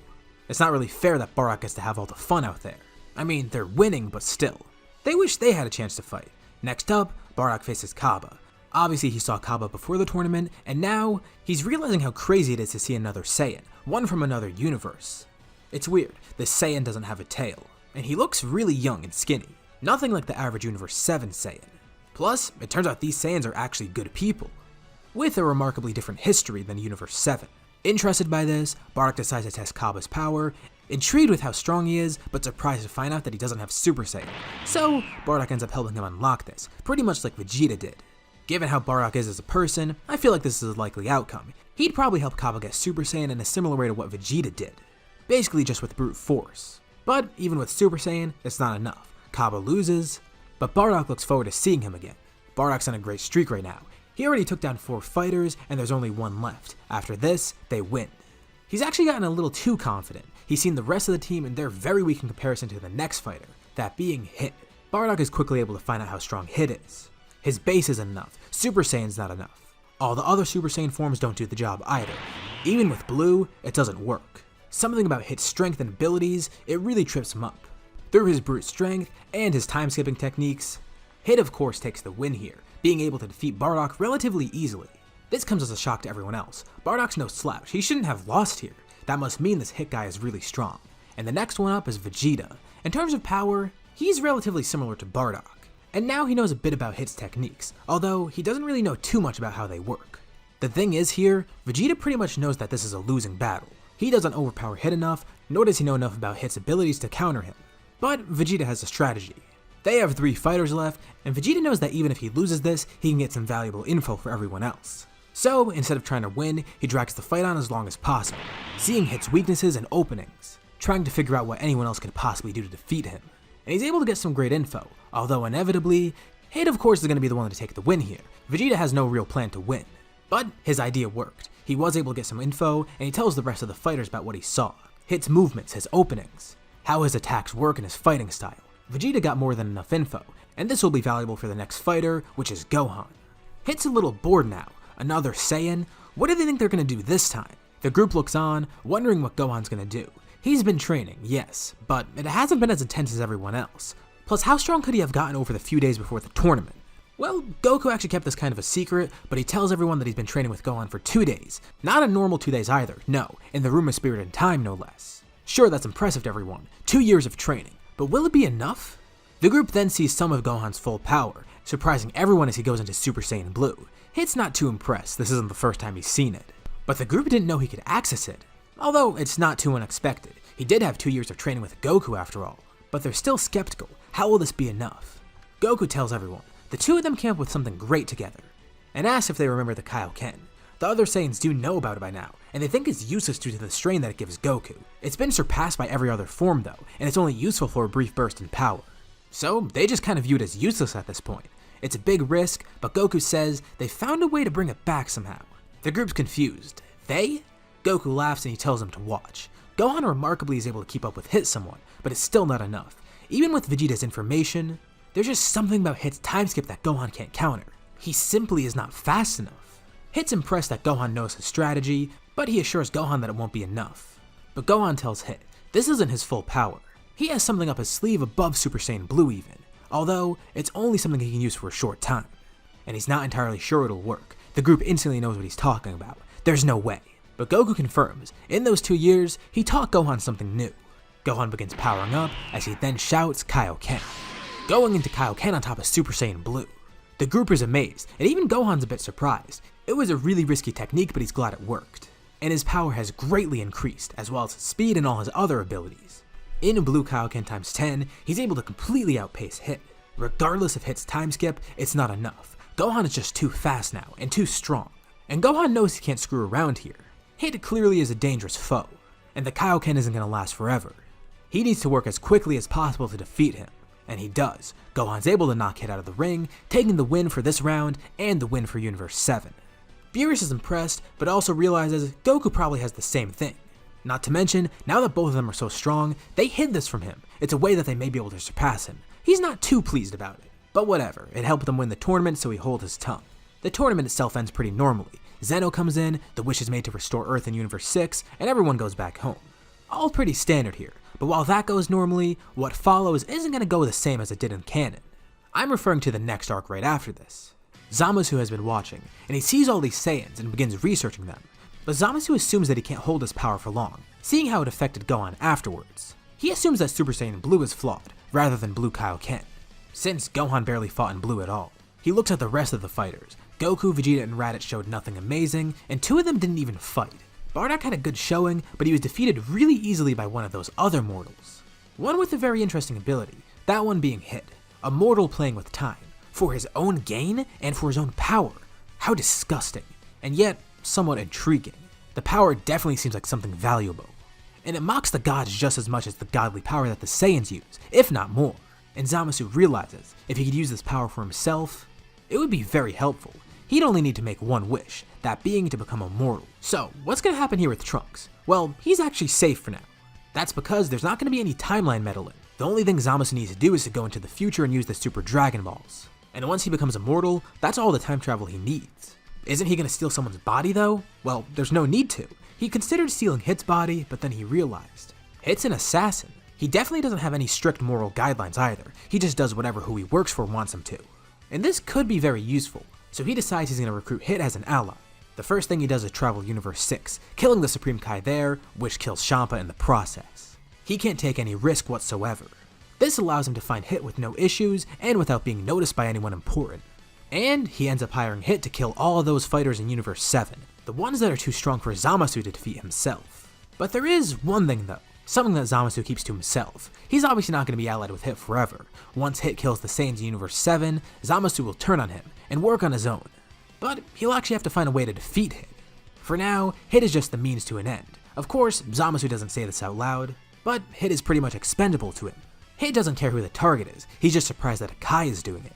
Speaker 1: It's not really fair that Bardock gets to have all the fun out there. I mean, they're winning, but still. They wish they had a chance to fight. Next up, Bardock faces Kaba. Obviously, he saw Kaba before the tournament, and now he's realizing how crazy it is to see another Saiyan, one from another universe. It's weird, this Saiyan doesn't have a tail, and he looks really young and skinny, nothing like the average Universe 7 Saiyan. Plus, it turns out these Saiyans are actually good people, with a remarkably different history than Universe 7. Interested by this, Bardock decides to test Kaba's power, intrigued with how strong he is, but surprised to find out that he doesn't have Super Saiyan. So, Bardock ends up helping him unlock this, pretty much like Vegeta did. Given how Bardock is as a person, I feel like this is a likely outcome. He'd probably help Kaba get Super Saiyan in a similar way to what Vegeta did. Basically just with brute force. But even with Super Saiyan, it's not enough. Kaba loses, but Bardock looks forward to seeing him again. Bardock's on a great streak right now. He already took down 4 fighters, and there's only 1 left. After this, they win. He's actually gotten a little too confident. He's seen the rest of the team, and they're very weak in comparison to the next fighter, that being Hit. Bardock is quickly able to find out how strong Hit is. His base isn't enough, Super Saiyan's not enough. All the other Super Saiyan forms don't do the job either. Even with Blue, it doesn't work. Something about Hit's strength and abilities, it really trips him up. Through his brute strength and his time-skipping techniques, Hit of course takes the win here, being able to defeat Bardock relatively easily. This comes as a shock to everyone else. Bardock's no slouch, he shouldn't have lost here. That must mean this Hit guy is really strong. And the next one up is Vegeta. In terms of power, he's relatively similar to Bardock. And now he knows a bit about Hit's techniques, although he doesn't really know too much about how they work. The thing is here, Vegeta pretty much knows that this is a losing battle. He doesn't overpower Hit enough, nor does he know enough about Hit's abilities to counter him. But Vegeta has a strategy. They have 3 fighters left, and Vegeta knows that even if he loses this, he can get some valuable info for everyone else. So, instead of trying to win, he drags the fight on as long as possible, seeing Hit's weaknesses and openings, trying to figure out what anyone else could possibly do to defeat him. And he's able to get some great info, although inevitably, Hit of course is going to be the one to take the win here. Vegeta has no real plan to win. But his idea worked. He was able to get some info, and he tells the rest of the fighters about what he saw. Hit's movements, his openings, how his attacks work and his fighting style. Vegeta got more than enough info, and this will be valuable for the next fighter, which is Gohan. Hit's a little bored now. Another Saiyan? What do they think they're going to do this time? The group looks on, wondering what Gohan's going to do. He's been training, yes, but it hasn't been as intense as everyone else. Plus, how strong could he have gotten over the few days before the tournament? Well, Goku actually kept this kind of a secret, but he tells everyone that he's been training with Gohan for 2 days. Not a normal 2 days either, no, in the Room of Spirit and Time no less. Sure, that's impressive to everyone, 2 years of training, but will it be enough? The group then sees some of Gohan's full power, surprising everyone as he goes into Super Saiyan Blue. Hit's not too impressed, this isn't the first time he's seen it. But the group didn't know he could access it. Although it's not too unexpected, he did have 2 years of training with Goku after all, but they're still skeptical. How will this be enough? Goku tells everyone, the 2 of them came up with something great together, and asks if they remember the Kaioken. The other Saiyans do know about it by now, and they think it's useless due to the strain that it gives Goku. It's been surpassed by every other form though, and it's only useful for a brief burst in power. So they just kind of view it as useless at this point. It's a big risk, but Goku says they found a way to bring it back somehow. The group's confused. They? Goku laughs and he tells them to watch. Gohan remarkably is able to keep up with Hit somewhat, but it's still not enough. Even with Vegeta's information, there's just something about Hit's time skip that Gohan can't counter. He simply is not fast enough. Hit's impressed that Gohan knows his strategy, but he assures Gohan that it won't be enough. But Gohan tells Hit, this isn't his full power. He has something up his sleeve above Super Saiyan Blue even, although it's only something he can use for a short time. And he's not entirely sure it'll work. The group instantly knows what he's talking about. There's no way. But Goku confirms, in those 2 years, he taught Gohan something new. Gohan begins powering up as he then shouts Kaioken, going into Kaioken on top of Super Saiyan Blue. The group is amazed, and even Gohan's a bit surprised. It was a really risky technique, but he's glad it worked. And his power has greatly increased, as well as his speed and all his other abilities. In Blue Kaioken times 10, he's able to completely outpace Hit. Regardless of Hit's time skip, it's not enough. Gohan is just too fast now, and too strong. And Gohan knows he can't screw around here. Hit clearly is a dangerous foe, and the Kaioken isn't going to last forever. He needs to work as quickly as possible to defeat him, and he does. Gohan's able to knock Hit out of the ring, taking the win for this round and the win for Universe 7. Beerus is impressed, but also realizes Goku probably has the same thing. Not to mention, now that both of them are so strong, they hid this from him. It's a way that they may be able to surpass him. He's not too pleased about it. But whatever, it helped them win the tournament, so he holds his tongue. The tournament itself ends pretty normally. Zeno comes in, the wish is made to restore Earth in Universe 6, and everyone goes back home. All pretty standard here, but while that goes normally, what follows isn't going to go the same as it did in canon. I'm referring to the next arc right after this. Zamasu has been watching, and he sees all these Saiyans and begins researching them, but Zamasu assumes that he can't hold his power for long, seeing how it affected Gohan afterwards. He assumes that Super Saiyan Blue is flawed, rather than Blue Kaioken, since Gohan barely fought in Blue at all. He looks at the rest of the fighters. Goku, Vegeta, and Raditz showed nothing amazing, and 2 of them didn't even fight. Bardock had a good showing, but he was defeated really easily by one of those other mortals. One with a very interesting ability, that one being Hit, a mortal playing with time, for his own gain and for his own power. How disgusting, and yet somewhat intriguing. The power definitely seems like something valuable. And it mocks the gods just as much as the godly power that the Saiyans use, if not more. And Zamasu realizes if he could use this power for himself, it would be very helpful. He'd only need to make one wish, that being to become immortal. So, what's gonna happen here with Trunks? Well, he's actually safe for now. That's because there's not gonna be any timeline meddling. The only thing Zamasu needs to do is to go into the future and use the Super Dragon Balls. And once he becomes immortal, that's all the time travel he needs. Isn't he gonna steal someone's body though? Well, there's no need to. He considered stealing Hit's body, but then he realized, Hit's an assassin. He definitely doesn't have any strict moral guidelines either. He just does whatever who he works for wants him to. And this could be very useful, so he decides he's gonna recruit Hit as an ally. The first thing he does is travel Universe 6, killing the Supreme Kai there, which kills Champa in the process. He can't take any risk whatsoever. This allows him to find Hit with no issues and without being noticed by anyone important. And he ends up hiring Hit to kill all of those fighters in Universe 7, the ones that are too strong for Zamasu to defeat himself. But there is one thing though, something that Zamasu keeps to himself. He's obviously not going to be allied with Hit forever. Once Hit kills the Saiyans in Universe 7, Zamasu will turn on him and work on his own. But he'll actually have to find a way to defeat Hit. For now, Hit is just the means to an end. Of course, Zamasu doesn't say this out loud, but Hit is pretty much expendable to him. Hit doesn't care who the target is, he's just surprised that a Kai is doing it.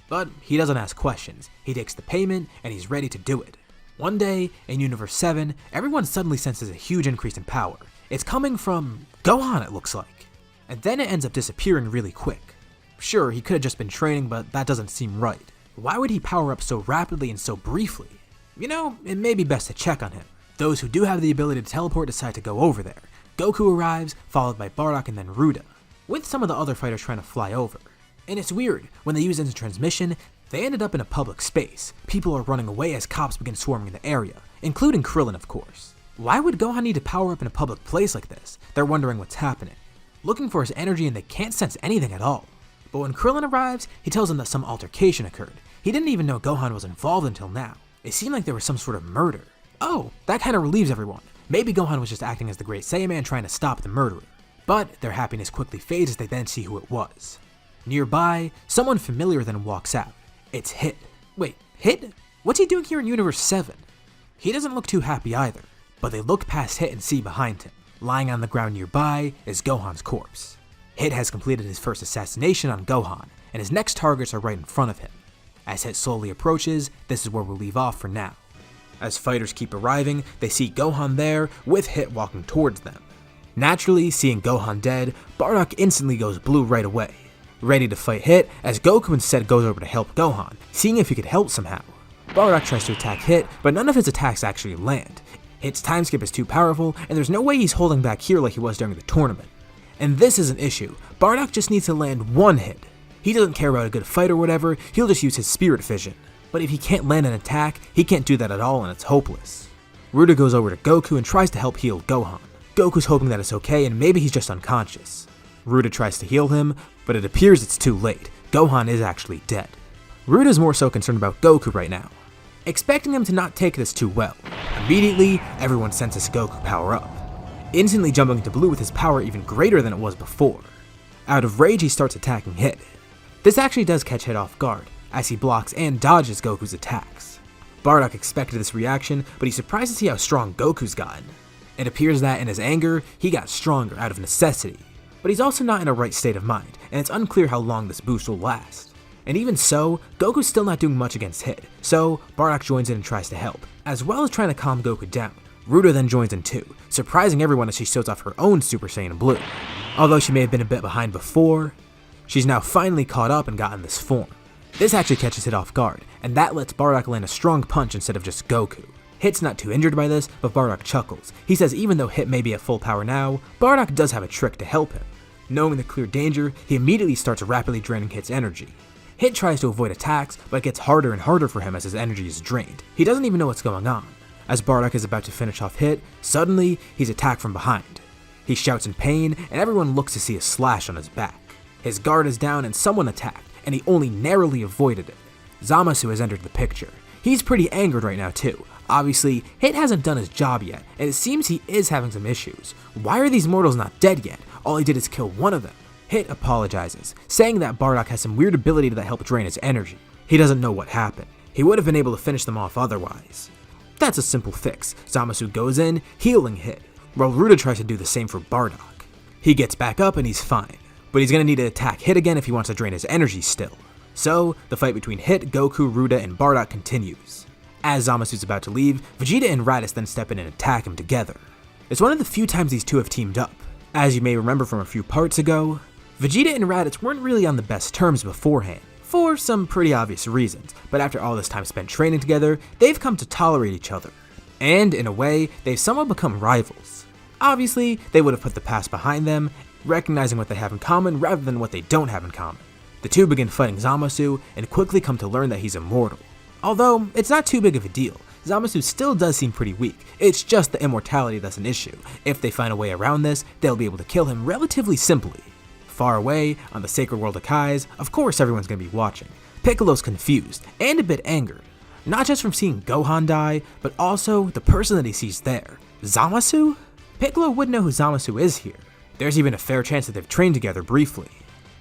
Speaker 1: But he doesn't ask questions, he takes the payment and he's ready to do it. One day, in Universe 7, everyone suddenly senses a huge increase in power. It's coming from Gohan, it looks like. And then it ends up disappearing really quick. Sure, he could have just been training, but that doesn't seem right. Why would he power up so rapidly and so briefly? You know, it may be best to check on him. Those who do have the ability to teleport decide to go over there. Goku arrives, followed by Bardock and then Ruda, with some of the other fighters trying to fly over. And it's weird, when they use instant transmission, they ended up in a public space. People are running away as cops begin swarming the area, including Krillin of course. Why would Gohan need to power up in a public place like this? They're wondering what's happening. Looking for his energy and they can't sense anything at all. But when Krillin arrives, he tells them that some altercation occurred. He didn't even know Gohan was involved until now. It seemed like there was some sort of murder. Oh, that kind of relieves everyone. Maybe Gohan was just acting as the Great Saiyaman trying to stop the murderer. But their happiness quickly fades as they then see who it was. Nearby, someone familiar then walks out. It's Hit. Wait, Hit? What's he doing here in Universe 7? He doesn't look too happy either, but they look past Hit and see behind him. Lying on the ground nearby is Gohan's corpse. Hit has completed his first assassination on Gohan, and his next targets are right in front of him. As Hit slowly approaches, this is where we'll leave off for now. As fighters keep arriving, they see Gohan there, with Hit walking towards them. Naturally, seeing Gohan dead, Bardock instantly goes blue right away, ready to fight Hit, as Goku instead goes over to help Gohan, seeing if he could help somehow. Bardock tries to attack Hit, but none of his attacks actually land. Hit's time skip is too powerful, and there's no way he's holding back here like he was during the tournament. And this is an issue. Bardock just needs to land one hit. He doesn't care about a good fight or whatever, he'll just use his spirit vision. But if he can't land an attack, he can't do that at all and it's hopeless. Ruda goes over to Goku and tries to help heal Gohan. Goku's hoping that it's okay and maybe he's just unconscious. Ruda tries to heal him, but it appears it's too late. Gohan is actually dead. Ruda's more so concerned about Goku right now, expecting him to not take this too well. Immediately, everyone senses Goku power up, instantly jumping into blue with his power even greater than it was before. Out of rage, he starts attacking Hit. This actually does catch Hit off guard, as he blocks and dodges Goku's attacks. Bardock expected this reaction, but he's surprised to see how strong Goku's gotten. It appears that in his anger, he got stronger out of necessity. But he's also not in a right state of mind, and it's unclear how long this boost will last. And even so, Goku's still not doing much against Hit, so Bardock joins in and tries to help, as well as trying to calm Goku down. Ruda then joins in too, surprising everyone as she shows off her own Super Saiyan Blue. Although she may have been a bit behind before, she's now finally caught up and gotten this form. This actually catches Hit off guard, and that lets Bardock land a strong punch instead of just Goku. Hit's not too injured by this, but Bardock chuckles. He says even though Hit may be at full power now, Bardock does have a trick to help him. Knowing the clear danger, he immediately starts rapidly draining Hit's energy. Hit tries to avoid attacks, but it gets harder and harder for him as his energy is drained. He doesn't even know what's going on. As Bardock is about to finish off Hit, suddenly he's attacked from behind. He shouts in pain, and everyone looks to see a slash on his back. His guard is down and someone attacked, and he only narrowly avoided it. Zamasu has entered the picture. He's pretty angered right now too. Obviously, Hit hasn't done his job yet, and it seems he is having some issues. Why are these mortals not dead yet? All he did is kill one of them. Hit apologizes, saying that Bardock has some weird ability that helped drain his energy. He doesn't know what happened. He would have been able to finish them off otherwise. That's a simple fix. Zamasu goes in, healing Hit, while Ruda tries to do the same for Bardock. He gets back up and he's fine, but he's going to need to attack Hit again if he wants to drain his energy still. So, the fight between Hit, Goku, Ruda, and Bardock continues. As Zamasu's about to leave, Vegeta and Raditz then step in and attack him together. It's one of the few times these two have teamed up. As you may remember from a few parts ago, Vegeta and Raditz weren't really on the best terms beforehand, for some pretty obvious reasons, but after all this time spent training together, they've come to tolerate each other. And, in a way, they've somewhat become rivals. Obviously, they would have put the past behind them, recognizing what they have in common rather than what they don't have in common. The two begin fighting Zamasu, and quickly come to learn that he's immortal. Although, it's not too big of a deal. Zamasu still does seem pretty weak, it's just the immortality that's an issue. If they find a way around this, they'll be able to kill him relatively simply. Far away, on the sacred world of Kais, of course everyone's gonna be watching. Piccolo's confused, and a bit angered. Not just from seeing Gohan die, but also the person that he sees there. Zamasu? Piccolo would know who Zamasu is here. There's even a fair chance that they've trained together briefly.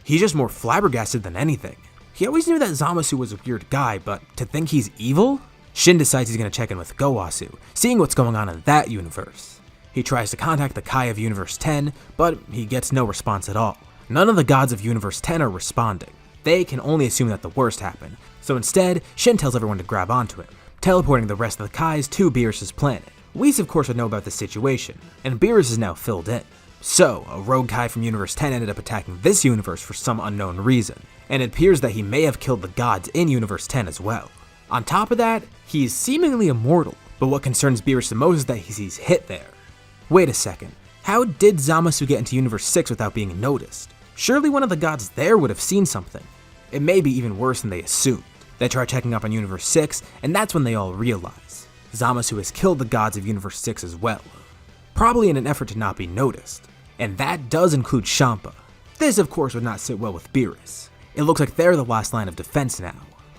Speaker 1: He's just more flabbergasted than anything. He always knew that Zamasu was a weird guy, but to think he's evil? Shin decides he's gonna check in with Gowasu, seeing what's going on in that universe. He tries to contact the Kai of Universe 10, but he gets no response at all. None of the gods of Universe 10 are responding. They can only assume that the worst happened, so instead, Shin tells everyone to grab onto him, teleporting the rest of the Kais to Beerus' planet. Whis of course would know about this situation, and Beerus is now filled in. So, a rogue Kai from Universe 10 ended up attacking this universe for some unknown reason, and it appears that he may have killed the gods in Universe 10 as well. On top of that, he is seemingly immortal, but what concerns Beerus the most is that he sees Hit there. Wait a second, how did Zamasu get into Universe 6 without being noticed? Surely one of the gods there would have seen something. It may be even worse than they assumed. They try checking up on Universe 6, and that's when they all realize Zamasu has killed the gods of Universe 6 as well. Probably in an effort to not be noticed. And that does include Champa. This of course would not sit well with Beerus. It looks like they're the last line of defense now.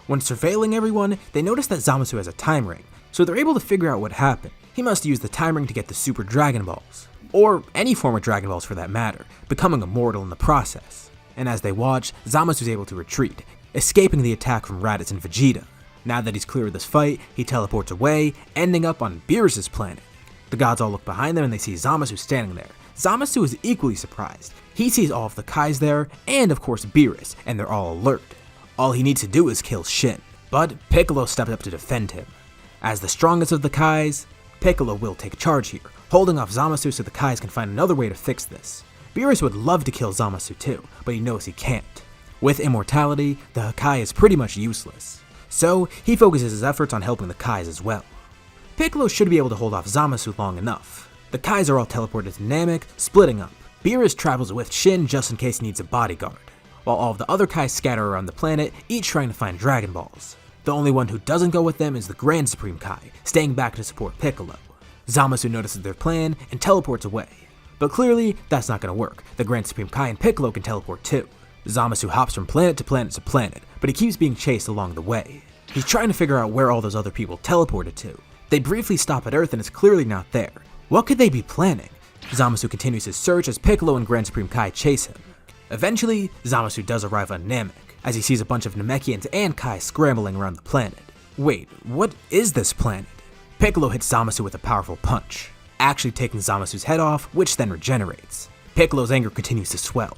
Speaker 1: When surveilling everyone, they notice that Zamasu has a time ring, so they're able to figure out what happened. He must use the time ring to get the Super Dragon Balls, or any form of Dragon Balls for that matter, becoming immortal in the process. And as they watch, Zamasu is able to retreat, escaping the attack from Raditz and Vegeta. Now that he's clear of this fight, he teleports away, ending up on Beerus' planet. The gods all look behind them and they see Zamasu standing there. Zamasu is equally surprised. He sees all of the Kais there, and of course Beerus, and they're all alert. All he needs to do is kill Shin, but Piccolo stepped up to defend him. As the strongest of the Kais, Piccolo will take charge here, holding off Zamasu so the Kais can find another way to fix this. Beerus would love to kill Zamasu too, but he knows he can't. With immortality, the Kai is pretty much useless, so he focuses his efforts on helping the Kais as well. Piccolo should be able to hold off Zamasu long enough. The Kais are all teleported to Namek, splitting up. Beerus travels with Shin just in case he needs a bodyguard, while all of the other Kais scatter around the planet, each trying to find Dragon Balls. The only one who doesn't go with them is the Grand Supreme Kai, staying back to support Piccolo. Zamasu notices their plan and teleports away. But clearly, that's not going to work. The Grand Supreme Kai and Piccolo can teleport too. Zamasu hops from planet to planet to planet, but he keeps being chased along the way. He's trying to figure out where all those other people teleported to. They briefly stop at Earth and it's clearly not there. What could they be planning? Zamasu continues his search as Piccolo and Grand Supreme Kai chase him. Eventually, Zamasu does arrive on Namek, as he sees a bunch of Namekians and Kai scrambling around the planet. Wait, what is this planet? Piccolo hits Zamasu with a powerful punch, actually taking Zamasu's head off, which then regenerates. Piccolo's anger continues to swell.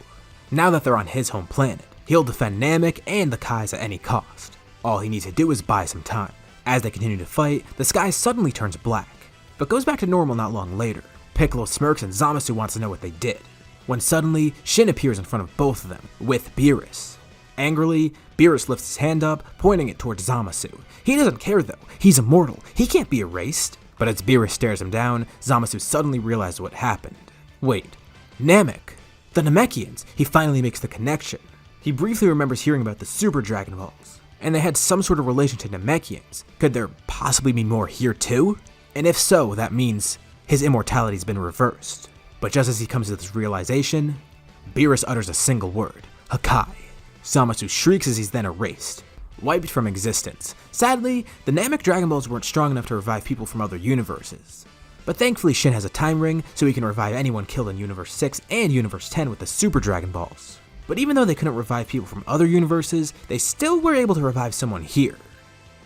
Speaker 1: Now that they're on his home planet, he'll defend Namek and the Kais at any cost. All he needs to do is buy some time. As they continue to fight, the sky suddenly turns black, but goes back to normal not long later. Piccolo smirks and Zamasu wants to know what they did, when suddenly Shin appears in front of both of them, with Beerus. Angrily, Beerus lifts his hand up, pointing it towards Zamasu. He doesn't care though, he's immortal, he can't be erased. But as Beerus stares him down, Zamasu suddenly realizes what happened. Wait, Namek! The Namekians! He finally makes the connection. He briefly remembers hearing about the Super Dragon Balls, and they had some sort of relation to Namekians. Could there possibly be more here too? And if so, that means his immortality's been reversed. But just as he comes to this realization, Beerus utters a single word, Hakai. Zamasu shrieks as he's then erased, wiped from existence. Sadly, the Namek Dragon Balls weren't strong enough to revive people from other universes. But thankfully Shin has a time ring, so he can revive anyone killed in Universe 6 and Universe 10 with the Super Dragon Balls. But even though they couldn't revive people from other universes, they still were able to revive someone here.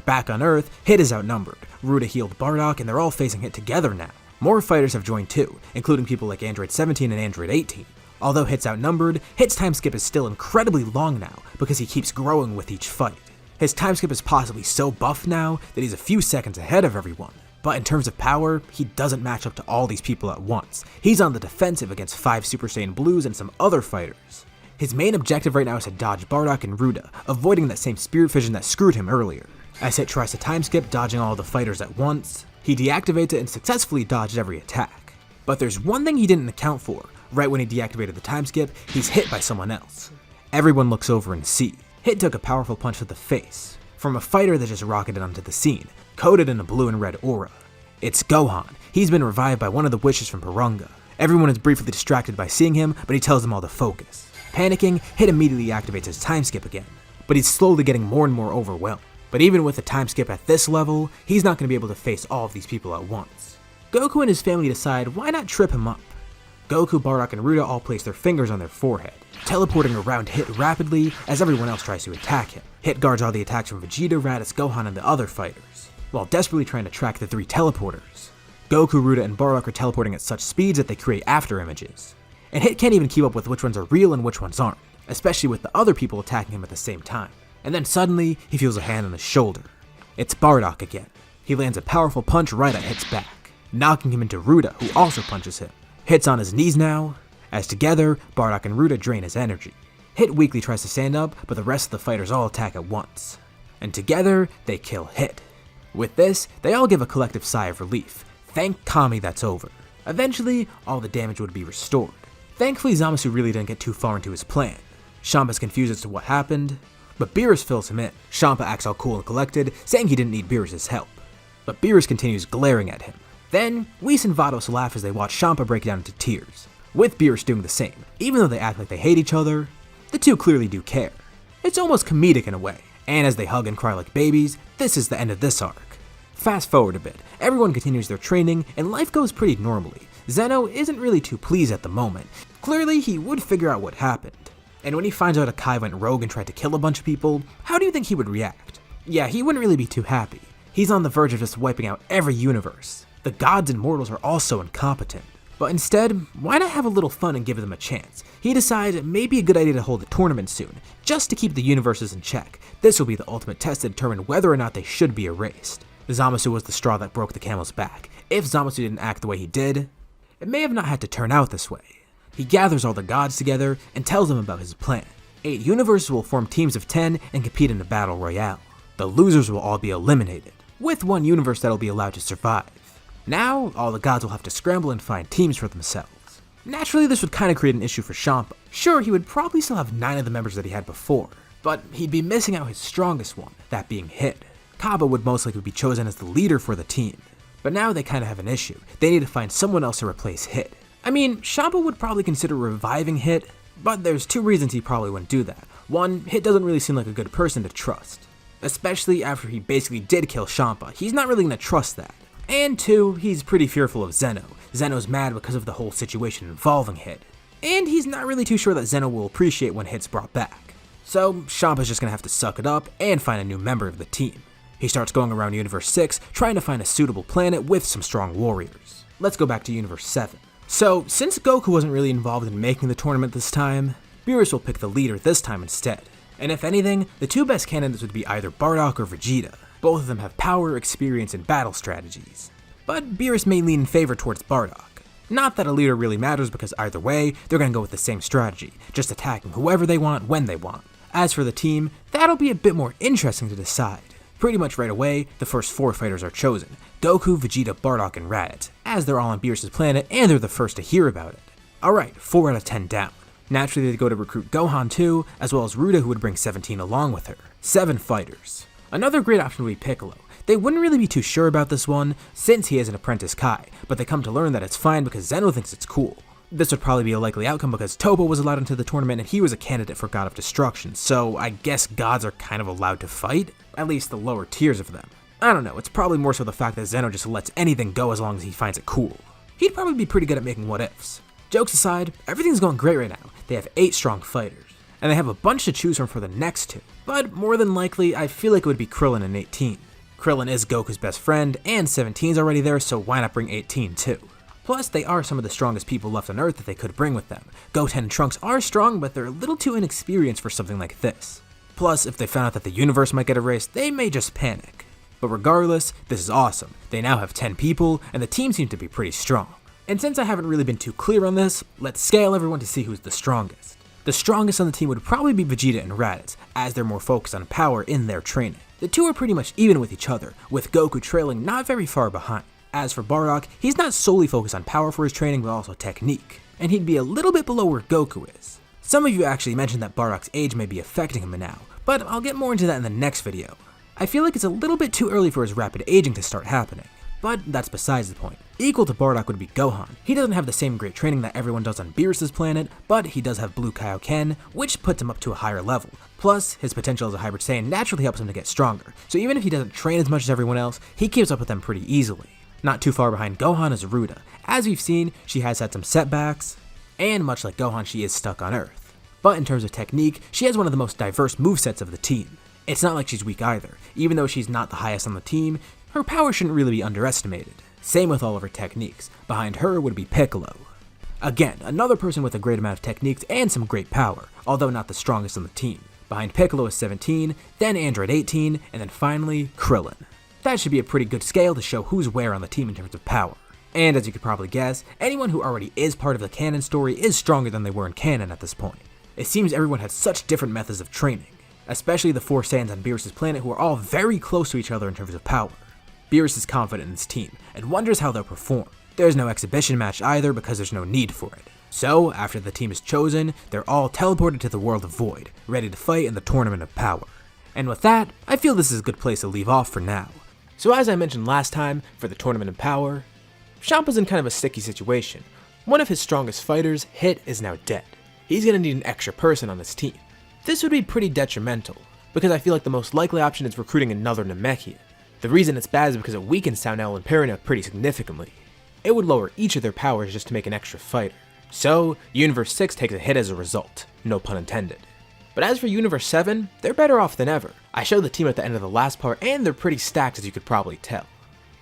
Speaker 1: Back on Earth, Hit is outnumbered. Ruda healed Bardock, and they're all facing Hit together now. More fighters have joined too, including people like Android 17 and Android 18. Although Hit's outnumbered, Hit's time skip is still incredibly long now because he keeps growing with each fight. His time skip is possibly so buff now that he's a few seconds ahead of everyone. But in terms of power, he doesn't match up to all these people at once. He's on the defensive against 5 Super Saiyan Blues and some other fighters. His main objective right now is to dodge Bardock and Ruda, avoiding that same spirit fission that screwed him earlier. As Hit tries to time skip, dodging all the fighters at once, he deactivates it and successfully dodged every attack. But there's one thing he didn't account for. Right when he deactivated the time skip, he's hit by someone else. Everyone looks over and sees. Hit took a powerful punch to the face from a fighter that just rocketed onto the scene, coated in a blue and red aura. It's Gohan. He's been revived by one of the wishes from Porunga. Everyone is briefly distracted by seeing him, but he tells them all to focus. Panicking, Hit immediately activates his time skip again, but he's slowly getting more and more overwhelmed. But even with the time skip at this level, he's not going to be able to face all of these people at once. Goku and his family decide why not trip him up. Goku, Bardock, and Ruda all place their fingers on their forehead, teleporting around Hit rapidly as everyone else tries to attack him. Hit guards all the attacks from Vegeta, Raditz, Gohan, and the other fighters, while desperately trying to track the 3 teleporters. Goku, Ruda, and Bardock are teleporting at such speeds that they create after images, and Hit can't even keep up with which ones are real and which ones aren't, especially with the other people attacking him at the same time. And then suddenly, he feels a hand on his shoulder. It's Bardock again. He lands a powerful punch right at Hit's back, knocking him into Ruda, who also punches him. Hit's on his knees now, as together, Bardock and Ruda drain his energy. Hit weakly tries to stand up, but the rest of the fighters all attack at once. And together, they kill Hit. With this, they all give a collective sigh of relief. Thank Kami that's over. Eventually, all the damage would be restored. Thankfully, Zamasu really didn't get too far into his plan. Champa's confused as to what happened, but Beerus fills him in. Champa acts all cool and collected, saying he didn't need Beerus' help. But Beerus continues glaring at him. Then, Whis and Vados laugh as they watch Champa break down into tears, with Beerus doing the same. Even though they act like they hate each other, the two clearly do care. It's almost comedic in a way, and as they hug and cry like babies, this is the end of this arc. Fast forward a bit, everyone continues their training, and life goes pretty normally. Zeno isn't really too pleased at the moment. Clearly, he would figure out what happened. And when he finds out Akai went rogue and tried to kill a bunch of people, how do you think he would react? Yeah, he wouldn't really be too happy. He's on the verge of just wiping out every universe. The gods and mortals are also incompetent. But instead, why not have a little fun and give them a chance? He decides it may be a good idea to hold a tournament soon, just to keep the universes in check. This will be the ultimate test to determine whether or not they should be erased. Zamasu was the straw that broke the camel's back. If Zamasu didn't act the way he did, it may have not had to turn out this way. He gathers all the gods together and tells them about his plan. 8 universes will form teams of 10 and compete in a battle royale. The losers will all be eliminated, with one universe that'll be allowed to survive. Now, all the gods will have to scramble and find teams for themselves. Naturally, this would kind of create an issue for Champa. Sure, he would probably still have 9 of the members that he had before, but he'd be missing out his strongest one, that being Hit. Kaba would most likely be chosen as the leader for the team. But now they kind of have an issue. They need to find someone else to replace Hit. I mean, Champa would probably consider reviving Hit, but there's 2 reasons he probably wouldn't do that. 1, Hit doesn't really seem like a good person to trust. Especially after he basically did kill Champa. He's not really going to trust that. And 2, he's pretty fearful of Zeno. Zeno's mad because of the whole situation involving Hit. And he's not really too sure that Zeno will appreciate when Hit's brought back. So, Champa's just going to have to suck it up and find a new member of the team. He starts going around Universe 6, trying to find a suitable planet with some strong warriors. Let's go back to Universe 7. So, since Goku wasn't really involved in making the tournament this time, Beerus will pick the leader this time instead. And if anything, the 2 best candidates would be either Bardock or Vegeta. Both of them have power, experience, and battle strategies. But Beerus may lean in favor towards Bardock. Not that a leader really matters because either way, they're gonna go with the same strategy, just attacking whoever they want when they want. As for the team, that'll be a bit more interesting to decide. Pretty much right away, the first 4 fighters are chosen: Goku, Vegeta, Bardock, and Raditz, as they're all on Beerus' planet and they're the first to hear about it. Alright, 4 out of 10 down. Naturally they go to recruit Gohan too, as well as Ruda, who would bring 17 along with her. 7 fighters. Another great option would be Piccolo. They wouldn't really be too sure about this one, since he is an apprentice Kai, but they come to learn that it's fine because Zeno thinks it's cool. This would probably be a likely outcome because Toppo was allowed into the tournament and he was a candidate for God of Destruction, so I guess gods are kind of allowed to fight? At least the lower tiers of them. I don't know, it's probably more so the fact that Zeno just lets anything go as long as he finds it cool. He'd probably be pretty good at making what-ifs. Jokes aside, everything's going great right now. They have 8 strong fighters, and they have a bunch to choose from for the next 2. But more than likely, I feel like it would be Krillin and 18. Krillin is Goku's best friend, and 17's already there, so why not bring 18 too? Plus, they are some of the strongest people left on Earth that they could bring with them. Goten and Trunks are strong, but they're a little too inexperienced for something like this. Plus, if they found out that the universe might get erased, they may just panic. But regardless, this is awesome. They now have 10 people, and the team seems to be pretty strong. And since I haven't really been too clear on this, let's scale everyone to see who's the strongest. The strongest on the team would probably be Vegeta and Raditz, as they're more focused on power in their training. The two are pretty much even with each other, with Goku trailing not very far behind. As for Bardock, he's not solely focused on power for his training, but also technique, and he'd be a little bit below where Goku is. Some of you actually mentioned that Bardock's age may be affecting him now, but I'll get more into that in the next video. I feel like it's a little bit too early for his rapid aging to start happening, but that's besides the point. Equal to Bardock would be Gohan. He doesn't have the same great training that everyone does on Beerus' planet, but he does have Blue Kaioken, which puts him up to a higher level. Plus, his potential as a hybrid Saiyan naturally helps him to get stronger, so even if he doesn't train as much as everyone else, he keeps up with them pretty easily. Not too far behind Gohan is Ruda. As we've seen, she has had some setbacks, and much like Gohan, she is stuck on Earth. But in terms of technique, she has one of the most diverse movesets of the team. It's not like she's weak either. Even though she's not the highest on the team, her power shouldn't really be underestimated. Same with all of her techniques. Behind her would be Piccolo. Again, another person with a great amount of techniques and some great power, although not the strongest on the team. Behind Piccolo is 17, then Yardrat 18, and then finally Krillin. That should be a pretty good scale to show who's where on the team in terms of power. And as you could probably guess, anyone who already is part of the canon story is stronger than they were in canon at this point. It seems everyone had such different methods of training, especially the 4 Saiyans on Beerus' planet who are all very close to each other in terms of power. Beerus is confident in his team, and wonders how they'll perform. There's no exhibition match either because there's no need for it. So, after the team is chosen, they're all teleported to the world of Void, ready to fight in the Tournament of Power. And with that, I feel this is a good place to leave off for now. So as I mentioned last time, for the Tournament of Power, Champa's in kind of a sticky situation. One of his strongest fighters, Hit, is now dead. He's gonna need an extra person on his team. This would be pretty detrimental, because I feel like the most likely option is recruiting another Namekian. The reason it's bad is because it weakens Saunel and Perina pretty significantly. It would lower each of their powers just to make an extra fighter. So, Universe 6 takes a hit as a result, no pun intended. But as for Universe 7, they're better off than ever. I showed the team at the end of the last part, and they're pretty stacked as you could probably tell.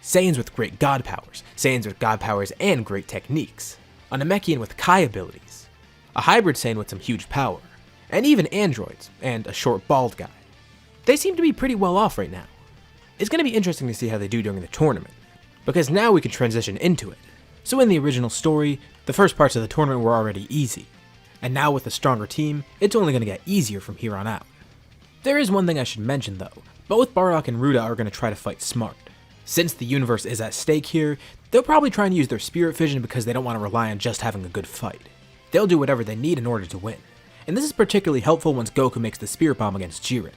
Speaker 1: Saiyans with great god powers, Saiyans with god powers and great techniques, a Namekian with Kai abilities, a hybrid Saiyan with some huge power, and even androids, and a short bald guy. They seem to be pretty well off right now. It's going to be interesting to see how they do during the tournament, because now we can transition into it. So in the original story, the first parts of the tournament were already easy, and now with a stronger team, it's only going to get easier from here on out. There is one thing I should mention though, both Bardock and Ruda are going to try to fight smart. Since the universe is at stake here, they'll probably try and use their spirit vision because they don't want to rely on just having a good fight. They'll do whatever they need in order to win, and this is particularly helpful once Goku makes the spirit bomb against Jiren.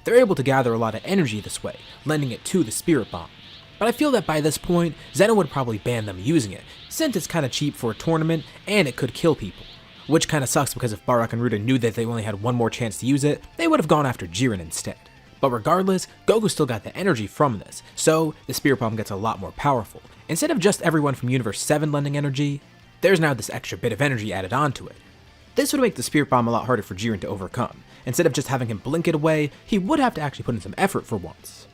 Speaker 1: They're able to gather a lot of energy this way, lending it to the spirit bomb. But I feel that by this point, Zeno would probably ban them using it, since it's kinda cheap for a tournament and it could kill people. Which kinda sucks because if Bardock and Ruda knew that they only had one more chance to use it, they would have gone after Jiren instead. But regardless, Goku still got the energy from this, so the spirit bomb gets a lot more powerful. Instead of just everyone from Universe 7 lending energy, there's now this extra bit of energy added onto it. This would make the spirit bomb a lot harder for Jiren to overcome. Instead of just having him blink it away, he would have to actually put in some effort for once.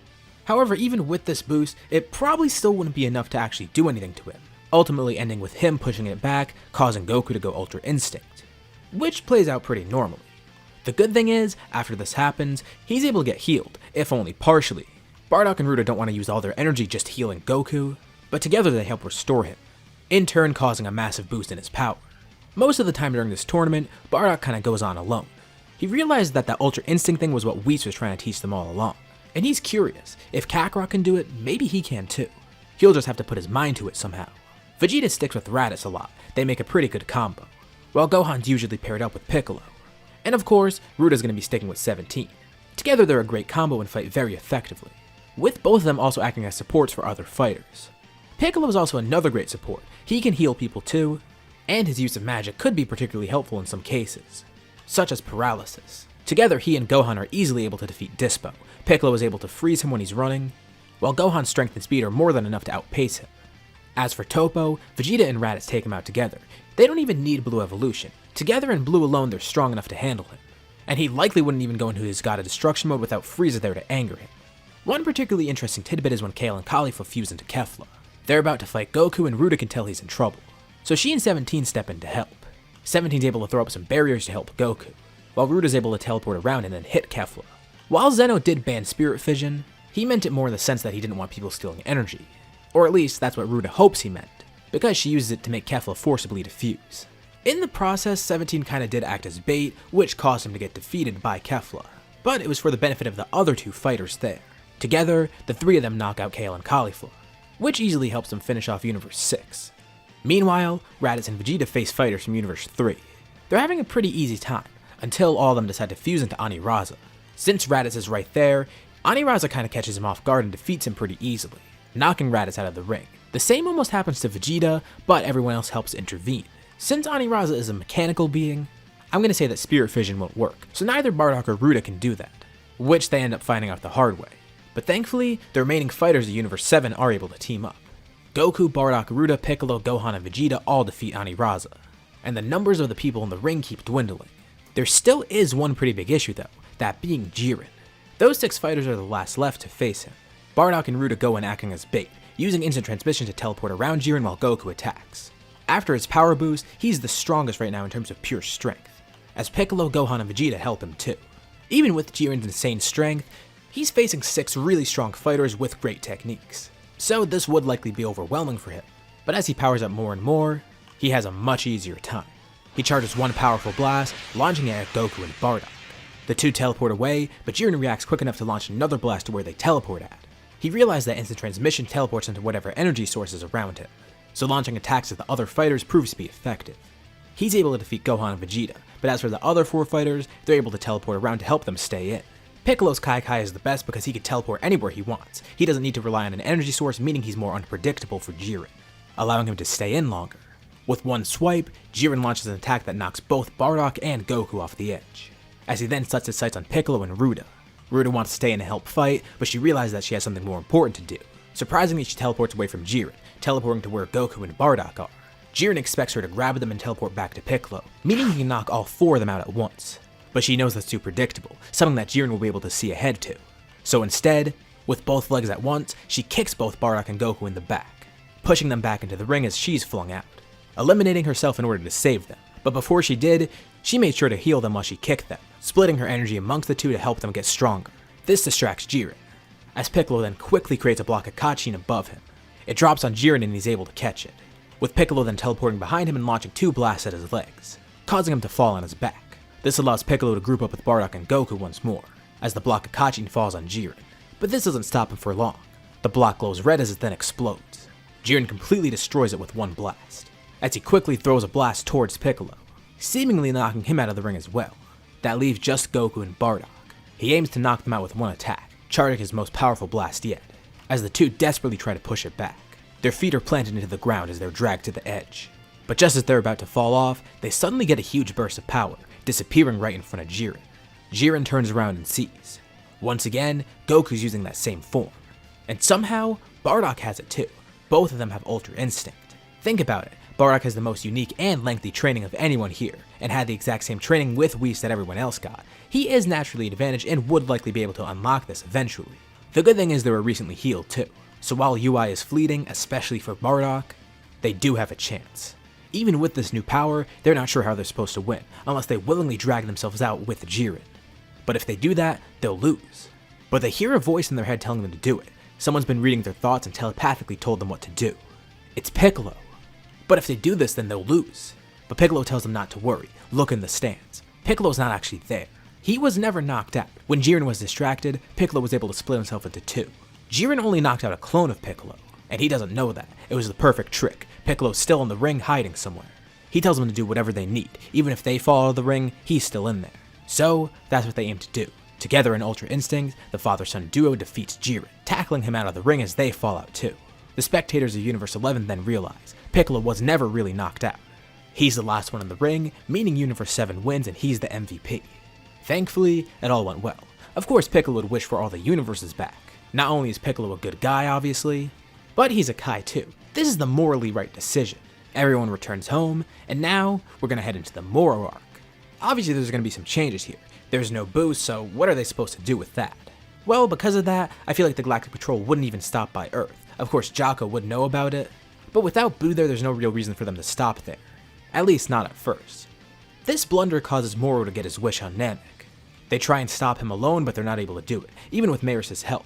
Speaker 1: However, even with this boost, it probably still wouldn't be enough to actually do anything to him, ultimately ending with him pushing it back, causing Goku to go Ultra Instinct, which plays out pretty normally. The good thing is, after this happens, he's able to get healed, if only partially. Bardock and Ruda don't want to use all their energy just healing Goku, but together they help restore him, in turn causing a massive boost in his power. Most of the time during this tournament, Bardock kinda goes on alone. He realized that Ultra Instinct thing was what Whis was trying to teach them all along, and he's curious, if Kakarot can do it, maybe he can too. He'll just have to put his mind to it somehow. Vegeta sticks with Raditz a lot, they make a pretty good combo, while Gohan's usually paired up with Piccolo. And of course, Ruda's going to be sticking with 17. Together they're a great combo and fight very effectively, with both of them also acting as supports for other fighters. Piccolo is also another great support, he can heal people too, and his use of magic could be particularly helpful in some cases, such as paralysis. Together he and Gohan are easily able to defeat Dispo. Piccolo is able to freeze him when he's running, while Gohan's strength and speed are more than enough to outpace him. As for Toppo, Vegeta and Raditz take him out together. They don't even need Blue Evolution. Together and Blue alone they're strong enough to handle him, and he likely wouldn't even go into his God of Destruction mode without Frieza there to anger him. One particularly interesting tidbit is when Kale and Caulifla fuse into Kefla. They're about to fight Goku and Ruda can tell he's in trouble, so she and 17 step in to help. 17's able to throw up some barriers to help Goku, while Ruda's able to teleport around and then hit Kefla. While Zeno did ban Spirit Fission, he meant it more in the sense that he didn't want people stealing energy, or at least that's what Ruda hopes he meant, because she uses it to make Kefla forcibly defuse. In the process, 17 kinda did act as bait, which caused him to get defeated by Kefla, but it was for the benefit of the other two fighters there. Together, the three of them knock out Kale and Caulifla, which easily helps them finish off Universe 6. Meanwhile, Raditz and Vegeta face fighters from Universe 3. They're having a pretty easy time, until all of them decide to fuse into Aniraza. Since Raditz is right there, Aniraza kinda catches him off guard and defeats him pretty easily, knocking Raditz out of the ring. The same almost happens to Vegeta, but everyone else helps intervene. Since Aniraza is a mechanical being, I'm gonna say that Spirit Fission won't work, so neither Bardock or Ruda can do that, which they end up finding out the hard way. But thankfully, the remaining fighters of Universe 7 are able to team up. Goku, Bardock, Ruda, Piccolo, Gohan, and Vegeta all defeat Aniraza, and the numbers of the people in the ring keep dwindling. There still is one pretty big issue though, that being Jiren. Those 6 fighters are the last left to face him. Bardock and Ruda go in acting as bait, using instant transmission to teleport around Jiren while Goku attacks. After his power boost, he's the strongest right now in terms of pure strength, as Piccolo, Gohan, and Vegeta help him too. Even with Jiren's insane strength, he's facing 6 really strong fighters with great techniques, so this would likely be overwhelming for him. But as he powers up more and more, he has a much easier time. He charges one powerful blast, launching it at Goku and Bardock. The two teleport away, but Jiren reacts quick enough to launch another blast to where they teleport at. He realized that instant transmission teleports into whatever energy source is around him, so launching attacks at the other fighters proves to be effective. He's able to defeat Gohan and Vegeta, but as for the other 4 fighters, they're able to teleport around to help them stay in. Piccolo's Kai is the best because he can teleport anywhere he wants. He doesn't need to rely on an energy source, meaning he's more unpredictable for Jiren, allowing him to stay in longer. With one swipe, Jiren launches an attack that knocks both Bardock and Goku off the edge, as he then sets his sights on Piccolo and Ruda. Ruda wants to stay in and help fight, but she realizes that she has something more important to do. Surprisingly, she teleports away from Jiren, teleporting to where Goku and Bardock are. Jiren expects her to grab them and teleport back to Piccolo, meaning he can knock all 4 of them out at once. But she knows that's too predictable, something that Jiren will be able to see ahead to. So instead, with both legs at once, she kicks both Bardock and Goku in the back, pushing them back into the ring as she's flung out, eliminating herself in order to save them. But before she did, she made sure to heal them while she kicked them, splitting her energy amongst the two to help them get stronger. This distracts Jiren, as Piccolo then quickly creates a block of Gine above him. It drops on Jiren and he's able to catch it, with Piccolo then teleporting behind him and launching 2 blasts at his legs, causing him to fall on his back. This allows Piccolo to group up with Bardock and Goku once more, as the block of Gine falls on Jiren. But this doesn't stop him for long. The block glows red as it then explodes. Jiren completely destroys it with one blast, as he quickly throws a blast towards Piccolo, seemingly knocking him out of the ring as well. That leaves just Goku and Bardock. He aims to knock them out with one attack, charging his most powerful blast yet, as the two desperately try to push it back. Their feet are planted into the ground as they're dragged to the edge. But just as they're about to fall off, they suddenly get a huge burst of power, disappearing right in front of Jiren. Jiren turns around and sees. Once again, Goku's using that same form. And somehow, Bardock has it too. Both of them have Ultra Instinct. Think about it, Bardock has the most unique and lengthy training of anyone here, and had the exact same training with Whis that everyone else got. He is naturally advantaged and would likely be able to unlock this eventually. The good thing is they were recently healed too, so while UI is fleeting, especially for Bardock, they do have a chance. Even with this new power, they're not sure how they're supposed to win, unless they willingly drag themselves out with Jiren. But if they do that, they'll lose. But they hear a voice in their head telling them to do it. Someone's been reading their thoughts and telepathically told them what to do. It's Piccolo. But if they do this, then they'll lose. But Piccolo tells them not to worry, look in the stands. Piccolo's not actually there. He was never knocked out. When Jiren was distracted, Piccolo was able to split himself into two. Jiren only knocked out a clone of Piccolo, and he doesn't know that. It was the perfect trick. Piccolo's still in the ring hiding somewhere. He tells them to do whatever they need. Even if they fall out of the ring, he's still in there. So, that's what they aim to do. Together in Ultra Instinct, the father-son duo defeats Jiren, tackling him out of the ring as they fall out too. The spectators of Universe 11 then realize Piccolo was never really knocked out. He's the last one in the ring, meaning Universe 7 wins and he's the MVP. Thankfully, it all went well. Of course, Piccolo would wish for all the universes back. Not only is Piccolo a good guy, obviously, but he's a Kai too. This is the morally right decision. Everyone returns home, and now we're gonna head into the Moro Arc. Obviously, there's gonna be some changes here. There's no Buu, so what are they supposed to do with that? Well, because of that, I feel like the Galactic Patrol wouldn't even stop by Earth. Of course, Jocko would know about it, but without Buu there's no real reason for them to stop there. At least not at first. This blunder causes Moro to get his wish on Namek. They try and stop him alone, but they're not able to do it, even with Maris' help.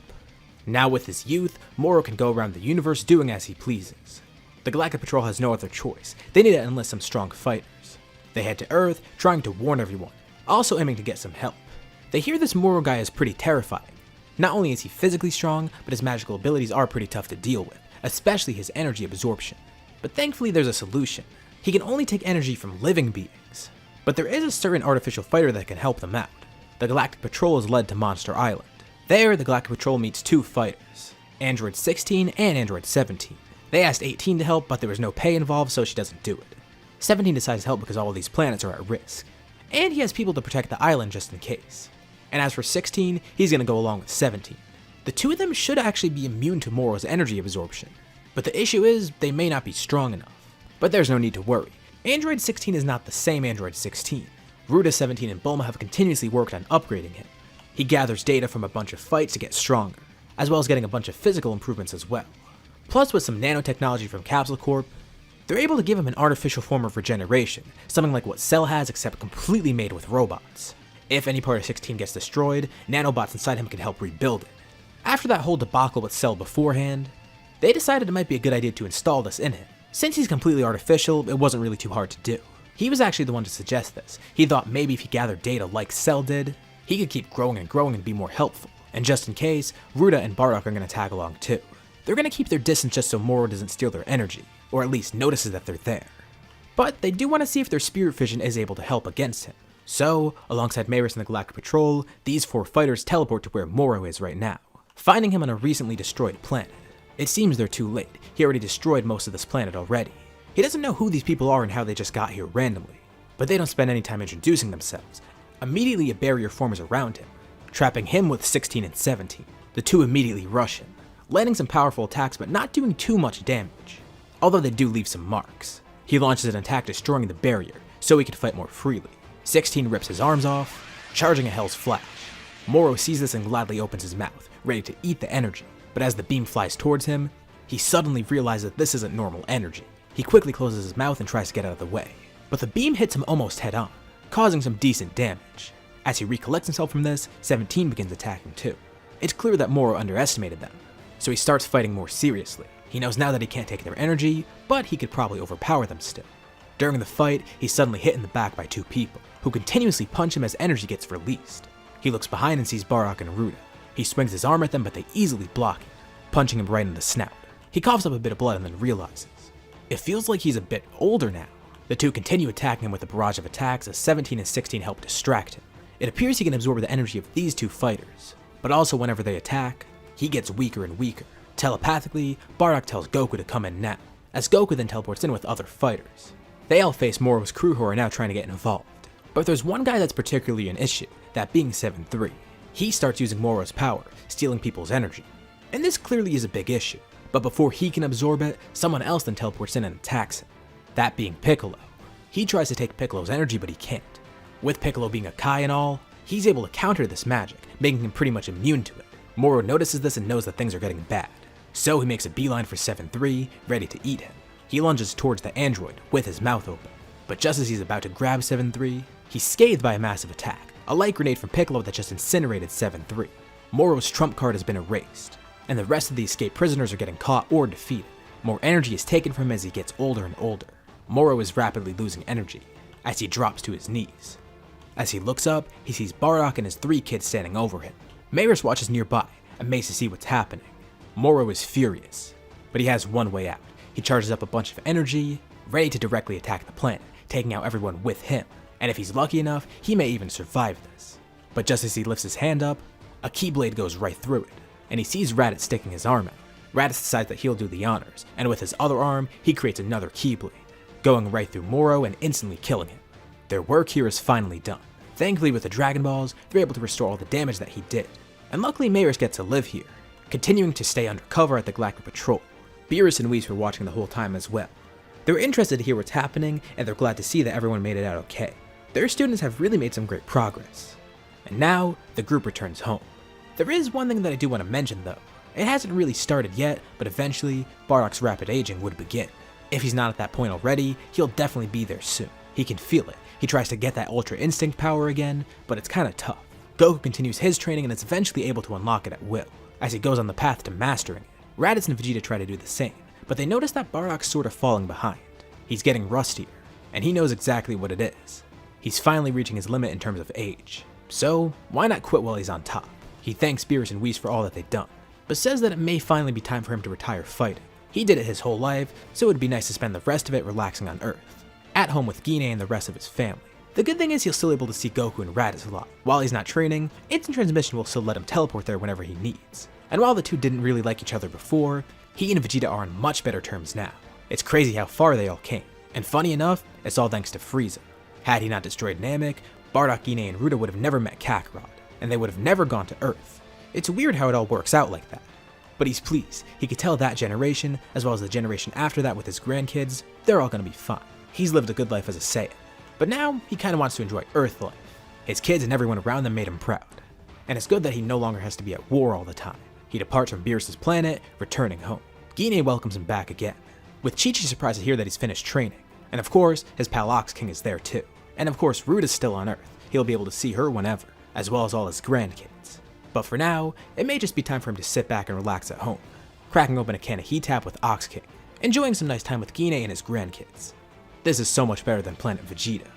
Speaker 1: Now with his youth, Moro can go around the universe doing as he pleases. The Galactic Patrol has no other choice. They need to enlist some strong fighters. They head to Earth, trying to warn everyone, also aiming to get some help. They hear this Moro guy is pretty terrifying. Not only is he physically strong, but his magical abilities are pretty tough to deal with, especially his energy absorption. But thankfully there's a solution. He can only take energy from living beings. But there is a certain artificial fighter that can help them out. The Galactic Patrol is led to Monster Island. There, the Galactic Patrol meets two fighters, Android 16 and Android 17. They asked 18 to help, but there was no pay involved, so she doesn't do it. 17 decides to help because all of these planets are at risk, and he has people to protect the island just in case. And as for 16, he's gonna go along with 17. The two of them should actually be immune to Moro's energy absorption, but the issue is they may not be strong enough. But there's no need to worry. Android 16 is not the same Android 16. Ruda, 17, and Bulma have continuously worked on upgrading him. He gathers data from a bunch of fights to get stronger, as well as getting a bunch of physical improvements as well. Plus with some nanotechnology from Capsule Corp, they're able to give him an artificial form of regeneration, something like what Cell has except completely made with robots. If any part of 16 gets destroyed, nanobots inside him can help rebuild it. After that whole debacle with Cell beforehand, they decided it might be a good idea to install this in him. Since he's completely artificial, it wasn't really too hard to do. He was actually the one to suggest this. He thought maybe if he gathered data like Cell did, he could keep growing and be more helpful. And just in case, Ruda and Bardock are going to tag along too. They're going to keep their distance just so Moro doesn't steal their energy, or at least notices that they're there. But they do want to see if their spirit vision is able to help against him. So, alongside Maris and the Galactic Patrol, these four fighters teleport to where Moro is right now, finding him on a recently destroyed planet. It seems they're too late. He already destroyed most of this planet already. He doesn't know who these people are and how they just got here randomly. But they don't spend any time introducing themselves. Immediately a barrier forms around him, trapping him with 16 and 17. The two immediately rush him, landing some powerful attacks but not doing too much damage. Although they do leave some marks. He launches an attack destroying the barrier, so he can fight more freely. 16 rips his arms off, charging a Hell's Flash. Moro sees this and gladly opens his mouth, ready to eat the energy. But as the beam flies towards him, he suddenly realizes that this isn't normal energy. He quickly closes his mouth and tries to get out of the way. But the beam hits him almost head on, causing some decent damage. As he recollects himself from this, 17 begins attacking too. It's clear that Moro underestimated them, so he starts fighting more seriously. He knows now that he can't take their energy, but he could probably overpower them still. During the fight, he's suddenly hit in the back by two people, who continuously punch him as energy gets released. He looks behind and sees Bardock and Ruda. He swings his arm at them, but they easily block him, punching him right in the snout. He coughs up a bit of blood and then realizes it feels like he's a bit older now. The two continue attacking him with a barrage of attacks as 17 and 16 help distract him. It appears he can absorb the energy of these two fighters, but also whenever they attack, he gets weaker and weaker. Telepathically, Bardock tells Goku to come in now, as Goku then teleports in with other fighters. They all face Moro's crew who are now trying to get involved. But there's one guy that's particularly an issue, that being 7-3. He starts using Moro's power, stealing people's energy. And this clearly is a big issue, but before he can absorb it, someone else then teleports in and attacks him. That being Piccolo. He tries to take Piccolo's energy, but he can't. With Piccolo being a Kai and all, he's able to counter this magic, making him pretty much immune to it. Moro notices this and knows that things are getting bad. So he makes a beeline for 7-3, ready to eat him. He lunges towards the android, with his mouth open. But just as he's about to grab 7-3, he's scathed by a massive attack, a light grenade from Piccolo that just incinerated 7-3. Moro's trump card has been erased, and the rest of the escaped prisoners are getting caught or defeated. More energy is taken from him as he gets older and older. Moro is rapidly losing energy, as he drops to his knees. As he looks up, he sees Bardock and his 3 kids standing over him. Beerus watches nearby, amazed to see what's happening. Moro is furious, but he has one way out. He charges up a bunch of energy, ready to directly attack the planet, taking out everyone with him, and if he's lucky enough, he may even survive this. But just as he lifts his hand up, a keyblade goes right through it, and he sees Raditz sticking his arm out. Raditz decides that he'll do the honors, and with his other arm, he creates another keyblade, going right through Moro and instantly killing him. Their work here is finally done. Thankfully, with the Dragon Balls, they're able to restore all the damage that he did, and luckily Beerus gets to live here, continuing to stay undercover at the Galactic Patrol. Beerus and Whis were watching the whole time as well. They were interested to hear what's happening, and they're glad to see that everyone made it out okay. Their students have really made some great progress. And now, the group returns home. There is one thing that I do want to mention though. It hasn't really started yet, but eventually, Bardock's rapid aging would begin. If he's not at that point already, he'll definitely be there soon. He can feel it. He tries to get that Ultra Instinct power again, but it's kinda tough. Goku continues his training and is eventually able to unlock it at will, as he goes on the path to mastering it. Raditz and Vegeta try to do the same, but they notice that Bardock's sort of falling behind. He's getting rustier, and he knows exactly what it is. He's finally reaching his limit in terms of age, so why not quit while he's on top? He thanks Beerus and Whis for all that they've done, but says that it may finally be time for him to retire fighting. He did it his whole life, so it would be nice to spend the rest of it relaxing on Earth, at home with Gine and the rest of his family. The good thing is he'll still able to see Goku and Raditz a lot. While he's not training, Instant Transmission will still let him teleport there whenever he needs. And while the two didn't really like each other before, he and Vegeta are on much better terms now. It's crazy how far they all came. And funny enough, it's all thanks to Frieza. Had he not destroyed Namek, Bardock, Gine, and Ruda would have never met Kakarot, and they would have never gone to Earth. It's weird how it all works out like that. But he's pleased. He could tell that generation, as well as the generation after that with his grandkids, they're all gonna be fine. He's lived a good life as a Saiyan. But now, he kinda wants to enjoy Earth life. His kids and everyone around them made him proud. And it's good that he no longer has to be at war all the time. He departs from Beerus' planet, returning home. Gine welcomes him back again, with Chi-Chi surprised to hear that he's finished training. And of course, his pal Ox King is there too. And of course, Ruda's still on Earth. He'll be able to see her whenever, as well as all his grandkids. But for now, it may just be time for him to sit back and relax at home, cracking open a can of Heat Tap with Ox King, enjoying some nice time with Gine and his grandkids. This is so much better than Planet Vegeta.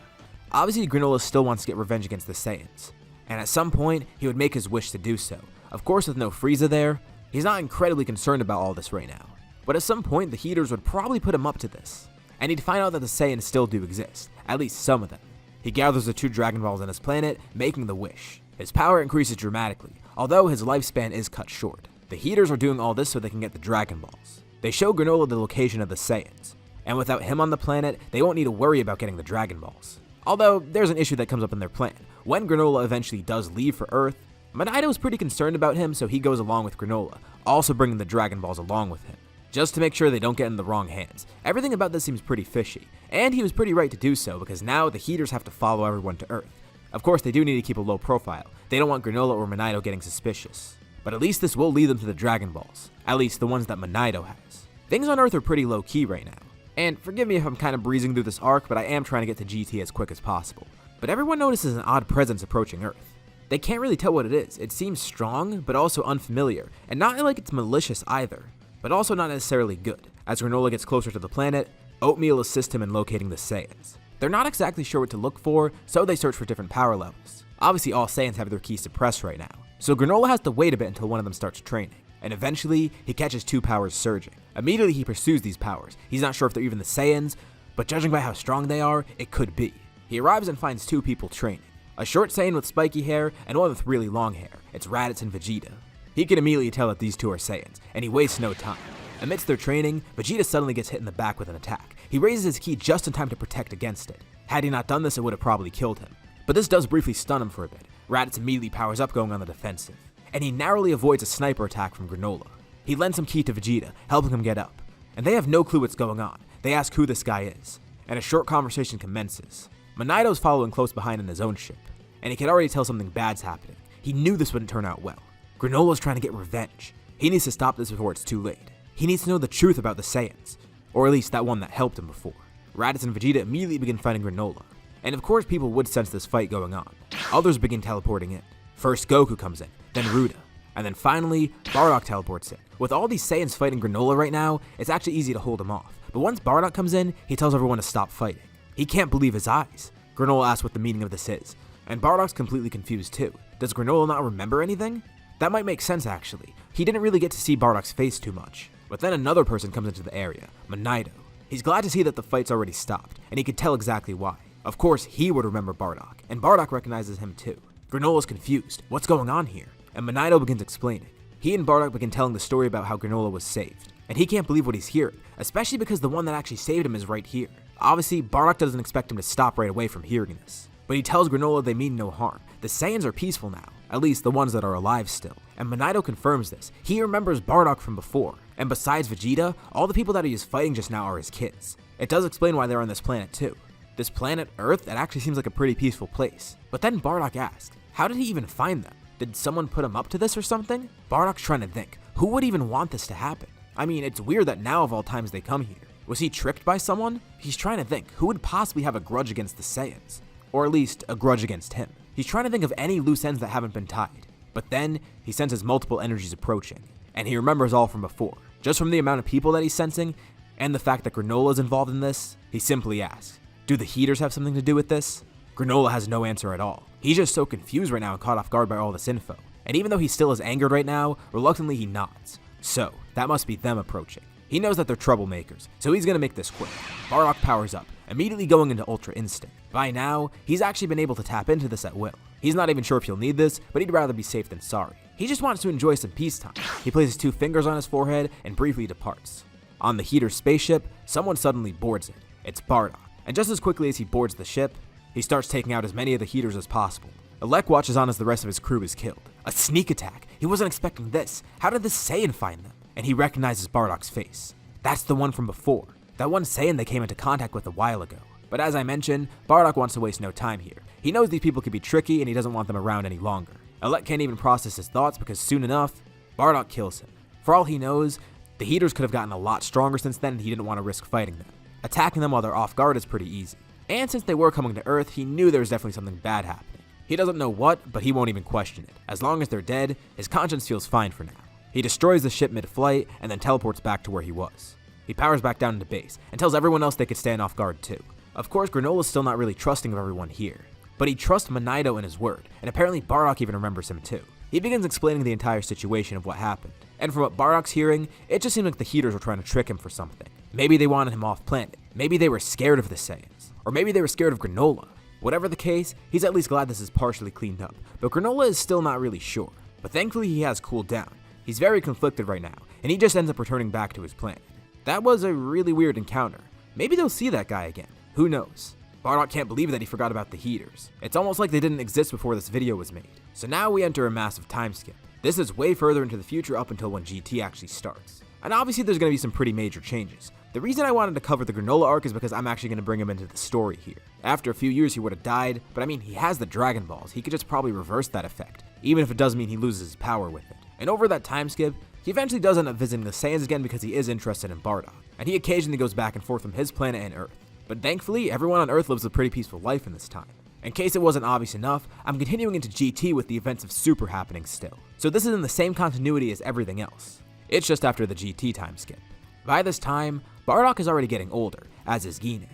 Speaker 1: Obviously, Granola still wants to get revenge against the Saiyans, and at some point, he would make his wish to do so. Of course, with no Frieza there, he's not incredibly concerned about all this right now. But at some point, the Heaters would probably put him up to this, and he'd find out that the Saiyans still do exist, at least some of them. He gathers the 2 Dragon Balls on his planet, making the wish. His power increases dramatically, although his lifespan is cut short. The Heaters are doing all this so they can get the Dragon Balls. They show Granola the location of the Saiyans, and without him on the planet, they won't need to worry about getting the Dragon Balls. Although, there's an issue that comes up in their plan. When Granola eventually does leave for Earth, Manito is pretty concerned about him, so he goes along with Granola, also bringing the Dragon Balls along with him, just to make sure they don't get in the wrong hands. Everything about this seems pretty fishy, and he was pretty right to do so, because now the Heaters have to follow everyone to Earth. Of course, they do need to keep a low profile. They don't want Granola or Manito getting suspicious. But at least this will lead them to the Dragon Balls, at least the ones that Manito has. Things on Earth are pretty low-key right now. And forgive me if I'm kind of breezing through this arc, but I am trying to get to GT as quick as possible. But everyone notices an odd presence approaching Earth. They can't really tell what it is. It seems strong, but also unfamiliar, and not like it's malicious either, but also not necessarily good. As Granola gets closer to the planet, Oatmeal assists him in locating the Saiyans. They're not exactly sure what to look for, so they search for different power levels. Obviously all Saiyans have their keys suppressed right now, so Granola has to wait a bit until one of them starts training. And eventually, he catches 2 powers surging. Immediately he pursues these powers. He's not sure if they're even the Saiyans, but judging by how strong they are, it could be. He arrives and finds 2 people training. A short Saiyan with spiky hair, and one with really long hair. It's Raditz and Vegeta. He can immediately tell that these 2 are Saiyans, and he wastes no time. Amidst their training, Vegeta suddenly gets hit in the back with an attack. He raises his ki just in time to protect against it. Had he not done this, it would have probably killed him. But this does briefly stun him for a bit. Raditz immediately powers up, going on the defensive, and he narrowly avoids a sniper attack from Granola. He lends some ki to Vegeta, helping him get up, and they have no clue what's going on. They ask who this guy is, and a short conversation commences. Manito's following close behind in his own ship, and he can already tell something bad's happening. He knew this wouldn't turn out well. Granola's trying to get revenge. He needs to stop this before it's too late. He needs to know the truth about the Saiyans, or at least that one that helped him before. Raditz and Vegeta immediately begin fighting Granola, and of course people would sense this fight going on. Others begin teleporting in. First Goku comes in, then Ruda, and then finally Bardock teleports in. With all these Saiyans fighting Granola right now, it's actually easy to hold him off. But once Bardock comes in, he tells everyone to stop fighting. He can't believe his eyes. Granola asks what the meaning of this is,
Speaker 2: And Bardock's completely confused too. Does Granola not remember anything? That might make sense actually. He didn't really get to see Bardock's face too much. But then another person comes into the area, Monito. He's glad to see that the fight's already stopped, and he could tell exactly why. Of course, he would remember Bardock, and Bardock recognizes him too. Granola's confused. What's going on here? And Monito begins explaining. He and Bardock begin telling the story about how Granola was saved. And he can't believe what he's hearing, especially because the one that actually saved him is right here. Obviously, Bardock doesn't expect him to stop right away from hearing this. But he tells Granola they mean no harm. The Saiyans are peaceful now, at least the ones that are alive still. And Monito confirms this. He remembers Bardock from before. And besides Vegeta, all the people that he is fighting just now are his kids. It does explain why they're on this planet too. This planet, Earth, that actually seems like a pretty peaceful place. But then Bardock asks, how did he even find them? Did someone put him up to this or something? Bardock's trying to think, who would even want this to happen? I mean, it's weird that now of all times they come here. Was he tricked by someone? He's trying to think, who would possibly have a grudge against the Saiyans? Or at least, a grudge against him. He's trying to think of any loose ends that haven't been tied. But then, he senses multiple energies approaching. And he remembers all from before. Just from the amount of people that he's sensing, and the fact that Granola is involved in this, he simply asks, do the heaters have something to do with this? Granola has no answer at all. He's just so confused right now and caught off guard by all this info. And even though he still is angered right now, reluctantly he nods. So, that must be them approaching. He knows that they're troublemakers, so he's gonna make this quick. Bardock powers up, immediately going into Ultra Instinct. By now, he's actually been able to tap into this at will. He's not even sure if he'll need this, but he'd rather be safe than sorry. He just wants to enjoy some peacetime. He places 2 fingers on his forehead and briefly departs. On the heater's spaceship, someone suddenly boards it. It's Bardock. And just as quickly as he boards the ship, he starts taking out as many of the heaters as possible. Alec watches on as the rest of his crew is killed. A sneak attack. He wasn't expecting this. How did this Saiyan find them? And he recognizes Bardock's face. That's the one from before. That one Saiyan they came into contact with a while ago. But as I mentioned, Bardock wants to waste no time here. He knows these people could be tricky and he doesn't want them around any longer. Alec can't even process his thoughts because soon enough, Bardock kills him. For all he knows, the heaters could have gotten a lot stronger since then and he didn't want to risk fighting them. Attacking them while they're off guard is pretty easy. And since they were coming to Earth, he knew there was definitely something bad happening. He doesn't know what, but he won't even question it. As long as they're dead, his conscience feels fine for now. He destroys the ship mid-flight and then teleports back to where he was. He powers back down into base and tells everyone else they could stand off guard too. Of course, Granola's still not really trusting of everyone here, but he trusts Monito in his word, and apparently Bardock even remembers him too. He begins explaining the entire situation of what happened, and from what Bardock's hearing, it just seemed like the heaters were trying to trick him for something. Maybe they wanted him off planet, maybe they were scared of the Saiyans, or maybe they were scared of Granola. Whatever the case, he's at least glad this is partially cleaned up, but Granola is still not really sure. But thankfully he has cooled down. He's very conflicted right now, and he just ends up returning back to his planet. That was a really weird encounter. Maybe they'll see that guy again. Who knows? Bardock can't believe that he forgot about the heaters. It's almost like they didn't exist before this video was made. So now we enter a massive time skip. This is way further into the future up until when GT actually starts. And obviously there's going to be some pretty major changes. The reason I wanted to cover the Granola arc is because I'm actually going to bring him into the story here. After a few years he would have died, but I mean he has the Dragon Balls. He could just probably reverse that effect, even if it does mean he loses his power with it. And over that time skip, he eventually does end up visiting the Saiyans again because he is interested in Bardock, and he occasionally goes back and forth from his planet and Earth. But thankfully, everyone on Earth lives a pretty peaceful life in this time. In case it wasn't obvious enough, I'm continuing into GT with the events of Super happening still. So this is in the same continuity as everything else. It's just after the GT time skip. By this time, Bardock is already getting older, as is Gine.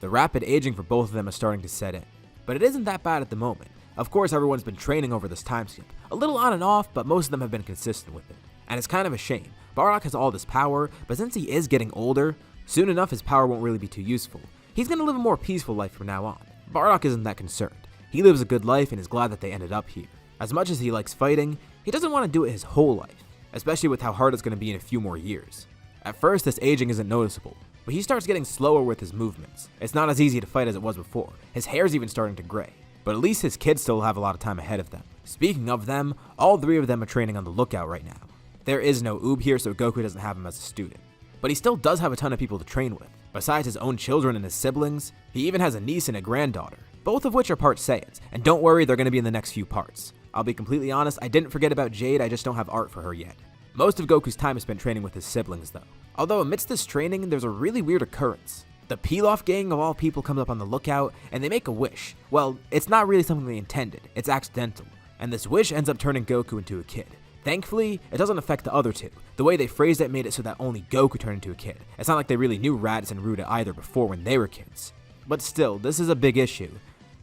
Speaker 2: The rapid aging for both of them is starting to set in. But it isn't that bad at the moment. Of course, everyone's been training over this time skip. A little on and off, but most of them have been consistent with it. And it's kind of a shame. Bardock has all this power, but since he is getting older, soon enough his power won't really be too useful. He's going to live a more peaceful life from now on. Bardock isn't that concerned. He lives a good life and is glad that they ended up here. As much as he likes fighting, he doesn't want to do it his whole life, especially with how hard it's going to be in a few more years. At first, this aging isn't noticeable, but he starts getting slower with his movements. It's not as easy to fight as it was before. His hair's even starting to gray. But at least his kids still have a lot of time ahead of them. Speaking of them, all 3 of them are training on the lookout right now. There is no Oob here, so Goku doesn't have him as a student. But he still does have a ton of people to train with. Besides his own children and his siblings, he even has a niece and a granddaughter, both of which are part Saiyans, and don't worry, they're going to be in the next few parts. I'll be completely honest, I didn't forget about Jade, I just don't have art for her yet. Most of Goku's time is spent training with his siblings though. Although amidst this training, there's a really weird occurrence. The Pilaf gang of all people comes up on the lookout, and they make a wish. Well, it's not really something they intended, it's accidental. And this wish ends up turning Goku into a kid. Thankfully, it doesn't affect the other 2. The way they phrased it made it so that only Goku turned into a kid. It's not like they really knew Raditz and Ruda either before when they were kids. But still, this is a big issue.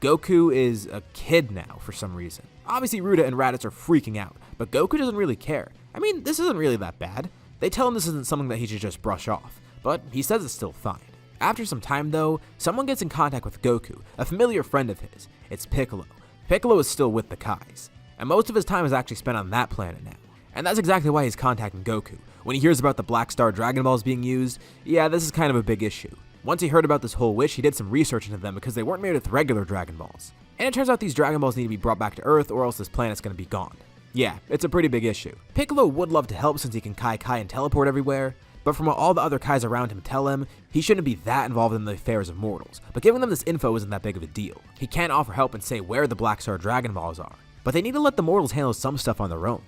Speaker 2: Goku is a kid now for some reason. Obviously Ruda and Raditz are freaking out, but Goku doesn't really care. I mean, this isn't really that bad. They tell him this isn't something that he should just brush off, but he says it's still fine. After some time though, someone gets in contact with Goku, a familiar friend of his. It's Piccolo. Piccolo is still with the Kais, and most of his time is actually spent on that planet now. And that's exactly why he's contacting Goku. When he hears about the Black Star Dragon Balls being used, yeah, this is kind of a big issue. Once he heard about this whole wish, he did some research into them because they weren't made with regular Dragon Balls. And it turns out these Dragon Balls need to be brought back to Earth or else this planet's gonna be gone. Yeah, it's a pretty big issue. Piccolo would love to help since he can Kai and teleport everywhere, but from what all the other Kais around him tell him, he shouldn't be that involved in the affairs of mortals. But giving them this info isn't that big of a deal. He can't offer help and say where the Black Star Dragon Balls are, but they need to let the mortals handle some stuff on their own.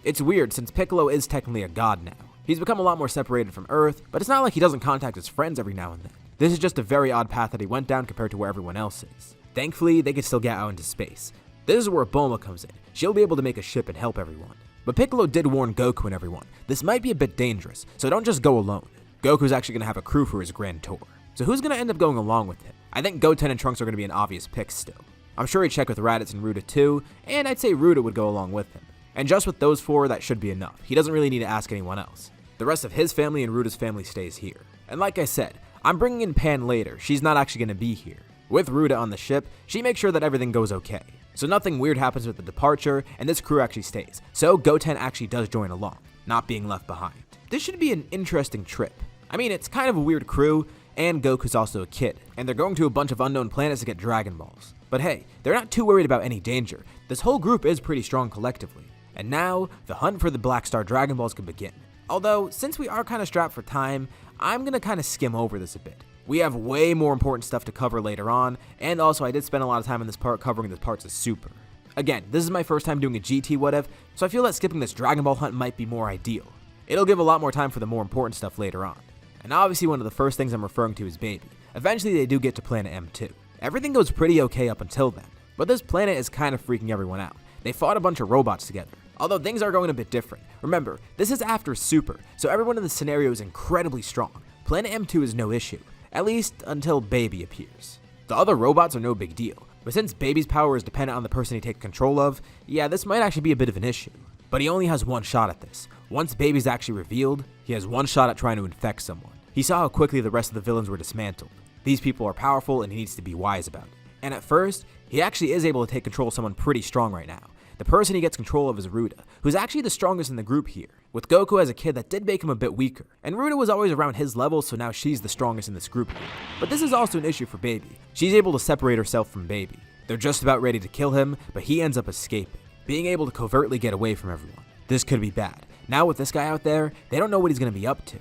Speaker 2: It's weird since Piccolo is technically a god now. He's become a lot more separated from Earth, but it's not like he doesn't contact his friends every now and then. This is just a very odd path that he went down compared to where everyone else is. Thankfully, they can still get out into space. This is where Bulma comes in. She'll be able to make a ship and help everyone. But Piccolo did warn Goku and everyone, this might be a bit dangerous, so don't just go alone. Goku's actually going to have a crew for his grand tour. So who's going to end up going along with him? I think Goten and Trunks are going to be an obvious pick still. I'm sure he'd check with Raditz and Ruda too, and I'd say Ruda would go along with him. And just with those four, that should be enough. He doesn't really need to ask anyone else. The rest of his family and Ruda's family stays here. And like I said, I'm bringing in Pan later. She's not actually going to be here. With Ruda on the ship, she makes sure that everything goes okay. So nothing weird happens with the departure, and this crew actually stays. So Goten actually does join along, not being left behind. This should be an interesting trip. I mean, it's kind of a weird crew, and Goku's also a kid, and they're going to a bunch of unknown planets to get Dragon Balls. But hey, they're not too worried about any danger. This whole group is pretty strong collectively. And now, the hunt for the Black Star Dragon Balls can begin. Although, since we are kind of strapped for time, I'm going to kind of skim over this a bit. We have way more important stuff to cover later on, and also I did spend a lot of time in this part covering the parts of Super. Again, this is my first time doing a GT what if, so I feel that skipping this Dragon Ball hunt might be more ideal. It'll give a lot more time for the more important stuff later on. And obviously one of the first things I'm referring to is Baby. Eventually they do get to Planet M2. Everything goes pretty okay up until then, but this planet is kind of freaking everyone out. They fought a bunch of robots together. Although things are going a bit different. Remember, this is after Super, so everyone in the scenario is incredibly strong. Planet M2 is no issue, at least until Baby appears. The other robots are no big deal, but since Baby's power is dependent on the person he takes control of, yeah, this might actually be a bit of an issue. But he only has one shot at this. Once Baby's actually revealed, he has one shot at trying to infect someone. He saw how quickly the rest of the villains were dismantled. These people are powerful and he needs to be wise about it. And at first, he actually is able to take control of someone pretty strong right now. The person he gets control of is Ruda, who's actually the strongest in the group here. With Goku as a kid, that did make him a bit weaker, and Ruda was always around his level, so now she's the strongest in this group here. But this is also an issue for Baby. She's able to separate herself from Baby. They're just about ready to kill him, but he ends up escaping, being able to covertly get away from everyone. This could be bad. Now with this guy out there, they don't know what he's going to be up to.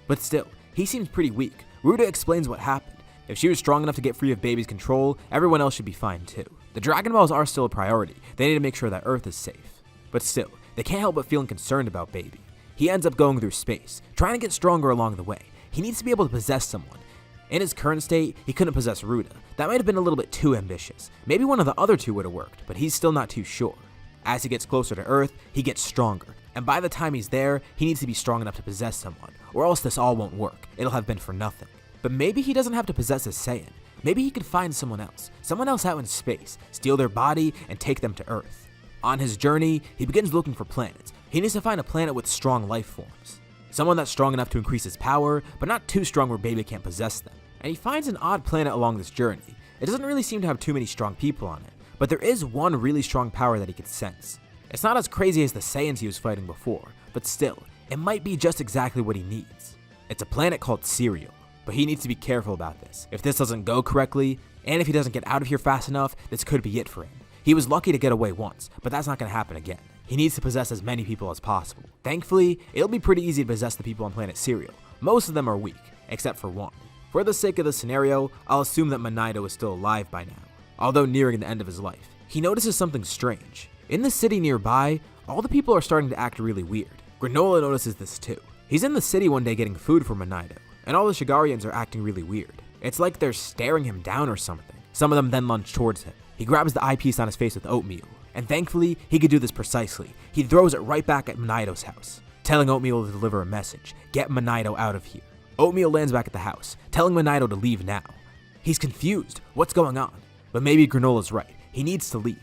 Speaker 2: But still, he seems pretty weak. Ruda explains what happened. If she was strong enough to get free of Baby's control, everyone else should be fine too. The Dragon Balls are still a priority. They need to make sure that Earth is safe. But still, they can't help but feeling concerned about Baby. He ends up going through space, trying to get stronger along the way. He needs to be able to possess someone. In his current state, he couldn't possess Ruda. That might have been a little bit too ambitious. Maybe one of the other two would have worked, but he's still not too sure. As he gets closer to Earth, he gets stronger. And by the time he's there, he needs to be strong enough to possess someone, or else this all won't work. It'll have been for nothing. But maybe he doesn't have to possess a Saiyan. Maybe he could find someone else out in space, steal their body, and take them to Earth. On his journey, he begins looking for planets. He needs to find a planet with strong life forms. Someone that's strong enough to increase his power, but not too strong where Baby can't possess them. And he finds an odd planet along this journey. It doesn't really seem to have too many strong people on it, but there is one really strong power that he can sense. It's not as crazy as the Saiyans he was fighting before, but still, it might be just exactly what he needs. It's a planet called Cereal. But he needs to be careful about this. If this doesn't go correctly, and if he doesn't get out of here fast enough, this could be it for him. He was lucky to get away once, but that's not going to happen again. He needs to possess as many people as possible. Thankfully, it'll be pretty easy to possess the people on planet Cereal. Most of them are weak, except for one. For the sake of the scenario, I'll assume that Manaido is still alive by now, although nearing the end of his life. He notices something strange. In the city nearby, all the people are starting to act really weird. Granola notices this too. He's in the city one day getting food for Manaido, and all the Shigarians are acting really weird. It's like they're staring him down or something. Some of them then lunge towards him. He grabs the eyepiece on his face with oatmeal, and thankfully, he could do this precisely. He throws it right back at Manaido's house, telling Oatmeal to deliver a message. Get Manaido out of here. Oatmeal lands back at the house, telling Manaido to leave now. He's confused. What's going on? But maybe Granola's right. He needs to leave.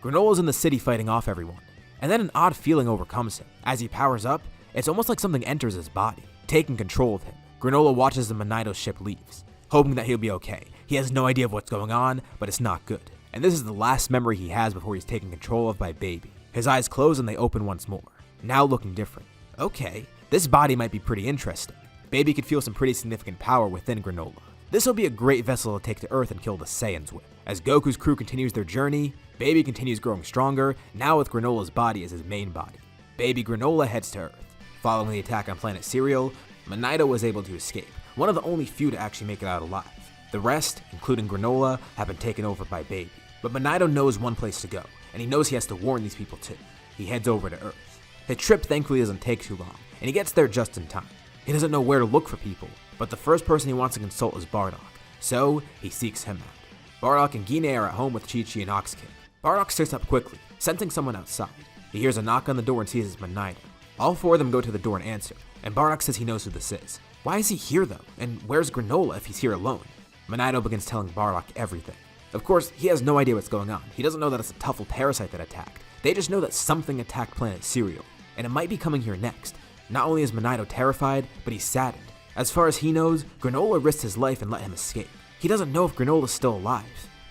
Speaker 2: Granola's in the city fighting off everyone. And then an odd feeling overcomes him. As he powers up, it's almost like something enters his body, taking control of him. Granola watches the Monito ship leaves, hoping that he'll be okay. He has no idea of what's going on, but it's not good. And this is the last memory he has before he's taken control of by Baby. His eyes close and they open once more, now looking different. Okay, this body might be pretty interesting. Baby could feel some pretty significant power within Granola. This will be a great vessel to take to Earth and kill the Saiyans with. As Goku's crew continues their journey, Baby continues growing stronger, now with Granola's body as his main body. Baby Granola heads to Earth. Following the attack on Planet Cereal, Monito was able to escape, one of the only few to actually make it out alive. The rest, including Granola, have been taken over by Baby. But Monito knows one place to go, and he knows he has to warn these people too. He heads over to Earth. His trip thankfully doesn't take too long, and he gets there just in time. He doesn't know where to look for people, but the first person he wants to consult is Bardock, so he seeks him out. Bardock and Gine are at home with Chi-Chi and Ox-Kid. Bardock sits up quickly, sensing someone outside. He hears a knock on the door and sees it's Monito. All four of them go to the door and answer, and Bardock says he knows who this is. Why is he here though, and where's Granola if he's here alone? Monito begins telling Bardock everything. Of course, he has no idea what's going on. He doesn't know that it's a Tuffle parasite that attacked. They just know that something attacked Planet Cereal, and it might be coming here next. Not only is Monito terrified, but he's saddened. As far as he knows, Granola risked his life and let him escape. He doesn't know if Granola's still alive.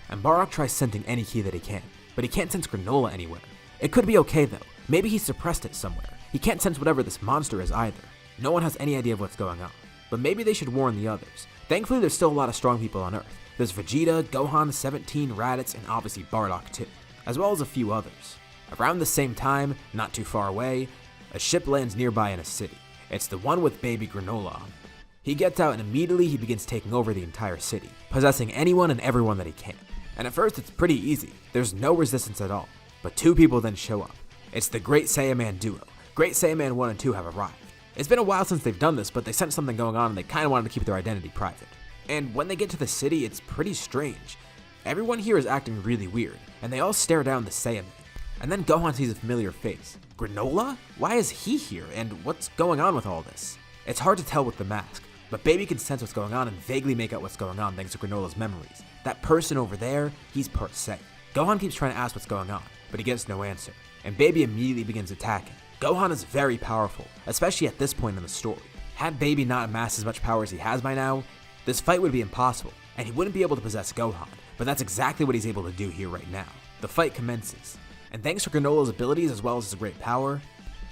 Speaker 2: And Bardock tries sensing any key that he can, but he can't sense Granola anywhere. It could be okay though. Maybe he suppressed it somewhere. He can't sense whatever this monster is either. No one has any idea of what's going on. But maybe they should warn the others. Thankfully, there's still a lot of strong people on Earth. There's Vegeta, Gohan, 17, Raditz, and obviously Bardock too, as well as a few others. Around the same time, not too far away, a ship lands nearby in a city. It's the one with Baby Granola on. He gets out and immediately he begins taking over the entire city, possessing anyone and everyone that he can. And at first it's pretty easy, there's no resistance at all. But two people then show up. It's the Great Saiyaman duo. Great Saiyaman 1 and 2 have arrived. It's been a while since they've done this, but they sensed something going on and they kinda wanted to keep their identity private. And when they get to the city, it's pretty strange. Everyone here is acting really weird, and they all stare down the Saiyaman. And then Gohan sees a familiar face. Granola? Why is he here, and what's going on with all this? It's hard to tell with the mask, but Baby can sense what's going on and vaguely make out what's going on thanks to Granola's memories. That person over there, he's part Saiyan. Gohan keeps trying to ask what's going on, but he gets no answer, and Baby immediately begins attacking. Gohan is very powerful, especially at this point in the story. Had Baby not amassed as much power as he has by now, this fight would be impossible, and he wouldn't be able to possess Gohan, but that's exactly what he's able to do here right now. The fight commences, and thanks to Granola's abilities as well as his great power,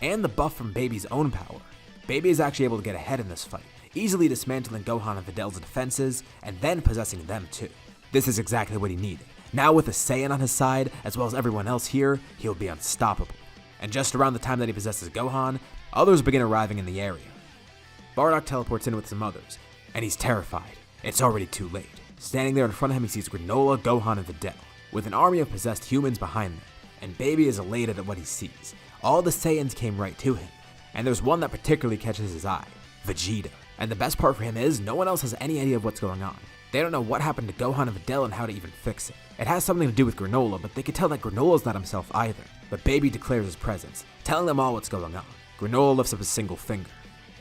Speaker 2: and the buff from Baby's own power, Baby is actually able to get ahead in this fight, easily dismantling Gohan and Videl's defenses, and then possessing them too. This is exactly what he needed. Now with a Saiyan on his side, as well as everyone else here, he'll be unstoppable. And just around the time that he possesses Gohan, others begin arriving in the area. Bardock teleports in with some others, and he's terrified. It's already too late. Standing there in front of him, he sees Granola, Gohan, and Videl, with an army of possessed humans behind them, and Baby is elated at what he sees. All the Saiyans came right to him, and there's one that particularly catches his eye, Vegeta. And the best part for him is, no one else has any idea of what's going on. They don't know what happened to Gohan and Videl and how to even fix it. It has something to do with Granola, but they can tell that Granola's not himself either. But Baby declares his presence, telling them all what's going on. Granola lifts up his single finger,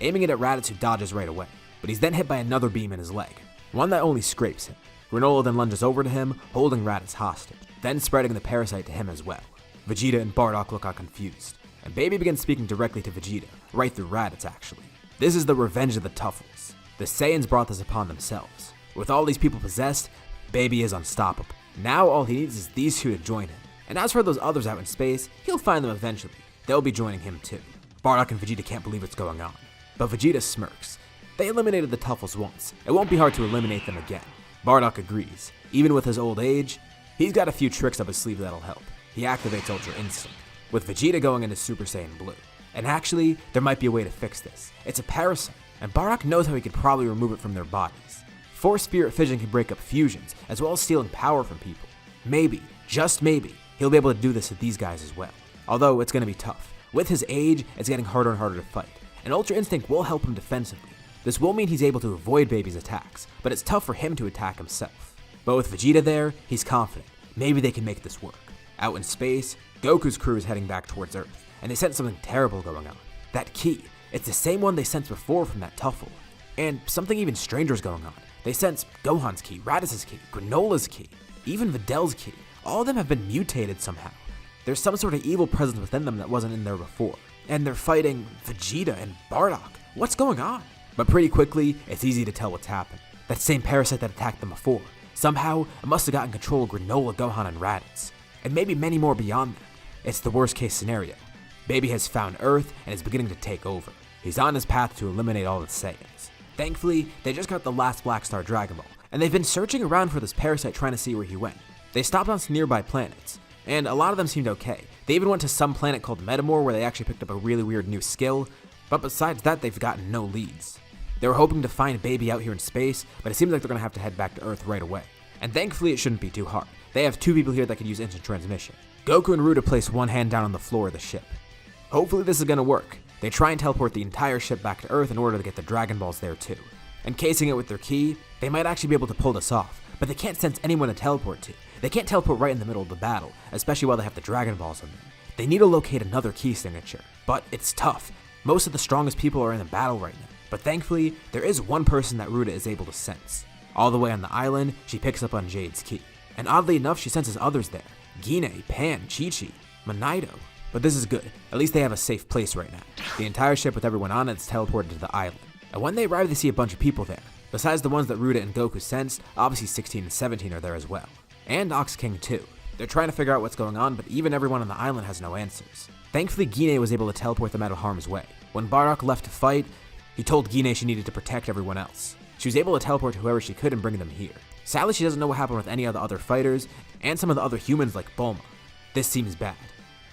Speaker 2: aiming it at Raditz, who dodges right away. But he's then hit by another beam in his leg, one that only scrapes him. Granola then lunges over to him, holding Raditz hostage, then spreading the parasite to him as well. Vegeta and Bardock look out confused, and Baby begins speaking directly to Vegeta, right through Raditz actually. This is the revenge of the Tuffles. The Saiyans brought this upon themselves. With all these people possessed, Baby is unstoppable. Now all he needs is these two to join him. And as for those others out in space, he'll find them eventually. They'll be joining him too. Bardock and Vegeta can't believe what's going on, but Vegeta smirks. They eliminated the Tuffles once. It won't be hard to eliminate them again. Bardock agrees. Even with his old age, he's got a few tricks up his sleeve that'll help. He activates Ultra Instinct, with Vegeta going into Super Saiyan Blue. And actually, there might be a way to fix this. It's a parasite, and Bardock knows how he could probably remove it from their bodies. Force Spirit Fission can break up fusions, as well as stealing power from people. Maybe, just maybe, he'll be able to do this to these guys as well. Although, it's going to be tough. With his age, it's getting harder and harder to fight, and Ultra Instinct will help him defensively. This will mean he's able to avoid Baby's attacks, but it's tough for him to attack himself. But with Vegeta there, he's confident. Maybe they can make this work. Out in space, Goku's crew is heading back towards Earth, and they sense something terrible going on. That key, it's the same one they sensed before from that Tuffle. And something even stranger is going on. They sense Gohan's key, Raditz's key, Granola's key. even Vidal's ki. All of them have been mutated somehow. There's some sort of evil presence within them that wasn't in there before. And they're fighting Vegeta and Bardock. What's going on? But pretty quickly, it's easy to tell what's happened. That same parasite that attacked them before. Somehow, it must have gotten control of Granola, Gohan, and Raditz. And maybe many more beyond that. It's the worst case scenario. Baby has found Earth and is beginning to take over. He's on his path to eliminate all the Saiyans. Thankfully, they just got the last Black Star Dragon Ball, and they've been searching around for this parasite trying to see where he went. They stopped on some nearby planets, and a lot of them seemed okay. They even went to some planet called Metamore where they actually picked up a really weird new skill, but besides that, they've gotten no leads. They were hoping to find Baby out here in space, but it seems like they're going to have to head back to Earth right away. And thankfully, it shouldn't be too hard. They have 2 people here that can use instant transmission. Goku and Ruda place one hand down on the floor of the ship. Hopefully this is going to work. They try and teleport the entire ship back to Earth in order to get the Dragon Balls there too. Encasing it with their ki, they might actually be able to pull this off, but they can't sense anyone to teleport to. They can't teleport right in the middle of the battle, especially while they have the Dragon Balls on them. They need to locate another key signature, but it's tough. Most of the strongest people are in the battle right now, but thankfully, there is one person that Ruda is able to sense. All the way on the island, she picks up on Jade's ki. And oddly enough, she senses others there. Gine, Pan, Chi-Chi, Manaido. But this is good. At least they have a safe place right now. The entire ship with everyone on it is teleported to the island. And when they arrive, they see a bunch of people there. Besides the ones that Ruda and Goku sensed, obviously 16 and 17 are there as well. And Ox King too. They're trying to figure out what's going on, but even everyone on the island has no answers. Thankfully, Gine was able to teleport them out of harm's way. When Bardock left to fight, he told Gine she needed to protect everyone else. She was able to teleport to whoever she could and bring them here. Sadly, she doesn't know what happened with any of the other fighters, and some of the other humans like Bulma. This seems bad.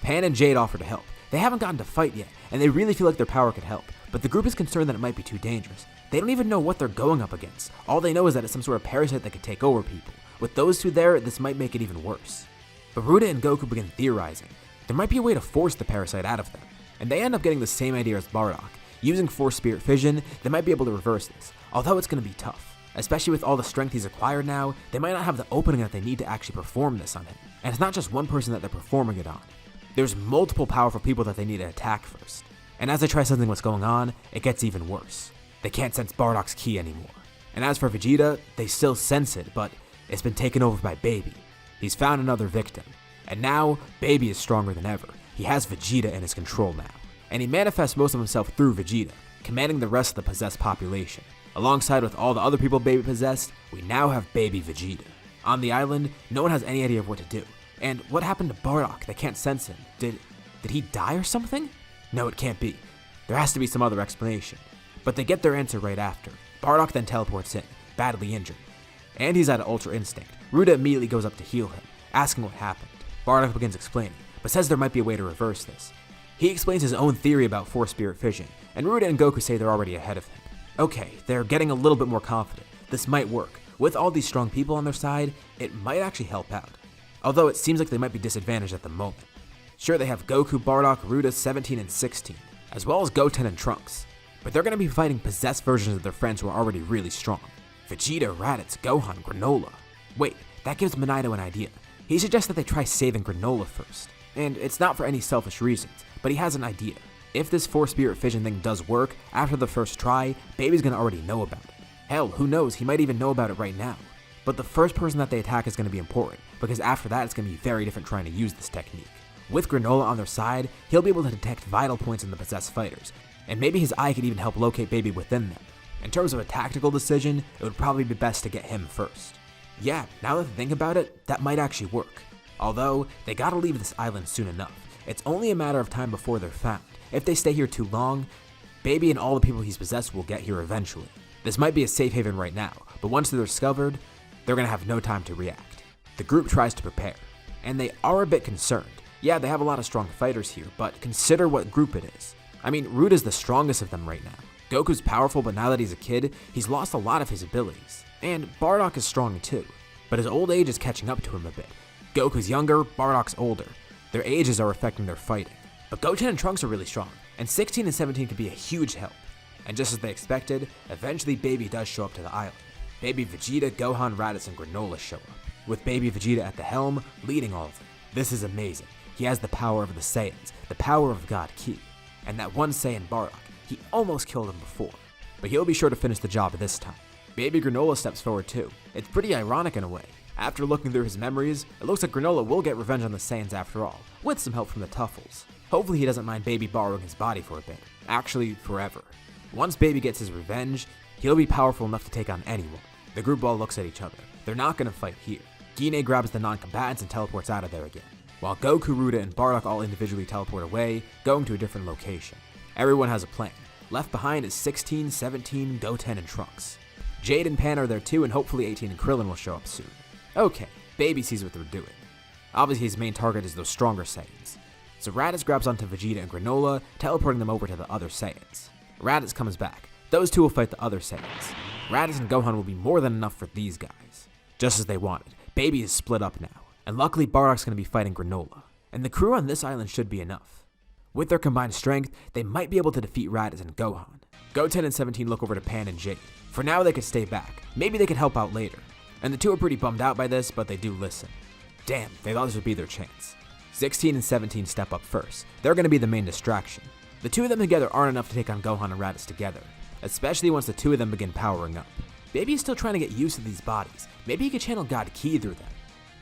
Speaker 2: Pan and Jade offer to help. They haven't gotten to fight yet, and they really feel like their power could help, but the group is concerned that it might be too dangerous. They don't even know what they're going up against. All they know is that it's some sort of parasite that could take over people. With those 2 there, this might make it even worse. But Ruda and Goku begin theorizing. There might be a way to force the parasite out of them, and they end up getting the same idea as Bardock. Using Force Spirit Fission, they might be able to reverse this, although it's going to be tough. Especially with all the strength he's acquired now, they might not have the opening that they need to actually perform this on him. And it's not just one person that they're performing it on. There's multiple powerful people that they need to attack first. And as they try sensing what's going on, it gets even worse. They can't sense Bardock's ki anymore. And as for Vegeta, they still sense it, but it's been taken over by Baby. He's found another victim. And now, Baby is stronger than ever. He has Vegeta in his control now. And he manifests most of himself through Vegeta, commanding the rest of the possessed population. Alongside with all the other people Baby possessed, we now have Baby Vegeta. On the island, no one has any idea of what to do. And what happened to Bardock? They can't sense him. Did he die or something? No, it can't be. There has to be some other explanation. But they get their answer right after. Bardock then teleports in, badly injured. And he's at Ultra Instinct. Ruda immediately goes up to heal him, asking what happened. Bardock begins explaining, but says there might be a way to reverse this. He explains his own theory about Force Spirit Fission, and Ruda and Goku say they're already ahead of him. Okay, they're getting a little bit more confident. This might work. With all these strong people on their side, it might actually help out. Although it seems like they might be disadvantaged at the moment. Sure, they have Goku, Bardock, Ruda, 17, and 16, as well as Goten and Trunks. But they're going to be fighting possessed versions of their friends who are already really strong. Vegeta, Raditz, Gohan, Granola. Wait, that gives Manaido an idea. He suggests that they try saving Granola first. And it's not for any selfish reasons, but he has an idea. If this Force Spirit Fission thing does work, after the first try, Baby's gonna already know about it. Hell, who knows, he might even know about it right now. But the first person that they attack is gonna be important, because after that it's gonna be very different trying to use this technique. With Granola on their side, he'll be able to detect vital points in the possessed fighters, and maybe his eye could even help locate Baby within them. In terms of a tactical decision, it would probably be best to get him first. Yeah, now that I think about it, that might actually work. Although, they gotta leave this island soon enough. It's only a matter of time before they're found. If they stay here too long, Baby and all the people he's possessed will get here eventually. This might be a safe haven right now, but once they're discovered, they're gonna have no time to react. The group tries to prepare, and they are a bit concerned. Yeah, they have a lot of strong fighters here, but consider what group it is. I mean, Ruda's the strongest of them right now. Goku's powerful, but now that he's a kid, he's lost a lot of his abilities. And Bardock is strong too, but his old age is catching up to him a bit. Goku's younger, Bardock's older. Their ages are affecting their fighting. But Goten and Trunks are really strong, and 16 and 17 could be a huge help. And just as they expected, eventually Baby does show up to the island. Baby Vegeta, Gohan, Raditz, and Granola show up, with Baby Vegeta at the helm, leading all of them. This is amazing. He has the power of the Saiyans, the power of God Ki. And that one Saiyan Bardock, he almost killed him before, but he'll be sure to finish the job this time. Baby Granola steps forward too. It's pretty ironic in a way. After looking through his memories, it looks like Granola will get revenge on the Saiyans after all, with some help from the Tuffles. Hopefully he doesn't mind Baby borrowing his body for a bit. Actually, forever. Once Baby gets his revenge, he'll be powerful enough to take on anyone. The group all looks at each other. They're not gonna fight here. Gine grabs the non-combatants and teleports out of there again, while Goku, Ruda, and Bardock all individually teleport away, going to a different location. Everyone has a plan. Left behind is 16, 17, Goten, and Trunks. Jade and Pan are there too, and hopefully 18 and Krillin will show up soon. Okay, Baby sees what they're doing. Obviously his main target is those stronger Saiyans. So Raditz grabs onto Vegeta and Granola, teleporting them over to the other Saiyans. Raditz comes back. Those two will fight the other Saiyans. Raditz and Gohan will be more than enough for these guys. Just as they wanted, Baby is split up now, and luckily Bardock's going to be fighting Granola, and the crew on this island should be enough. With their combined strength, they might be able to defeat Raditz and Gohan. Goten and 17 look over to Pan and Jade. For now they could stay back, maybe they could help out later. And the two are pretty bummed out by this, but they do listen. Damn, they thought this would be their chance. 16 and 17 step up first. They're going to be the main distraction. The two of them together aren't enough to take on Gohan and Raditz together, especially once the two of them begin powering up. Baby is still trying to get used to these bodies. Maybe he could channel God Ki through them.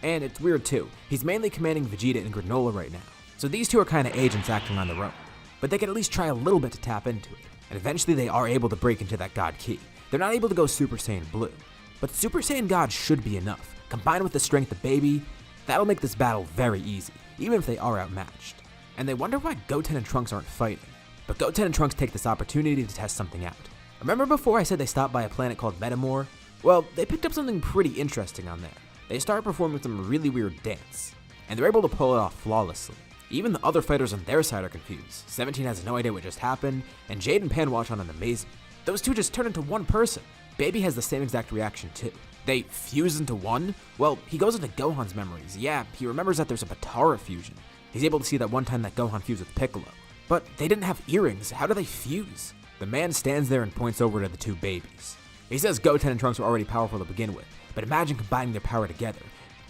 Speaker 2: And it's weird too, he's mainly commanding Vegeta and Granola right now, so these two are kind of agents acting on their own. But they can at least try a little bit to tap into it, and eventually they are able to break into that God Ki. They're not able to go Super Saiyan Blue, but Super Saiyan God should be enough. Combined with the strength of Baby, that'll make this battle very easy, even if they are outmatched. And they wonder why Goten and Trunks aren't fighting. But Goten and Trunks take this opportunity to test something out. Remember before I said they stopped by a planet called Metamore? Well, they picked up something pretty interesting on there. They start performing some really weird dance, and they're able to pull it off flawlessly. Even the other fighters on their side are confused. 17 has no idea what just happened, and Jade and Pan watch on an amazing. Those two just turn into one person. Baby has the same exact reaction too. They fuse into one? Well, he goes into Gohan's memories. Yeah, he remembers that there's a Potara fusion. He's able to see that one time that Gohan fused with Piccolo. But they didn't have earrings. How do they fuse? The man stands there and points over to the two babies. He says Goten and Trunks were already powerful to begin with, but imagine combining their power together,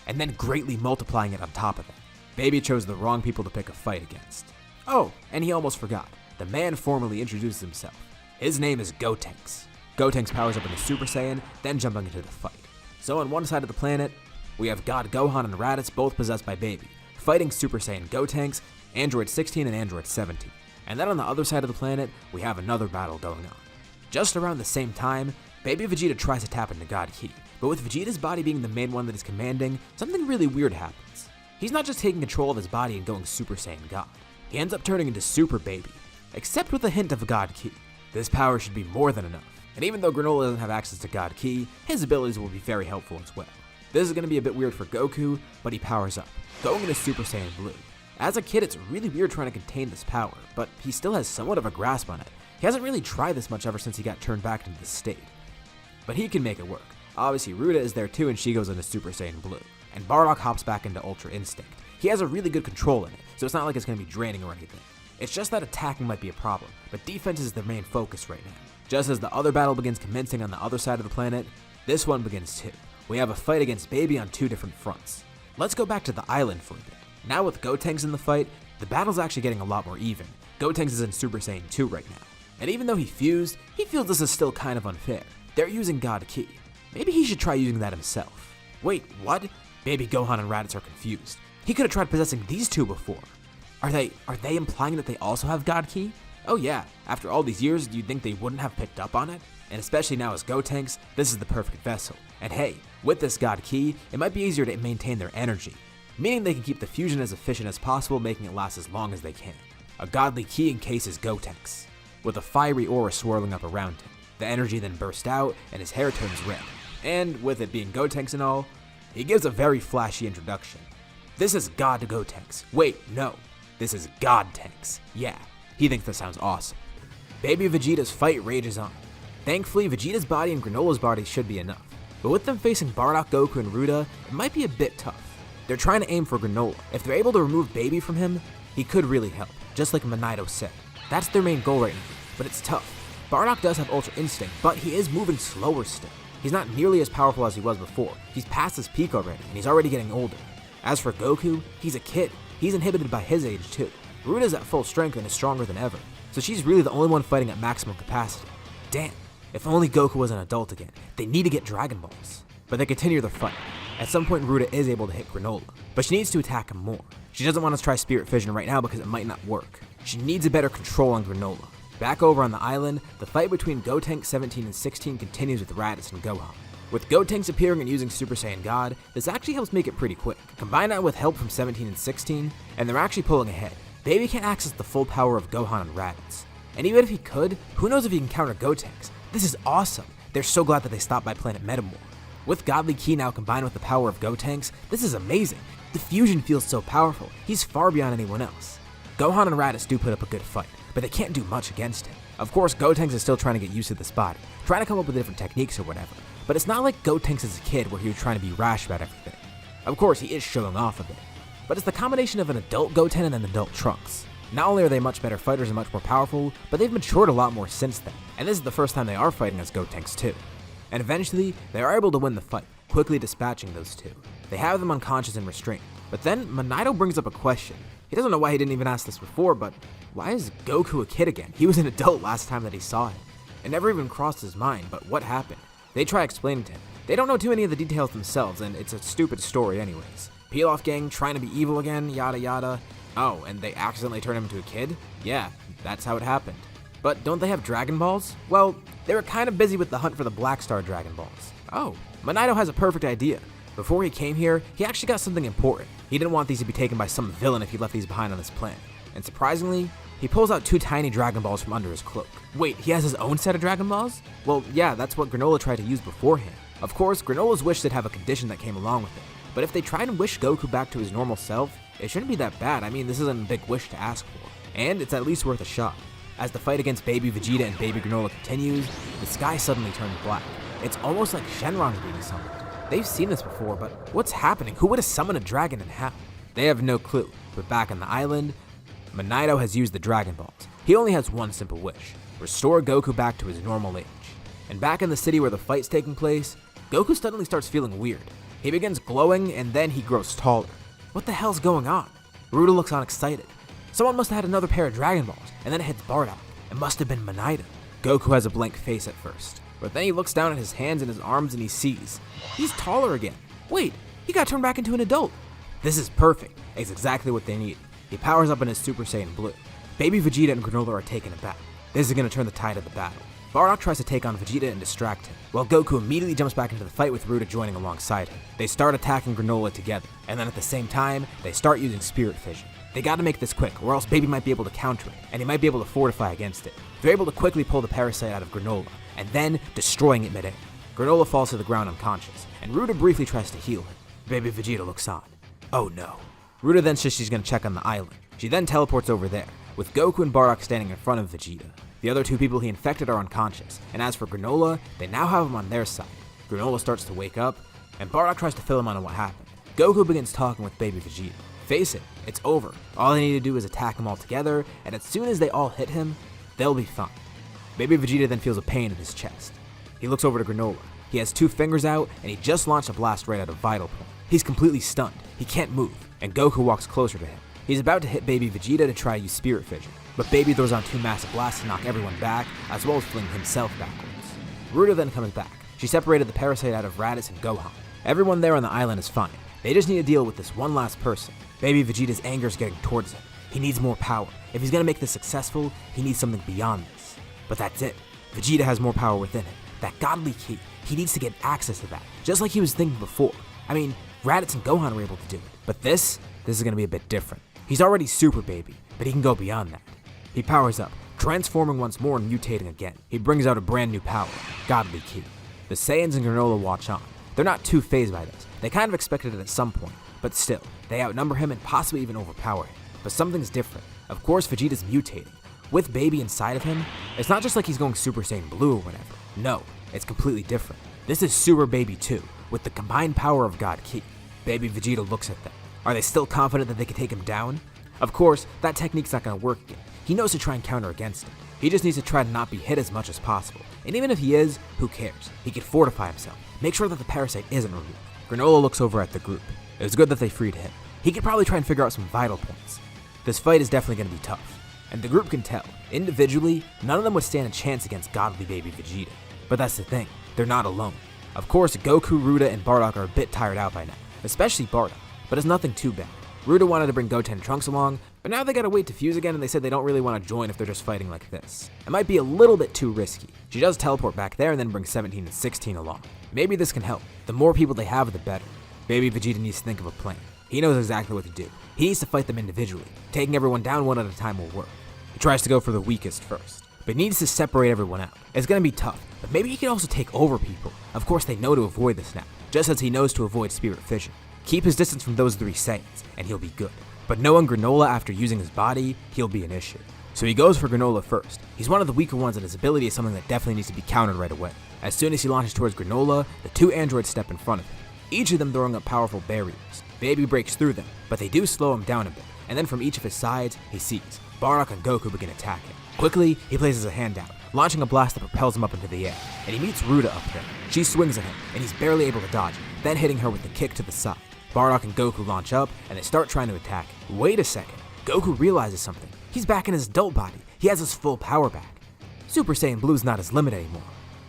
Speaker 2: and then greatly multiplying it on top of that. Baby chose the wrong people to pick a fight against. Oh, and he almost forgot. The man formally introduces himself. His name is Gotenks. Gotenks powers up into Super Saiyan, then jumping into the fight. So on one side of the planet, we have God Gohan and Raditz both possessed by Baby, fighting Super Saiyan Gotenks, Android 16 and Android 17. And then on the other side of the planet, we have another battle going on. Just around the same time, Baby Vegeta tries to tap into God Ki, but with Vegeta's body being the main one that he's commanding, something really weird happens. He's not just taking control of his body and going Super Saiyan God. He ends up turning into Super Baby, except with a hint of God Ki. This power should be more than enough, and even though Granola doesn't have access to God Ki, his abilities will be very helpful as well. This is going to be a bit weird for Goku, but he powers up, going into Super Saiyan Blue. As a kid, it's really weird trying to contain this power, but he still has somewhat of a grasp on it. He hasn't really tried this much ever since he got turned back into this state. But he can make it work. Obviously, Ruda is there too, and she goes into Super Saiyan Blue. And Bardock hops back into Ultra Instinct. He has a really good control in it, so it's not like it's going to be draining or anything. It's just that attacking might be a problem, but defense is their main focus right now. Just as the other battle begins commencing on the other side of the planet, this one begins too. We have a fight against Baby on two different fronts. Let's go back to the island for a bit. Now with Gotenks in the fight, the battle's actually getting a lot more even. Gotenks is in Super Saiyan 2 right now. And even though he feels this is still kind of unfair. They're using God Ki. Maybe he should try using that himself. Wait, what? Baby Gohan and Raditz are confused. He could have tried possessing these two before. Are they implying that they also have God Ki? Oh yeah, after all these years, do you think they wouldn't have picked up on it? And especially now as Gotenks, this is the perfect vessel. And hey, with this God Ki, it might be easier to maintain their energy, meaning they can keep the fusion as efficient as possible, making it last as long as they can. A godly Ki encases Gotenks, with a fiery aura swirling up around him. The energy then bursts out, and his hair turns red. And with it being Gotenks and all, he gives a very flashy introduction. This is God Gotenks. Wait, no. This is God Tanks. Yeah, he thinks that sounds awesome. Baby Vegeta's fight rages on. Thankfully, Vegeta's body and Granola's body should be enough. But with them facing Bardock, Goku, and Ruda, it might be a bit tough. They're trying to aim for Granola. If they're able to remove Baby from him, he could really help, just like Manito said. That's their main goal right now, but it's tough. Bardock does have Ultra Instinct, but he is moving slower still. He's not nearly as powerful as he was before. He's past his peak already, and he's already getting older. As for Goku, he's a kid. He's inhibited by his age too. Ruda's at full strength and is stronger than ever, so she's really the only one fighting at maximum capacity. Damn, if only Goku was an adult again. They need to get Dragon Balls. But they continue their fight. At some point, Ruda is able to hit Granola, but she needs to attack him more. She doesn't want to try Spirit Fission right now because it might not work. She needs a better control on Granola. Back over on the island, the fight between Gotenks 17 and 16 continues with Raditz and Gohan. With Gotenks appearing and using Super Saiyan God, this actually helps make it pretty quick. Combine that with help from 17 and 16, and they're actually pulling ahead. Baby can't access the full power of Gohan and Raditz. And even if he could, who knows if he can counter Gotenks? This is awesome. They're so glad that they stopped by Planet Vegeta. With Godly Ki now combined with the power of Gotenks, this is amazing. The fusion feels so powerful. He's far beyond anyone else. Gohan and Raditz do put up a good fight, but they can't do much against him. Of course, Gotenks is still trying to get used to this body, trying to come up with different techniques or whatever, but it's not like Gotenks as a kid where he was trying to be rash about everything. Of course, he is showing off a bit, but it's the combination of an adult Goten and an adult Trunks. Not only are they much better fighters and much more powerful, but they've matured a lot more since then, and this is the first time they are fighting as Gotenks too. And eventually, they are able to win the fight, quickly dispatching those two. They have them unconscious and restrained, but then Monaido brings up a question. He doesn't know why he didn't even ask this before, but why is Goku a kid again? He was an adult last time that he saw him. It never even crossed his mind, but what happened? They try explaining to him. They don't know too many of the details themselves, and it's a stupid story anyways. Peel-off gang trying to be evil again, yada yada. Oh, and they accidentally turned him into a kid? Yeah, that's how it happened. But don't they have Dragon Balls? Well, they were kind of busy with the hunt for the Black Star Dragon Balls. Oh, Monaido has a perfect idea. Before he came here, he actually got something important. He didn't want these to be taken by some villain if he left these behind on his planet. And surprisingly, he pulls out 2 tiny Dragon Balls from under his cloak. Wait, he has his own set of Dragon Balls? Well, yeah, that's what Granola tried to use beforehand. Of course, Granola's wish did have a condition that came along with it. But if they try and wish Goku back to his normal self, it shouldn't be that bad. I mean, this isn't a big wish to ask for. And it's at least worth a shot. As the fight against Baby Vegeta and Baby Granola continues, the sky suddenly turns black. It's almost like Shenron's being summoned. They've seen this before, but what's happening? Who would have summoned a dragon and how? They have no clue, but back on the island, Monaido has used the Dragon Balls. He only has one simple wish: restore Goku back to his normal age. And back in the city where the fight's taking place, Goku suddenly starts feeling weird. He begins glowing, and then he grows taller. What the hell's going on? Ruda looks unexcited. Someone must have had another pair of Dragon Balls, and then it hits Bardock. It must have been Monaido. Goku has a blank face at first, but then he looks down at his hands and his arms and he sees he's taller again. Wait, he got turned back into an adult. This is perfect. It's exactly what they need. He powers up in his Super Saiyan Blue. Baby Vegeta and Granola are taken aback. This is going to turn the tide of the battle. Bardock tries to take on Vegeta and distract him, while Goku immediately jumps back into the fight with Ruda joining alongside him. They start attacking Granola together, and then at the same time, they start using Spirit Fission. They gotta make this quick, or else Baby might be able to counter it, and he might be able to fortify against it. They're able to quickly pull the parasite out of Granola, and then destroying it midair. Granola falls to the ground unconscious, and Ruda briefly tries to heal him. Baby Vegeta looks on. Oh no. Ruda then says she's gonna check on the island. She then teleports over there, with Goku and Bardock standing in front of Vegeta. The other 2 people he infected are unconscious, and as for Granola, they now have him on their side. Granola starts to wake up, and Bardock tries to fill him in on what happened. Goku begins talking with Baby Vegeta. Face it, it's over. All they need to do is attack him all together, and as soon as they all hit him, they'll be fine. Baby Vegeta then feels a pain in his chest. He looks over to Granola. He has 2 fingers out, and he just launched a blast right at a vital point. He's completely stunned. He can't move, and Goku walks closer to him. He's about to hit Baby Vegeta to try to use Spirit Fission, but Baby throws on 2 massive blasts to knock everyone back, as well as fling himself backwards. Ruda then comes back. She separated the parasite out of Raditz and Gohan. Everyone there on the island is fine. They just need to deal with this one last person. Baby Vegeta's anger is getting towards him. He needs more power. If he's gonna make this successful, he needs something beyond this. But that's it. Vegeta has more power within him. That godly ki. He needs to get access to that, just like he was thinking before. I mean, Raditz and Gohan were able to do it. But this is gonna be a bit different. He's already Super Baby, but he can go beyond that. He powers up, transforming once more and mutating again. He brings out a brand new power, Godly Ki. The Saiyans and Granola watch on. They're not too fazed by this. They kind of expected it at some point, but still, they outnumber him and possibly even overpower him. But something's different. Of course, Vegeta's mutating. With Baby inside of him, it's not just like he's going Super Saiyan Blue or whatever. No, it's completely different. This is Super Baby 2, with the combined power of God Ki. Baby Vegeta looks at them. Are they still confident that they can take him down? Of course, that technique's not going to work again. He knows to try and counter against it. He just needs to try to not be hit as much as possible. And even if he is, who cares? He can fortify himself, make sure that the parasite isn't removed. Granola looks over at the group. It was good that they freed him. He could probably try and figure out some vital points. This fight is definitely going to be tough. And the group can tell, individually, none of them would stand a chance against godly Baby Vegeta. But that's the thing, they're not alone. Of course, Goku, Ruda, and Bardock are a bit tired out by now, especially Bardock, but it's nothing too bad. Ruda wanted to bring Goten and Trunks along, but now they gotta wait to fuse again, and they said they don't really want to join if they're just fighting like this. It might be a little bit too risky. She does teleport back there and then bring 17 and 16 along. Maybe this can help. The more people they have, the better. Baby Vegeta needs to think of a plan. He knows exactly what to do. He needs to fight them individually. Taking everyone down one at a time will work. He tries to go for the weakest first, but he needs to separate everyone out. It's gonna be tough, but maybe he can also take over people. Of course, they know to avoid this now, just as he knows to avoid spirit fission. Keep his distance from those 3 Saiyans, and he'll be good. But knowing Granola after using his body, he'll be an issue. So he goes for Granola first. He's one of the weaker ones, and his ability is something that definitely needs to be countered right away. As soon as he launches towards Granola, the 2 androids step in front of him, each of them throwing up powerful barriers. Baby breaks through them, but they do slow him down a bit, and then from each of his sides, he sees Bardock and Goku begin attacking. Quickly, he places a hand out, launching a blast that propels him up into the air, and he meets Ruda up there. She swings at him, and he's barely able to dodge, then hitting her with the kick to the side. Bardock and Goku launch up, and they start trying to attack him. Wait a second, Goku realizes something. He's back in his adult body. He has his full power back. Super Saiyan Blue's not his limit anymore.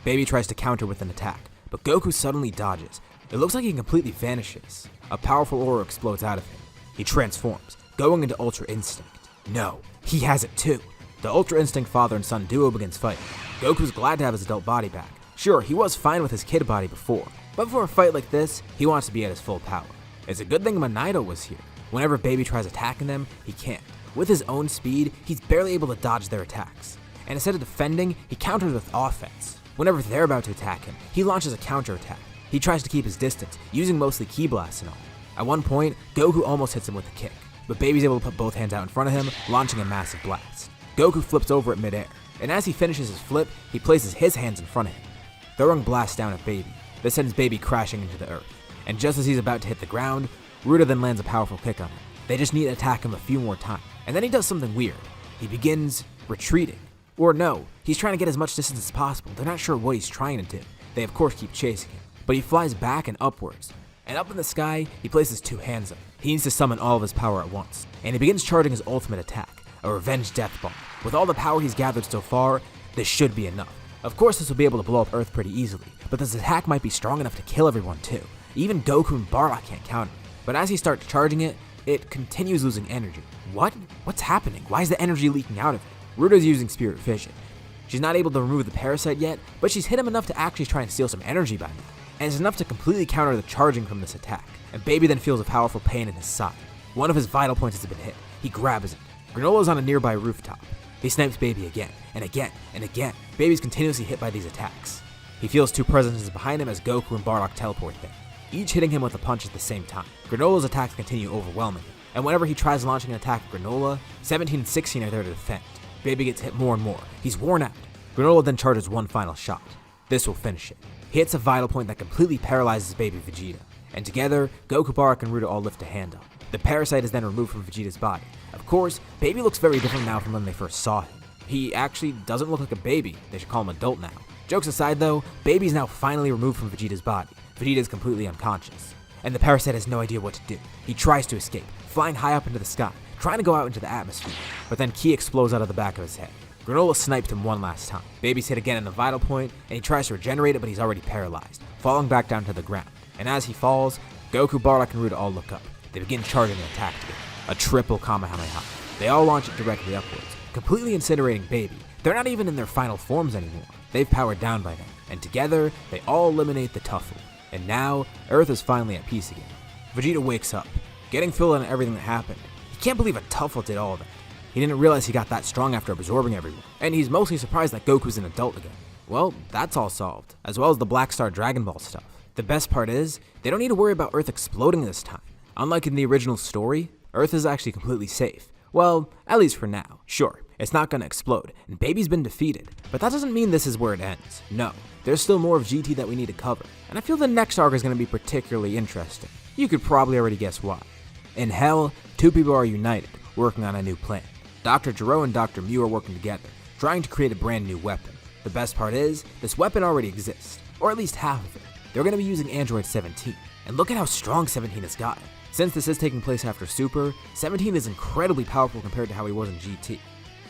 Speaker 2: Baby tries to counter with an attack, but Goku suddenly dodges. It looks like he completely vanishes. A powerful aura explodes out of him. He transforms, going into Ultra Instinct. No, he has it too. The Ultra Instinct father and son duo begins fighting. Goku's glad to have his adult body back. Sure, he was fine with his kid body before, but for a fight like this, he wants to be at his full power. It's a good thing Manito was here. Whenever Baby tries attacking them, he can't. With his own speed, he's barely able to dodge their attacks. And instead of defending, he counters with offense. Whenever they're about to attack him, he launches a counterattack. He tries to keep his distance, using mostly ki blasts and all. At one point, Goku almost hits him with a kick, but Baby's able to put both hands out in front of him, launching a massive blast. Goku flips over at midair, and as he finishes his flip, he places his hands in front of him, throwing blasts down at Baby. This sends Baby crashing into the earth, and just as he's about to hit the ground, Ruda then lands a powerful kick on him. They just need to attack him a few more times, and then he does something weird. He begins retreating. Or no, he's trying to get as much distance as possible. They're not sure what he's trying to do. They of course keep chasing him, but he flies back and upwards. And up in the sky, he places 2 hands up. He needs to summon all of his power at once, and he begins charging his ultimate attack, a revenge death bomb. With all the power he's gathered so far, this should be enough. Of course this will be able to blow up Earth pretty easily, but this attack might be strong enough to kill everyone too. Even Goku and Bardock can't counter it. But as he starts charging it, it continues losing energy. What? What's happening? Why is the energy leaking out of it? Ruda's using spirit fission. She's not able to remove the parasite yet, but she's hit him enough to actually try and steal some energy by now. And it's enough to completely counter the charging from this attack. And Baby then feels a powerful pain in his side. One of his vital points has been hit. He grabs it. Granola's on a nearby rooftop. He snipes Baby again, and again, and again. Baby's continuously hit by these attacks. He feels 2 presences behind him as Goku and Bardock teleport there, each hitting him with a punch at the same time. Granola's attacks continue overwhelming him, and whenever he tries launching an attack at Granola, 17 and 16 are there to defend. Baby gets hit more and more. He's worn out. Granola then charges one final shot. This will finish it. He hits a vital point that completely paralyzes Baby Vegeta, and together, Goku, Bardock, and Ruda all lift a hand up. The parasite is then removed from Vegeta's body. Of course, Baby looks very different now from when they first saw him. He actually doesn't look like a baby. They should call him adult now. Jokes aside though, Baby's now finally removed from Vegeta's body. Vegeta is completely unconscious, and the parasite has no idea what to do. He tries to escape, flying high up into the sky, trying to go out into the atmosphere, but then ki explodes out of the back of his head. Granola sniped him one last time. Baby's hit again in the vital point, and he tries to regenerate it, but he's already paralyzed, falling back down to the ground. And as he falls, Goku, Bardock, and Ruda all look up. They begin charging an attack together, a triple Kamehameha. They all launch it directly upwards, completely incinerating Baby. They're not even in their final forms anymore. They've powered down by then, and together, they all eliminate the Tuffle. And now, Earth is finally at peace again. Vegeta wakes up, getting filled on everything that happened. He can't believe a Tuffle did all that. He didn't realize he got that strong after absorbing everyone, and he's mostly surprised that Goku's an adult again. Well, that's all solved, as well as the Black Star Dragon Ball stuff. The best part is, they don't need to worry about Earth exploding this time. Unlike in the original story, Earth is actually completely safe. Well, at least for now. Sure, it's not gonna explode, and Baby's been defeated, but that doesn't mean this is where it ends. No, there's still more of GT that we need to cover, and I feel the next arc is gonna be particularly interesting. You could probably already guess why. In Hell, 2 people are united, working on a new plan. Dr. Gero and Dr. Mew are working together, trying to create a brand new weapon. The best part is, this weapon already exists, or at least half of it. They're going to be using Android 17, and look at how strong 17 has gotten. Since this is taking place after Super, 17 is incredibly powerful compared to how he was in GT.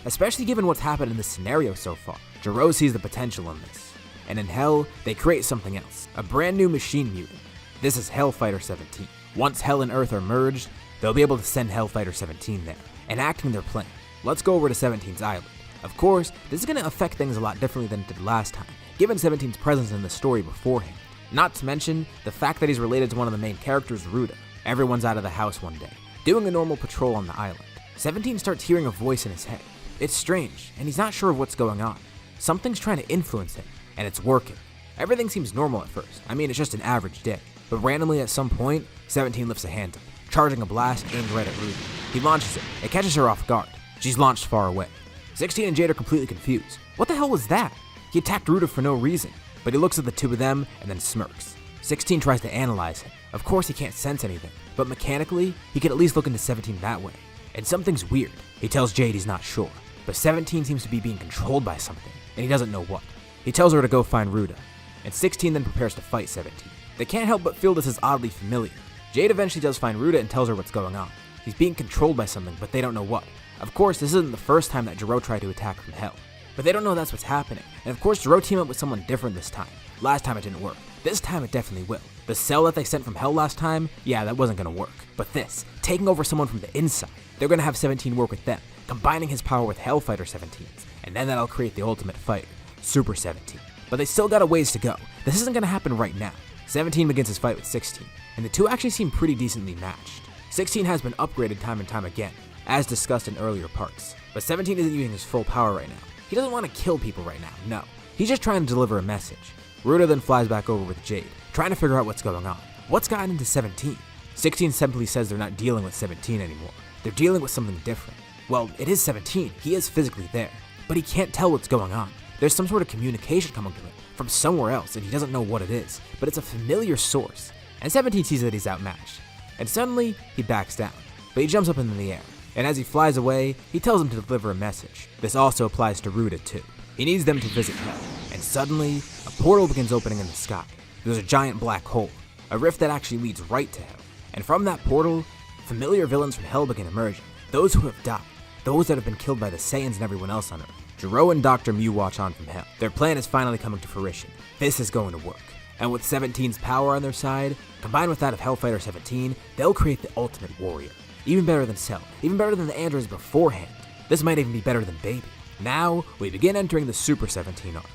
Speaker 2: Especially given what's happened in this scenario so far. Gero sees the potential in this. and in Hell, they create something else, a brand new machine mutant. This is Hellfighter 17. Once Hell and Earth are merged, they'll be able to send Hellfighter 17 there, enacting their plan. Let's go over to 17's island. Of course, this is going to affect things a lot differently than it did last time, given 17's presence in the story beforehand. Not to mention, the fact that he's related to one of the main characters, Ruda. Everyone's out of the house one day, doing a normal patrol on the island. 17 starts hearing a voice in his head. It's strange, and he's not sure of what's going on. Something's trying to influence him, and it's working. Everything seems normal at first. I mean, it's just an average day. But randomly at some point, 17 lifts a hand up, charging a blast aimed right at Ruda. He launches it. It catches her off guard. She's launched far away. 16 and Jade are completely confused. What the hell was that? He attacked Ruda for no reason, but he looks at the two of them and then smirks. 16 tries to analyze him. Of course he can't sense anything, but mechanically, he can at least look into 17 that way. And something's weird. He tells Jade he's not sure, but 17 seems to be being controlled by something, and he doesn't know what. He tells her to go find Ruda, and 16 then prepares to fight 17. They can't help but feel this is oddly familiar. Jade eventually does find Ruda and tells her what's going on. He's being controlled by something, but they don't know what. Of course, this isn't the first time that Jiro tried to attack from Hell, but they don't know that's what's happening. And of course, Jiro teamed up with someone different this time. Last time it didn't work. This time it definitely will. The cell that they sent from Hell last time, yeah, that wasn't gonna work. But this, taking over someone from the inside, they're gonna have 17 work with them, combining his power with Hellfighter 17's, and then that'll create the ultimate fighter, Super 17. But they still got a ways to go. This isn't gonna happen right now. 17 begins his fight with 16, and the two actually seem pretty decently matched. 16 has been upgraded time and time again, as discussed in earlier parts, but 17 isn't using his full power right now. He doesn't want to kill people right now, no. He's just trying to deliver a message. Ruda then flies back over with Jade, trying to figure out what's going on. What's gotten into 17? 16 simply says they're not dealing with 17 anymore. They're dealing with something different. Well, it is 17, he is physically there, but he can't tell what's going on. There's some sort of communication coming to him from somewhere else, and he doesn't know what it is, but it's a familiar source. And 17 sees that he's outmatched, and suddenly he backs down, but he jumps up into the air. And as he flies away, he tells them to deliver a message. This also applies to Ruda too. He needs them to visit Hell, and suddenly, a portal begins opening in the sky. There's a giant black hole, a rift that actually leads right to Hell. And from that portal, familiar villains from Hell begin emerging. Those who have died, those that have been killed by the Saiyans and everyone else on Earth. Jiro and Dr. Mew watch on from Hell. Their plan is finally coming to fruition. This is going to work. And with 17's power on their side, combined with that of Hellfighter 17, they'll create the ultimate warrior. Even better than Cell, even better than the androids beforehand. This might even be better than Baby. Now, we begin entering the Super 17 arc.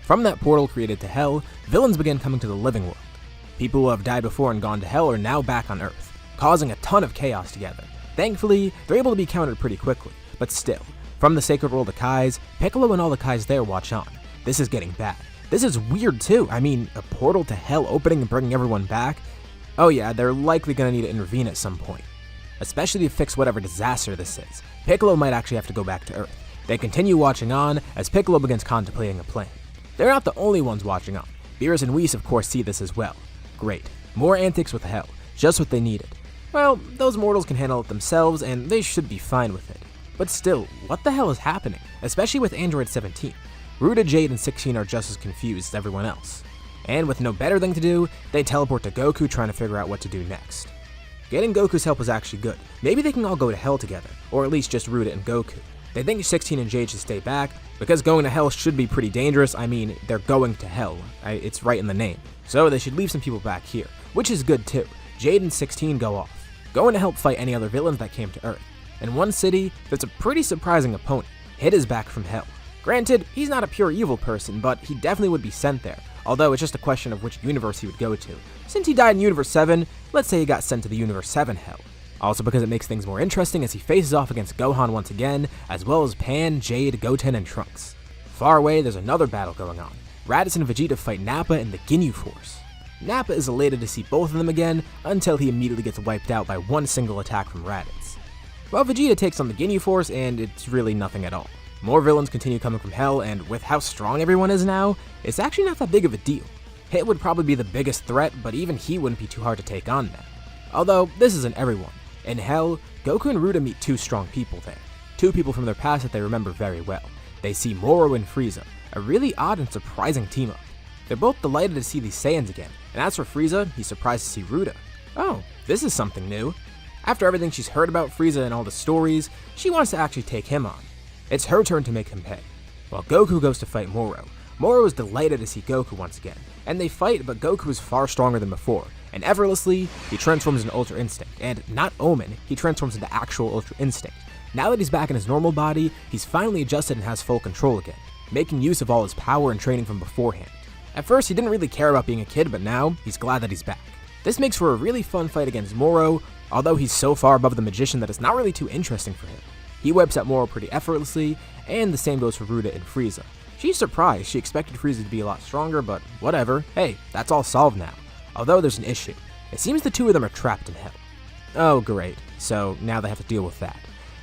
Speaker 2: From that portal created to Hell, villains begin coming to the living world. People who have died before and gone to Hell are now back on Earth, causing a ton of chaos together. Thankfully, they're able to be countered pretty quickly, but still, from the Sacred World of Kais, Piccolo and all the Kais there watch on. This is getting bad. This is weird too. I mean, a portal to Hell opening and bringing everyone back? Oh yeah, they're likely gonna need to intervene at some point. Especially to fix whatever disaster this is. Piccolo might actually have to go back to Earth. They continue watching on as Piccolo begins contemplating a plan. They're not the only ones watching on. Beerus and Whis of course see this as well. Great. More antics with Hell. Just what they needed. Well, those mortals can handle it themselves and they should be fine with it. But still, what the hell is happening? Especially with Android 17. Ruda, Jade, and 16 are just as confused as everyone else. And with no better thing to do, they teleport to Goku trying to figure out what to do next. Getting Goku's help was actually good. Maybe they can all go to Hell together, or at least just Ruda and Goku. They think 16 and Jade should stay back, because going to Hell should be pretty dangerous. I mean, they're going to Hell. It's right in the name. So they should leave some people back here, which is good too. Jade and 16 go off, going to help fight any other villains that came to Earth. In one city, there's a pretty surprising opponent. Hit is back from Hell. Granted, he's not a pure evil person, but he definitely would be sent there, although it's just a question of which universe he would go to. Since he died in Universe 7, let's say he got sent to the Universe 7 Hell. Also because it makes things more interesting as he faces off against Gohan once again, as well as Pan, Jade, Goten, and Trunks. Far away, there's another battle going on. Raditz and Vegeta fight Nappa and the Ginyu Force. Nappa is elated to see both of them again, until he immediately gets wiped out by one single attack from Raditz. Well, Vegeta takes on the Ginyu Force, and it's really nothing at all. More villains continue coming from Hell, and with how strong everyone is now, it's actually not that big of a deal. Hit would probably be the biggest threat, but even he wouldn't be too hard to take on now. Although, this isn't everyone. In Hell, Goku and Ruda meet two strong people there. Two people from their past that they remember very well. They see Moro and Frieza, a really odd and surprising team-up. They're both delighted to see these Saiyans again, and as for Frieza, he's surprised to see Ruda. Oh, this is something new. After everything she's heard about Frieza and all the stories, she wants to actually take him on. It's her turn to make him pay. While Goku goes to fight Moro Moro is delighted to see Goku once again, and they fight, but Goku is far stronger than before, and effortlessly, he transforms into Ultra Instinct, and not Omen, he transforms into actual Ultra Instinct. Now that he's back in his normal body, he's finally adjusted and has full control again, making use of all his power and training from beforehand. At first, he didn't really care about being a kid, but now, he's glad that he's back. This makes for a really fun fight against Moro, although he's so far above the magician that it's not really too interesting for him. He wipes out Moro pretty effortlessly, and the same goes for Ruda and Frieza. She's surprised, she expected Frieza to be a lot stronger, but whatever, hey, that's all solved now. Although there's an issue. It seems the two of them are trapped in hell. Oh great, so now they have to deal with that.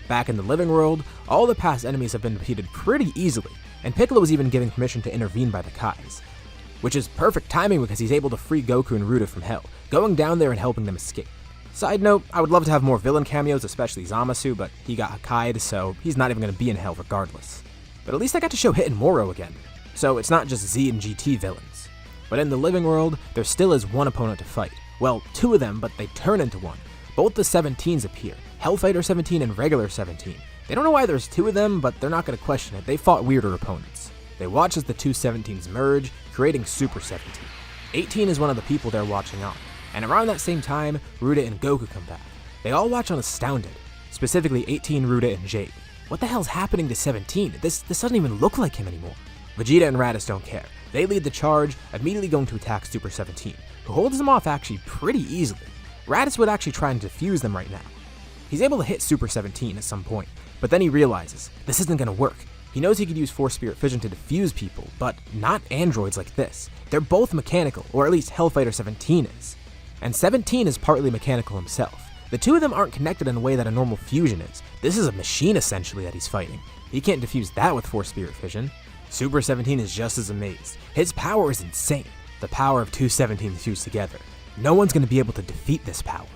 Speaker 2: Back in the living world, all the past enemies have been defeated pretty easily, and Piccolo was even given permission to intervene by the Kais. Which is perfect timing because he's able to free Goku and Ruda from hell, going down there and helping them escape. Side note, I would love to have more villain cameos, especially Zamasu, but he got Hakkai'd, so he's not even going to be in hell regardless. But at least I got to show Hit and Moro again, so it's not just Z and GT villains. But in the living world, there still is one opponent to fight. Well, two of them, but they turn into one. Both the 17s appear, Hellfighter 17 and Regular 17. They don't know why there's two of them, but they're not going to question it. They fought weirder opponents. They watch as the two 17s merge, creating Super 17. 18 is one of the people they're watching on. And around that same time, Ruda and Goku come back. They all watch on astounded, specifically 18, Ruda, and Jade. What the hell's happening to 17? This doesn't even look like him anymore. Vegeta and Raditz don't care. They lead the charge, immediately going to attack Super 17, who holds them off actually pretty easily. Raditz would actually try and defuse them right now. He's able to hit Super 17 at some point, but then he realizes this isn't going to work. He knows he could use Force Spirit Fission to defuse people, but not androids like this. They're both mechanical, or at least Hellfighter 17 is. And 17 is partly mechanical himself. The two of them aren't connected in a way that a normal fusion is. This is a machine essentially that he's fighting. He can't defuse that with Force Spirit Fission. Super 17 is just as amazed. His power is insane. The power of two 17s fused together. No one's going to be able to defeat this power.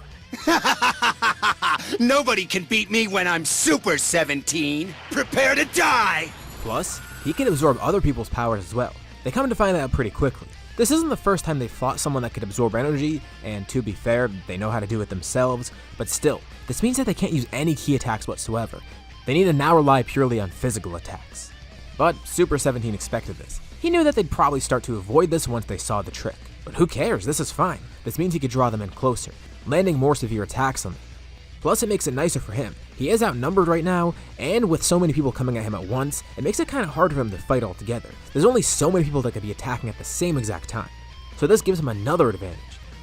Speaker 3: Nobody can beat me when I'm Super 17. Prepare to die!
Speaker 2: Plus, he can absorb other people's powers as well. They come to find that out pretty quickly. This isn't the first time they fought someone that could absorb energy, and to be fair, they know how to do it themselves, but still, this means that they can't use any key attacks whatsoever. They need to now rely purely on physical attacks. But Super 17 expected this. He knew that they'd probably start to avoid this once they saw the trick. But who cares, this is fine. This means he could draw them in closer, landing more severe attacks on them. Plus, it makes it nicer for him. He is outnumbered right now, and with so many people coming at him at once, it makes it kind of hard for him to fight altogether. There's only so many people that could be attacking at the same exact time. So this gives him another advantage.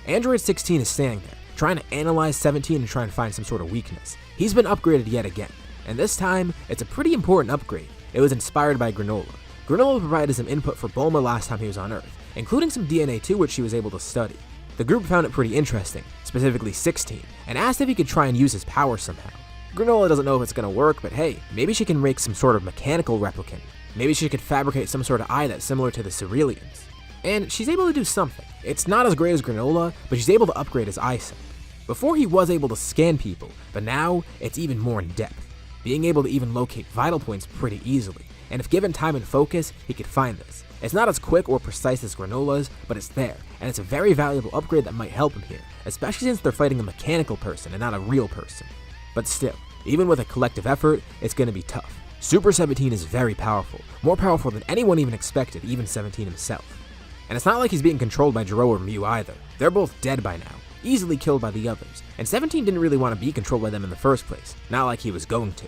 Speaker 2: Android 16 is standing there, trying to analyze 17 and try and find some sort of weakness. He's been upgraded yet again, and this time, it's a pretty important upgrade. It was inspired by Granola. Granola provided some input for Bulma last time he was on Earth, including some DNA too, which she was able to study. The group found it pretty interesting, specifically 16, and asked if he could try and use his power somehow. Granola doesn't know if it's going to work, but hey, maybe she can make some sort of mechanical replicant. Maybe she could fabricate some sort of eye that's similar to the Cerealians. And she's able to do something. It's not as great as Granola, but she's able to upgrade his eyesight. Before he was able to scan people, but now it's even more in depth, being able to even locate vital points pretty easily, and if given time and focus, he could find this. It's not as quick or precise as Granola's, but it's there, and it's a very valuable upgrade that might help him here, especially since they're fighting a mechanical person and not a real person. But still, even with a collective effort, it's going to be tough. Super 17 is very powerful, more powerful than anyone even expected, even 17 himself. And it's not like he's being controlled by Gero or Mew either. They're both dead by now, easily killed by the others, and 17 didn't really want to be controlled by them in the first place, not like he was going to.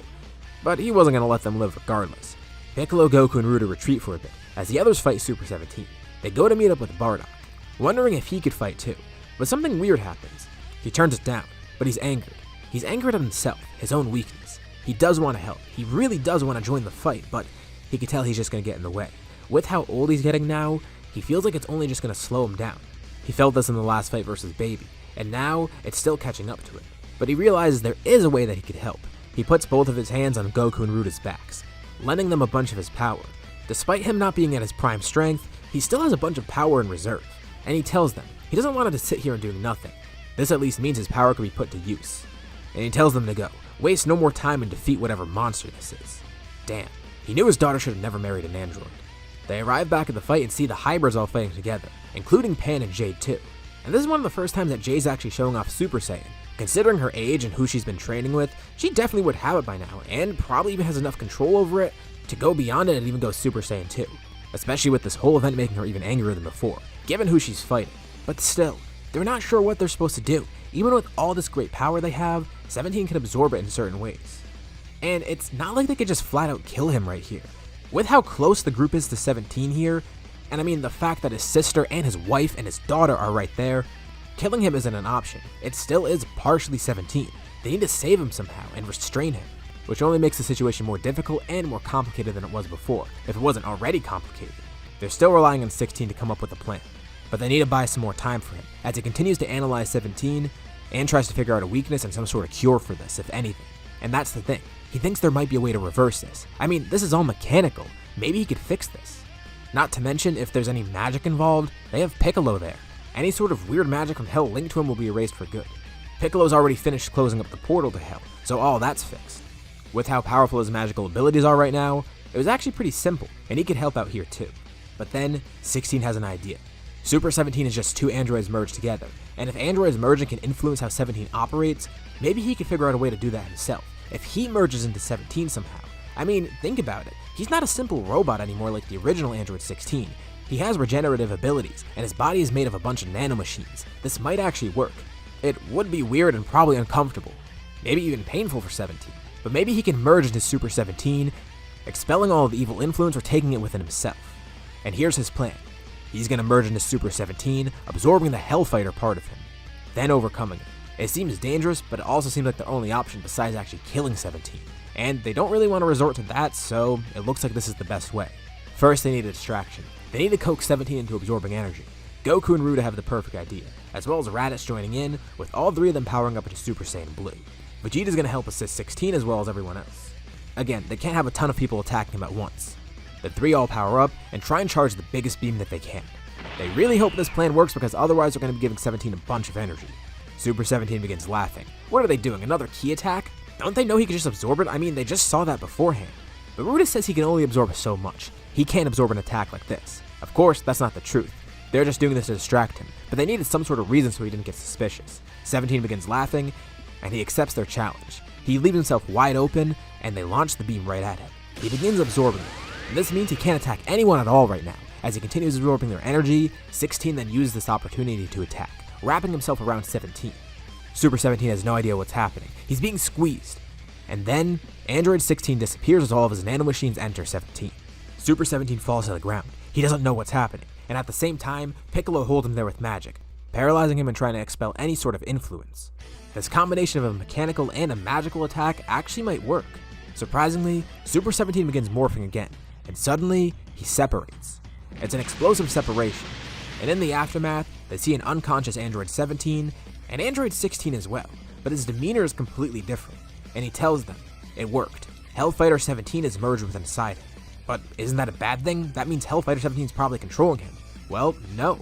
Speaker 2: But he wasn't going to let them live regardless. Piccolo, Goku, and Ruda retreat for a bit, as the others fight Super 17. They go to meet up with Bardock, wondering if he could fight too. But something weird happens. He turns it down, but he's angered. He's angered at himself, his own weakness. He does want to help. He really does want to join the fight, but he can tell he's just going to get in the way. With how old he's getting now, he feels like it's only just going to slow him down. He felt this in the last fight versus Baby, and now it's still catching up to him. But he realizes there is a way that he could help. He puts both of his hands on Goku and Ruda's backs, lending them a bunch of his power. Despite him not being at his prime strength, he still has a bunch of power in reserve, and he tells them he doesn't want him to sit here and do nothing. This at least means his power can be put to use. And he tells them to go, waste no more time and defeat whatever monster this is. Damn, he knew his daughter should have never married an android. They arrive back at the fight and see the hybrids all fighting together, including Pan and Jade too. And this is one of the first times that Jade's actually showing off Super Saiyan. Considering her age and who she's been training with, she definitely would have it by now, and probably even has enough control over it to go beyond it and even go Super Saiyan 2. especially with this whole event making her even angrier than before, given who she's fighting. But still, they're not sure what they're supposed to do. Even with all this great power they have, 17 can absorb it in certain ways. And it's not like they could just flat out kill him right here. With how close the group is to 17 here, and I mean the fact that his sister and his wife and his daughter are right there, killing him isn't an option. It still is partially 17. They need to save him somehow and restrain him, which only makes the situation more difficult and more complicated than it was before, if it wasn't already complicated. They're still relying on 16 to come up with a plan, but they need to buy some more time for him, as he continues to analyze 17 and tries to figure out a weakness and some sort of cure for this, if anything. And that's the thing. He thinks there might be a way to reverse this. I mean, this is all mechanical. Maybe he could fix this. Not to mention, if there's any magic involved, they have Piccolo there. Any sort of weird magic from Hell linked to him will be erased for good. Piccolo's already finished closing up the portal to Hell, so all that's fixed. With how powerful his magical abilities are right now, it was actually pretty simple, and he could help out here too. But then, 16 has an idea. Super 17 is just two androids merged together, and if androids merging can influence how 17 operates, maybe he could figure out a way to do that himself, if he merges into 17 somehow. I mean, think about it. He's not a simple robot anymore like the original Android 16. He has regenerative abilities, and his body is made of a bunch of nanomachines. This might actually work. It would be weird and probably uncomfortable, maybe even painful for 17, but maybe he can merge into Super 17, expelling all of the evil influence or taking it within himself. And here's his plan. He's gonna merge into Super 17, absorbing the Hellfighter part of him, then overcoming it. It seems dangerous, but it also seems like their only option besides actually killing 17. And they don't really want to resort to that, so it looks like this is the best way. First, they need a distraction. They need to coax 17 into absorbing energy. Goku and Ruda have the perfect idea, as well as Raditz joining in, with all three of them powering up into Super Saiyan Blue. Vegeta's gonna help assist 16 as well as everyone else. Again, they can't have a ton of people attacking him at once. The three all power up and try and charge the biggest beam that they can. They really hope this plan works because otherwise they're gonna be giving 17 a bunch of energy. Super 17 begins laughing. What are they doing, another key attack? Don't they know he could just absorb it? I mean, they just saw that beforehand. But Ruda says he can only absorb so much. He can't absorb an attack like this. Of course, that's not the truth. They're just doing this to distract him, but they needed some sort of reason so he didn't get suspicious. 17 begins laughing, and he accepts their challenge. He leaves himself wide open, and they launch the beam right at him. He begins absorbing it, and this means he can't attack anyone at all right now. As he continues absorbing their energy, 16 then uses this opportunity to attack, wrapping himself around 17. Super 17 has no idea what's happening. He's being squeezed. And then, Android 16 disappears as all of his nanomachines enter 17. Super 17 falls to the ground. He doesn't know what's happening, and at the same time, Piccolo holds him there with magic, paralyzing him and trying to expel any sort of influence. This combination of a mechanical and a magical attack actually might work. Surprisingly, Super 17 begins morphing again, and suddenly, he separates. It's an explosive separation, and in the aftermath, they see an unconscious Android 17, and Android 16 as well, but his demeanor is completely different, and he tells them, it worked. Hellfighter 17 is merged with inside him. But isn't that a bad thing? That means Hellfighter 17 is probably controlling him. Well, no.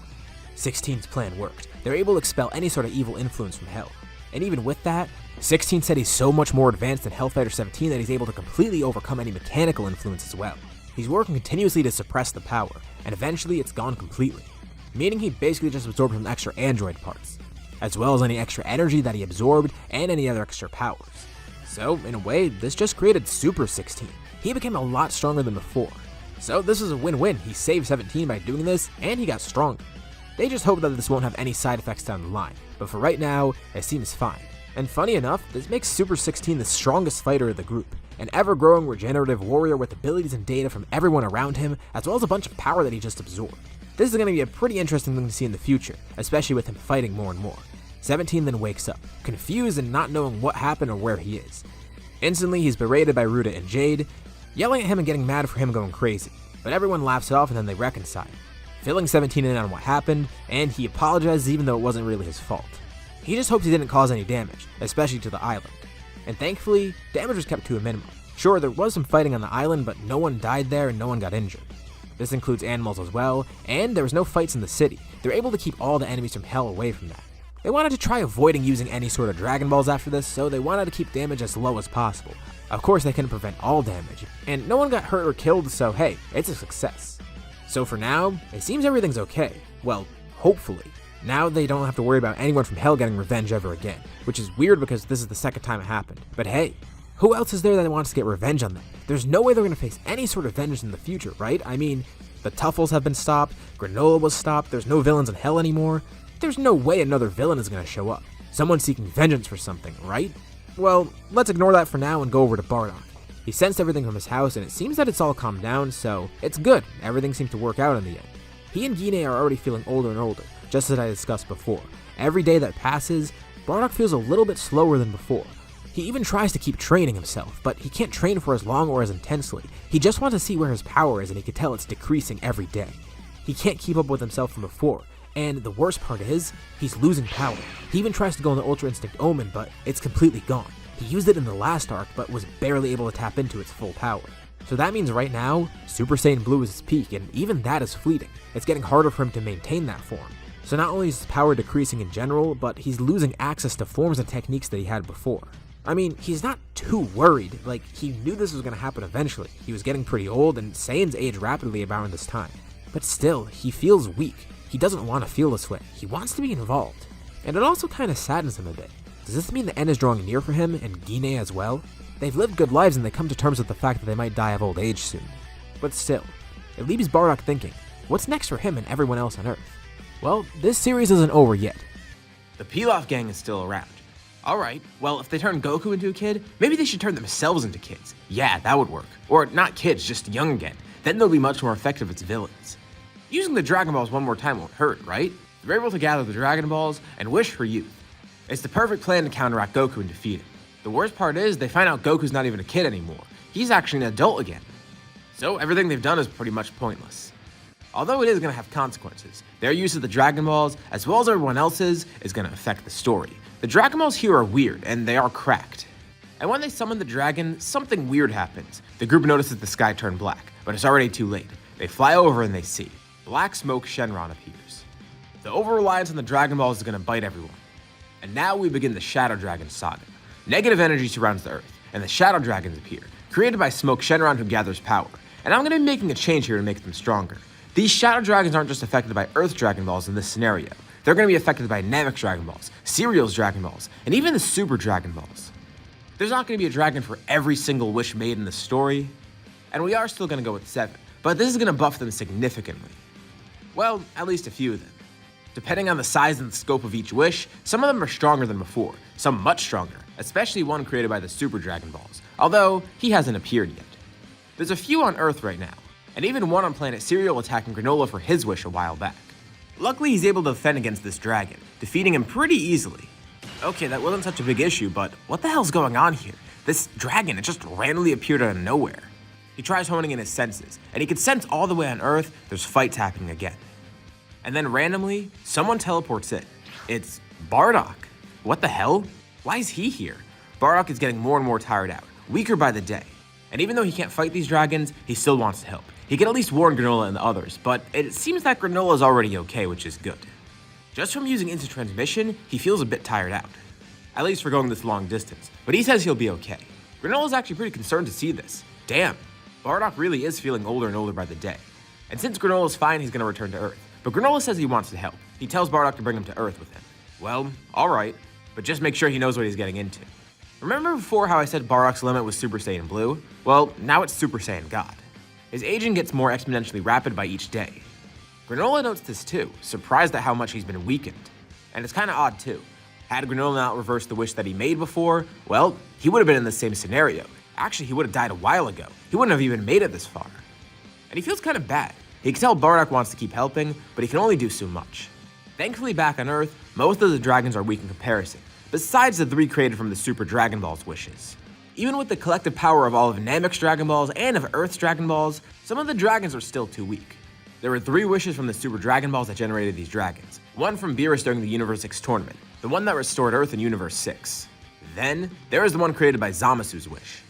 Speaker 2: 16's plan worked. They're able to expel any sort of evil influence from Hell. And even with that, 16 said he's so much more advanced than Hellfighter 17 that he's able to completely overcome any mechanical influence as well. He's working continuously to suppress the power, and eventually it's gone completely, meaning he basically just absorbed some extra android parts, as well as any extra energy that he absorbed and any other extra powers. So, in a way, this just created Super 16. He became a lot stronger than before. So this is a win-win. He saved 17 by doing this, and he got stronger. They just hope that this won't have any side effects down the line, but for right now, it seems fine. And funny enough, this makes Super 16 the strongest fighter of the group, an ever-growing regenerative warrior with abilities and data from everyone around him, as well as a bunch of power that he just absorbed. This is going to be a pretty interesting thing to see in the future, especially with him fighting more and more. 17 then wakes up, confused and not knowing what happened or where he is. Instantly, he's berated by Ruda and Jade, yelling at him and getting mad for him going crazy, but everyone laughs it off and then they reconcile, filling 17 in on what happened, and he apologizes even though it wasn't really his fault. He just hopes he didn't cause any damage, especially to the island. And thankfully, damage was kept to a minimum. Sure, there was some fighting on the island, but no one died there and no one got injured. This includes animals as well, and there was no fights in the city. They're able to keep all the enemies from Hell away from that. They wanted to try avoiding using any sort of Dragon Balls after this, so they wanted to keep damage as low as possible. Of course, they couldn't prevent all damage, and no one got hurt or killed, so hey, it's a success. So for now, it seems everything's okay. Well, hopefully. Now they don't have to worry about anyone from Hell getting revenge ever again, which is weird because this is the second time it happened. But hey, Who else is there that wants to get revenge on them? There's no way they're going to face any sort of vengeance in the future, right? I mean, the Tuffles have been stopped, Granola was stopped, there's no villains in hell anymore. There's no way another villain is going to show up. Someone seeking vengeance for something, right? Well, let's ignore that for now and go over to Bardock. He sensed everything from his house, and it seems that it's all calmed down, so it's good. Everything seemed to work out in the end. He and Gine are already feeling older and older, just as I discussed before. Every day that passes, Bardock feels a little bit slower than before. He even tries to keep training himself, but he can't train for as long or as intensely. He just wants to see where his power is, and he can tell it's decreasing every day. He can't keep up with himself from before, and the worst part is, he's losing power. He even tries to go on the Ultra Instinct Omen, but it's completely gone. He used it in the last arc, but was barely able to tap into its full power. So that means right now, Super Saiyan Blue is his peak, and even that is fleeting. It's getting harder for him to maintain that form. So not only is his power decreasing in general, but he's losing access to forms and techniques that he had before. I mean, he's not too worried, like, he knew this was going to happen eventually. He was getting pretty old, and Saiyans age rapidly around this time. But still, he feels weak. He doesn't want to feel this way. He wants to be involved. And it also kind of saddens him a bit. Does this mean the end is drawing near for him, and Gine as well? They've lived good lives and they come to terms with the fact that they might die of old age soon. But still, it leaves Bardock thinking, what's next for him and everyone else on Earth? Well, this series isn't over yet.
Speaker 4: The Pilaf gang is still around. Alright, well, if they turn Goku into a kid, maybe they should turn themselves into kids. Yeah, that would work. Or not kids, just young again. Then they'll be much more effective as villains. Using the Dragon Balls one more time won't hurt, right? They're able to gather the Dragon Balls and wish for youth. It's the perfect plan to counteract Goku and defeat him. The worst part is, they find out Goku's not even a kid anymore. He's actually an adult again. So everything they've done is pretty much pointless. Although it is going to have consequences, their use of the Dragon Balls, as well as everyone else's, is going to affect the story. The Dragon Balls here are weird, and they are cracked. And when they summon the dragon, something weird happens. The group notices the sky turn black, but it's already too late. They fly over and they see. Black smoke Shenron appears. The over-reliance on the Dragon Balls is going to bite everyone. And now we begin the Shadow Dragon Saga. Negative energy surrounds the Earth, and the Shadow Dragons appear, created by Smoke Shenron who gathers power. And I'm going to be making a change here to make them stronger. These Shadow Dragons aren't just affected by Earth Dragon Balls in this scenario. They're going to be affected by Namek Dragon Balls, Cereal's Dragon Balls, and even the Super Dragon Balls. There's not going to be a dragon for every single wish made in the story, and we are still going to go with 7, but this is going to buff them significantly. Well, at least a few of them. Depending on the size and the scope of each wish, some of them are stronger than before, some much stronger, especially one created by the Super Dragon Balls, although he hasn't appeared yet. There's a few on Earth right now, and even one on Planet Cereal attacking Granola for his wish a while back. Luckily, he's able to defend against this dragon, defeating him pretty easily. Okay, that wasn't such a big issue, but what the hell's going on here? This dragon, it just randomly appeared out of nowhere. He tries honing in his senses, and he can sense all the way on Earth there's fights happening again. And then randomly, someone teleports in. It's Bardock. What the hell? Why is he here? Bardock is getting more and more tired out, weaker by the day. And even though he can't fight these dragons, he still wants to help. He can at least warn Granola and the others, but it seems that Granola is already okay, which is good. Just from using instant transmission, he feels a bit tired out. At least for going this long distance, but he says he'll be okay. Granola's actually pretty concerned to see this. Damn, Bardock really is feeling older and older by the day. And since Granola's fine, he's gonna return to Earth. But Granola says he wants to help. He tells Bardock to bring him to Earth with him. Well, alright, but just make sure he knows what he's getting into. Remember before how I said Bardock's limit was Super Saiyan Blue? Well, now it's Super Saiyan God. His aging gets more exponentially rapid by each day. Granola notes this too, surprised at how much he's been weakened. And it's kinda odd too. Had Granola not reversed the wish that he made before, well, he would have been in the same scenario. Actually, he would have died a while ago. He wouldn't have even made it this far. And he feels kind of bad. He can tell Bardock wants to keep helping, but he can only do so much. Thankfully back on Earth, most of the dragons are weak in comparison, besides the 3 created from the Super Dragon Ball's wishes. Even with the collective power of all of Namek's Dragon Balls and of Earth's Dragon Balls, some of the dragons are still too weak. There were 3 wishes from the Super Dragon Balls that generated these dragons. One from Beerus during the Universe 6 tournament, the one that restored Earth in Universe 6. Then, there is the one created by Zamasu's wish.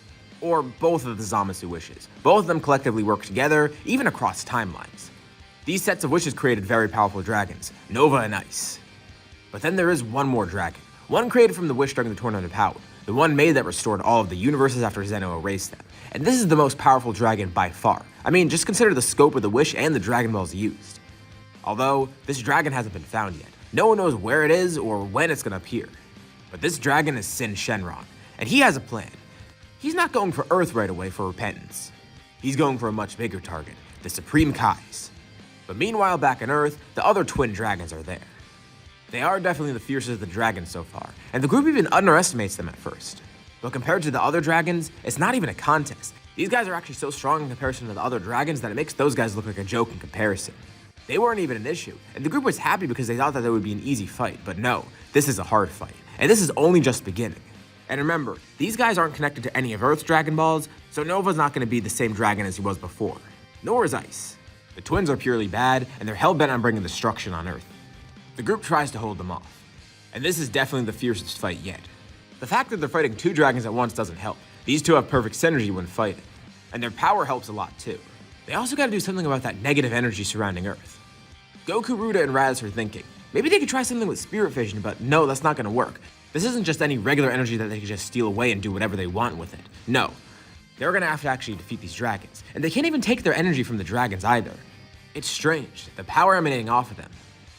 Speaker 4: Or both of the Zamasu wishes. Both of them collectively work together, even across timelines. These sets of wishes created very powerful dragons, Nova and Ice. But then there is one more dragon, one created from the wish during the Tournament of Power, the one made that restored all of the universes after Zeno erased them. And this is the most powerful dragon by far. I mean, just consider the scope of the wish and the Dragon Balls used. Although, this dragon hasn't been found yet. No one knows where it is or when it's gonna appear. But this dragon is Sin Shenron, and he has a plan. he's not going for Earth right away for repentance. He's going for a much bigger target, the Supreme Kais. But meanwhile, back on Earth, the other twin dragons are there. They are definitely the fiercest of the dragons so far, and the group even underestimates them at first. But compared to the other dragons, it's not even a contest. These guys are actually so strong in comparison to the other dragons that it makes those guys look like a joke in comparison. They weren't even an issue, and the group was happy because they thought that it would be an easy fight, but no, this is a hard fight, and this is only just beginning. And remember, these guys aren't connected to any of Earth's Dragon Balls, so Nova's not going to be the same dragon as he was before. Nor is Ice. The twins are purely bad, and they're hell-bent on bringing destruction on Earth. The group tries to hold them off, and this is definitely the fiercest fight yet. The fact that they're fighting two dragons at once doesn't help. These two have perfect synergy when fighting, and their power helps a lot too. They also gotta do something about that negative energy surrounding Earth. Goku, Ruda, and Raditz are thinking, maybe they could try something with spirit vision, but no, that's not gonna work. This isn't just any regular energy that they can just steal away and do whatever they want with it. No, they're gonna have to actually defeat these dragons, and they can't even take their energy from the dragons either. It's strange, the power emanating off of them.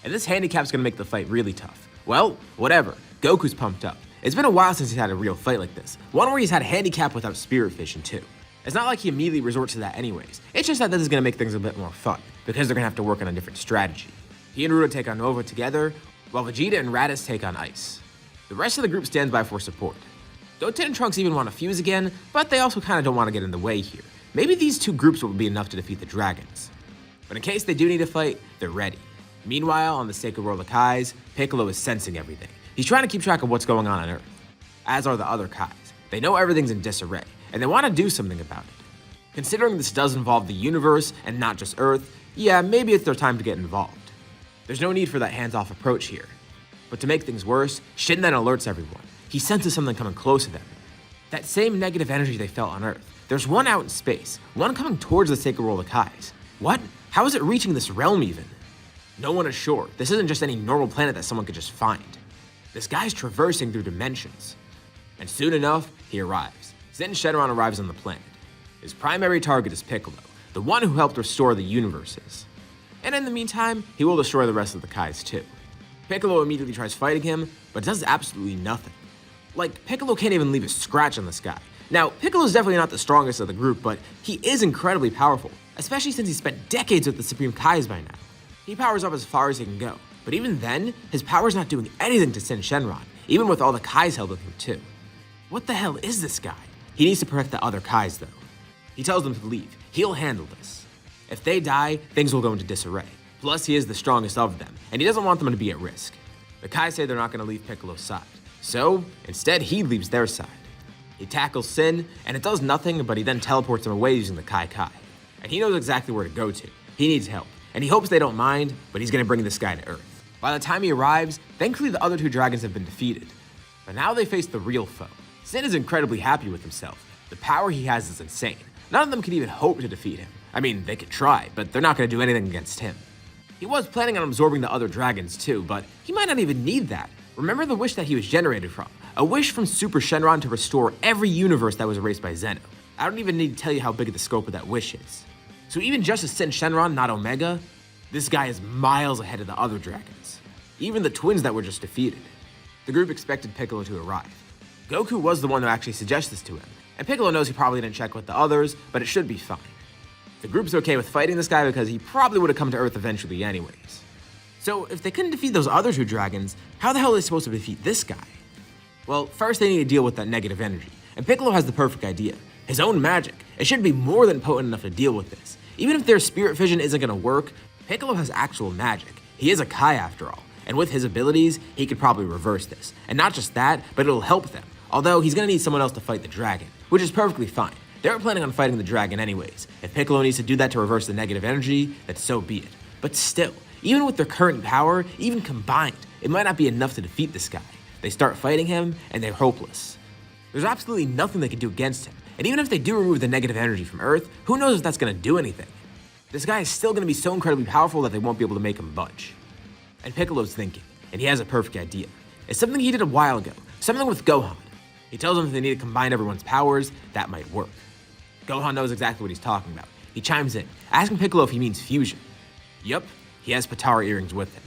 Speaker 4: And this handicap's gonna make the fight really tough. Well, whatever, Goku's pumped up. It's been a while since he's had a real fight like this, one where he's had a handicap without spirit vision too. It's not like he immediately resorts to that anyways, it's just that this is gonna make things a bit more fun, because they're gonna have to work on a different strategy. He and Ruda take on Nova together, while Vegeta and Raditz take on Ice. The rest of the group stands by for support. Goten and Trunks even want to fuse again, but they also kinda don't want to get in the way here. Maybe these two groups will be enough to defeat the dragons. But in case they do need to fight, they're ready. Meanwhile, on the sacred world of Kais, Piccolo is sensing everything. He's trying to keep track of what's going on Earth, as are the other Kais. They know everything's in disarray, and they want to do something about it. Considering this does involve the universe and not just Earth, yeah, maybe it's their time to get involved. There's no need for that hands-off approach here. But to make things worse, Shin then alerts everyone. He senses something coming close to them. That same negative energy they felt on Earth. There's one out in space, one coming towards the sacred world of Kais. What? How is it reaching this realm even? No one is sure. This isn't just any normal planet that someone could just find. This guy's traversing through dimensions. And soon enough, he arrives. Zen Shenron arrives on the planet. His primary target is Piccolo, the one who helped restore the universes. And in the meantime, he will destroy the rest of the Kais too. Piccolo immediately tries fighting him, but does absolutely nothing. Like, Piccolo can't even leave a scratch on this guy. Now, Piccolo's definitely not the strongest of the group, but he is incredibly powerful, especially since he spent decades with the Supreme Kais by now. He powers up as far as he can go, but even then, his power's not doing anything to Zen Shenron, even with all the Kais held with him too. What the hell is this guy? He needs to protect the other Kais though. He tells them to leave. He'll handle this. If they die, things will go into disarray. Plus, he is the strongest of them, and he doesn't want them to be at risk. The Kai say they're not going to leave Piccolo's side, so instead he leaves their side. He tackles Sin, and it does nothing, but he then teleports him away using the Kai Kai. And he knows exactly where to go to. He needs help, and he hopes they don't mind, but he's going to bring this guy to Earth. By the time he arrives, thankfully the other two dragons have been defeated. But now they face the real foe. Sin is incredibly happy with himself. The power he has is insane. None of them could even hope to defeat him. I mean, they could try, but they're not going to do anything against him. He was planning on absorbing the other dragons too, but he might not even need that. Remember the wish that he was generated from? A wish from Super Shenron to restore every universe that was erased by Zeno. I don't even need to tell you how big the scope of that wish is. So even just as Sen Shenron, not Omega, this guy is miles ahead of the other dragons. Even the twins that were just defeated. The group expected Piccolo to arrive. Goku was the one who actually suggested this to him, and Piccolo knows he probably didn't check with the others, but it should be fine. The group's okay with fighting this guy because he probably would have come to Earth eventually anyways. So if they couldn't defeat those other two dragons, how the hell are they supposed to defeat this guy? Well, first they need to deal with that negative energy, and Piccolo has the perfect idea. His own magic. It should be more than potent enough to deal with this. Even if their spirit vision isn't going to work, Piccolo has actual magic. He is a Kai after all, and with his abilities, he could probably reverse this. And not just that, but it'll help them. Although he's going to need someone else to fight the dragon, which is perfectly fine. They were planning on fighting the dragon anyways. If Piccolo needs to do that to reverse the negative energy, then so be it. But still, even with their current power, even combined, it might not be enough to defeat this guy. They start fighting him, and they're hopeless. There's absolutely nothing they can do against him. And even if they do remove the negative energy from Earth, who knows if that's going to do anything? This guy is still going to be so incredibly powerful that they won't be able to make him budge. And Piccolo's thinking, and he has a perfect idea. It's something he did a while ago, something with Gohan. He tells them if they need to combine everyone's powers, that might work. Gohan knows exactly what he's talking about. He chimes in, asking Piccolo if he means fusion. Yup, he has Potara earrings with him.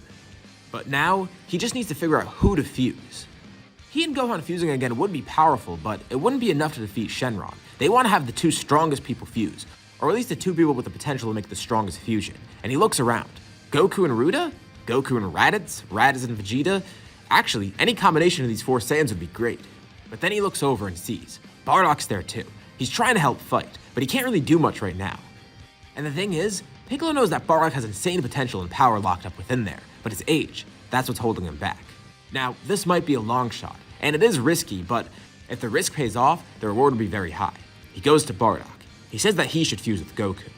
Speaker 4: But now, he just needs to figure out who to fuse. He and Gohan fusing again would be powerful, but it wouldn't be enough to defeat Shenron. They want to have the two strongest people fuse, or at least the two people with the potential to make the strongest fusion. And he looks around. Goku and Ruda? Goku and Raditz? Raditz and Vegeta? Actually, any combination of these four Saiyans would be great. But then he looks over and sees Bardock's there too. He's trying to help fight, but he can't really do much right now. And the thing is, Piccolo knows that Bardock has insane potential and power locked up within there, but his age, that's what's holding him back. Now, this might be a long shot, and it is risky, but if the risk pays off, the reward will be very high. He goes to Bardock. He says that he should fuse with Goku.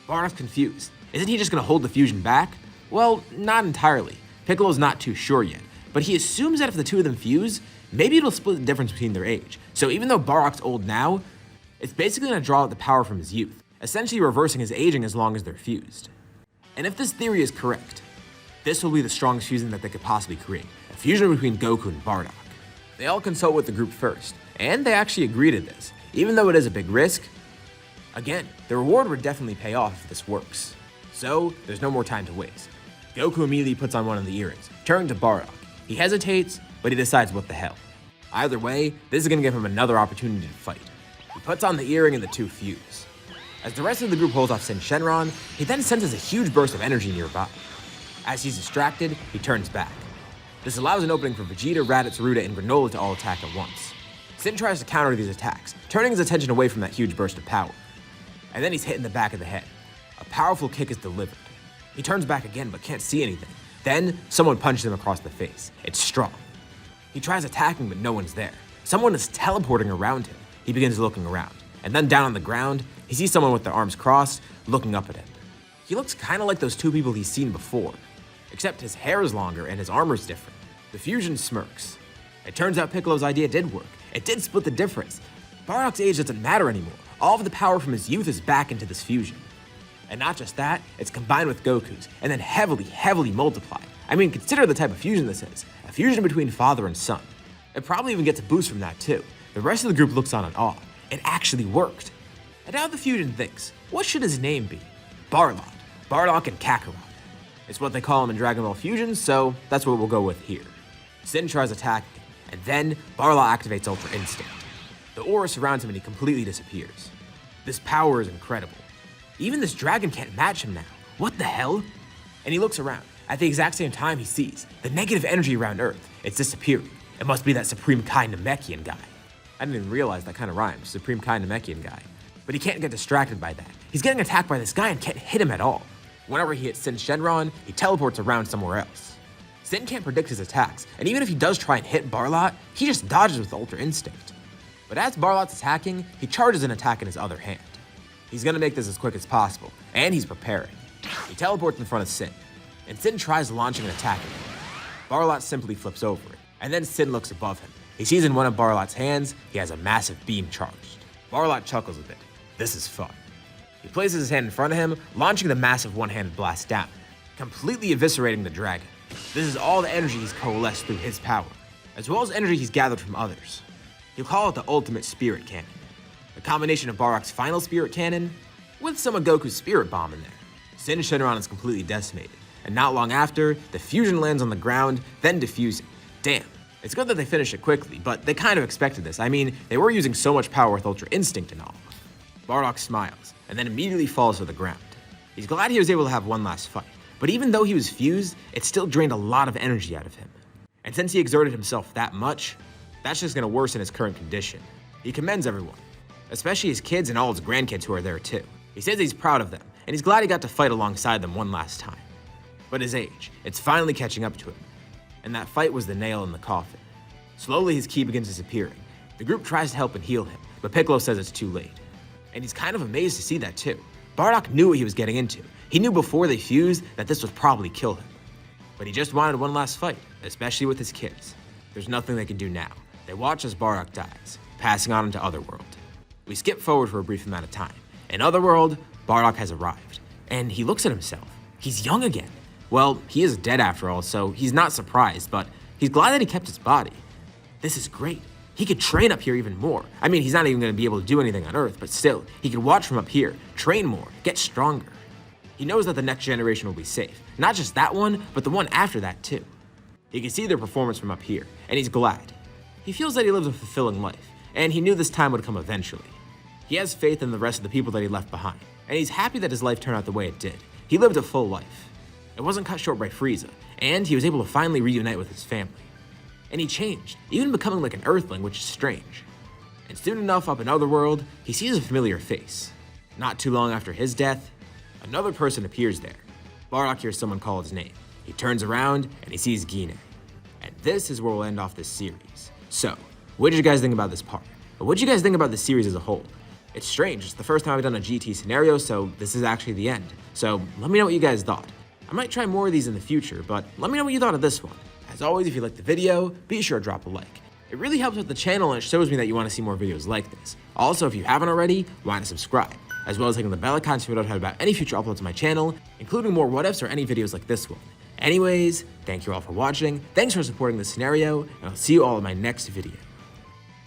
Speaker 4: Bardock's confused. Isn't he just going to hold the fusion back? Well, not entirely. Piccolo's not too sure yet, but he assumes that if the two of them fuse, maybe it'll split the difference between their age. So even though Bardock's old now, it's basically going to draw out the power from his youth, essentially reversing his aging as long as they're fused. And if this theory is correct, this will be the strongest fusion that they could possibly create, a fusion between Goku and Bardock. They all consult with the group first, and they actually agree to this, even though it is a big risk. Again, the reward would definitely pay off if this works. So, there's no more time to waste. Goku immediately puts on one of the earrings, turning to Bardock. He hesitates, but he decides what the hell. Either way, this is going to give him another opportunity to fight. He puts on the earring and the two fuse. As the rest of the group holds off Shenron, he then senses a huge burst of energy nearby. As he's distracted, he turns back. This allows an opening for Vegeta, Raditz, Ruda, and Granola to all attack at once. Sin tries to counter these attacks, turning his attention away from that huge burst of power. And then he's hit in the back of the head. A powerful kick is delivered. He turns back again but can't see anything. Then, someone punches him across the face. It's strong. He tries attacking but no one's there. Someone is teleporting around him. He begins looking around. And then down on the ground, he sees someone with their arms crossed, looking up at him. He looks kind of like those two people he's seen before, except his hair is longer and his armor's different. The fusion smirks. It turns out Piccolo's idea did work. It did split the difference. Bardock's age doesn't matter anymore. All of the power from his youth is back into this fusion. And not just that, it's combined with Goku's, and then heavily multiplied. I mean, consider the type of fusion this is. A fusion between father and son. It probably even gets a boost from that too. The rest of the group looks on in awe. It actually worked. And now the fusion thinks, what should his name be? Bardock and Kakarot. It's what they call him in Dragon Ball Fusion, so that's what we'll go with here. Sin tries attacking him, and then Bardock activates Ultra Instinct. The aura surrounds him and he completely disappears. This power is incredible. Even this dragon can't match him now. What the hell? And he looks around. At the exact same time he sees the negative energy around Earth. It's disappearing. It must be that Supreme Kai Namekian guy. I didn't even realize that kind of rhymes, Supreme Kai Namekian guy. But he can't get distracted by that. He's getting attacked by this guy and can't hit him at all. Whenever he hits Sin Shenron, he teleports around somewhere else. Sin can't predict his attacks, and even if he does try and hit Bardock, he just dodges with Ultra Instinct. But as Bardock's attacking, he charges an attack in his other hand. He's gonna make this as quick as possible, and he's preparing. He teleports in front of Sin, and Sin tries launching an attack at him. Bardock simply flips over it, and then Sin looks above him. He sees in one of Bardock's hands, he has a massive beam charged. Bardock chuckles a bit. This is fun. He places his hand in front of him, launching the massive one-handed blast down, completely eviscerating the dragon. This is all the energy he's coalesced through his power, as well as energy he's gathered from others. He'll call it the ultimate spirit cannon. A combination of Bardock's final spirit cannon with some of Goku's spirit bomb in there. Sin Shenron is completely decimated, and not long after, the fusion lands on the ground, then diffusing. Damn. It's good that they finished it quickly, but they kind of expected this. I mean, they were using so much power with Ultra Instinct and all. Bardock smiles, and then immediately falls to the ground. He's glad he was able to have one last fight, but even though he was fused, it still drained a lot of energy out of him. And since he exerted himself that much, that's just gonna worsen his current condition. He commends everyone, especially his kids and all his grandkids who are there too. He says he's proud of them, and he's glad he got to fight alongside them one last time. But his age, it's finally catching up to him. And that fight was the nail in the coffin. Slowly his ki begins disappearing. The group tries to help and heal him, but Piccolo says it's too late. And he's kind of amazed to see that too. Bardock knew what he was getting into. He knew before they fused that this would probably kill him. But he just wanted one last fight, especially with his kids. There's nothing they can do now. They watch as Bardock dies, passing on into Otherworld. We skip forward for a brief amount of time. In Otherworld, Bardock has arrived, and he looks at himself. He's young again. Well, he is dead after all, so he's not surprised, but he's glad that he kept his body. This is great. He could train up here even more. I mean, he's not even going to be able to do anything on Earth, but still, he could watch from up here, train more, get stronger. He knows that the next generation will be safe. Not just that one, but the one after that too. He can see their performance from up here, and he's glad. He feels that he lives a fulfilling life, and he knew this time would come eventually. He has faith in the rest of the people that he left behind, and he's happy that his life turned out the way it did. He lived a full life. It wasn't cut short by Frieza, and he was able to finally reunite with his family. And he changed, even becoming like an Earthling, which is strange. And soon enough, up in Otherworld, he sees a familiar face. Not too long after his death, another person appears there. Bardock hears someone call his name. He turns around, and he sees Gine. And this is where we'll end off this series. So, what did you guys think about this part? Or what did you guys think about the series as a whole? It's strange, it's the first time I've done a GT scenario, so this is actually the end. So, let me know what you guys thought. I might try more of these in the future, but let me know what you thought of this one. As always, if you liked the video, be sure to drop a like. It really helps with the channel and it shows me that you want to see more videos like this. Also, if you haven't already, why not subscribe, as well as clicking the bell icon so you don't know about any future uploads to my channel, including more what-ifs or any videos like this one. Anyways, thank you all for watching, thanks for supporting this scenario, and I'll see you all in my next video.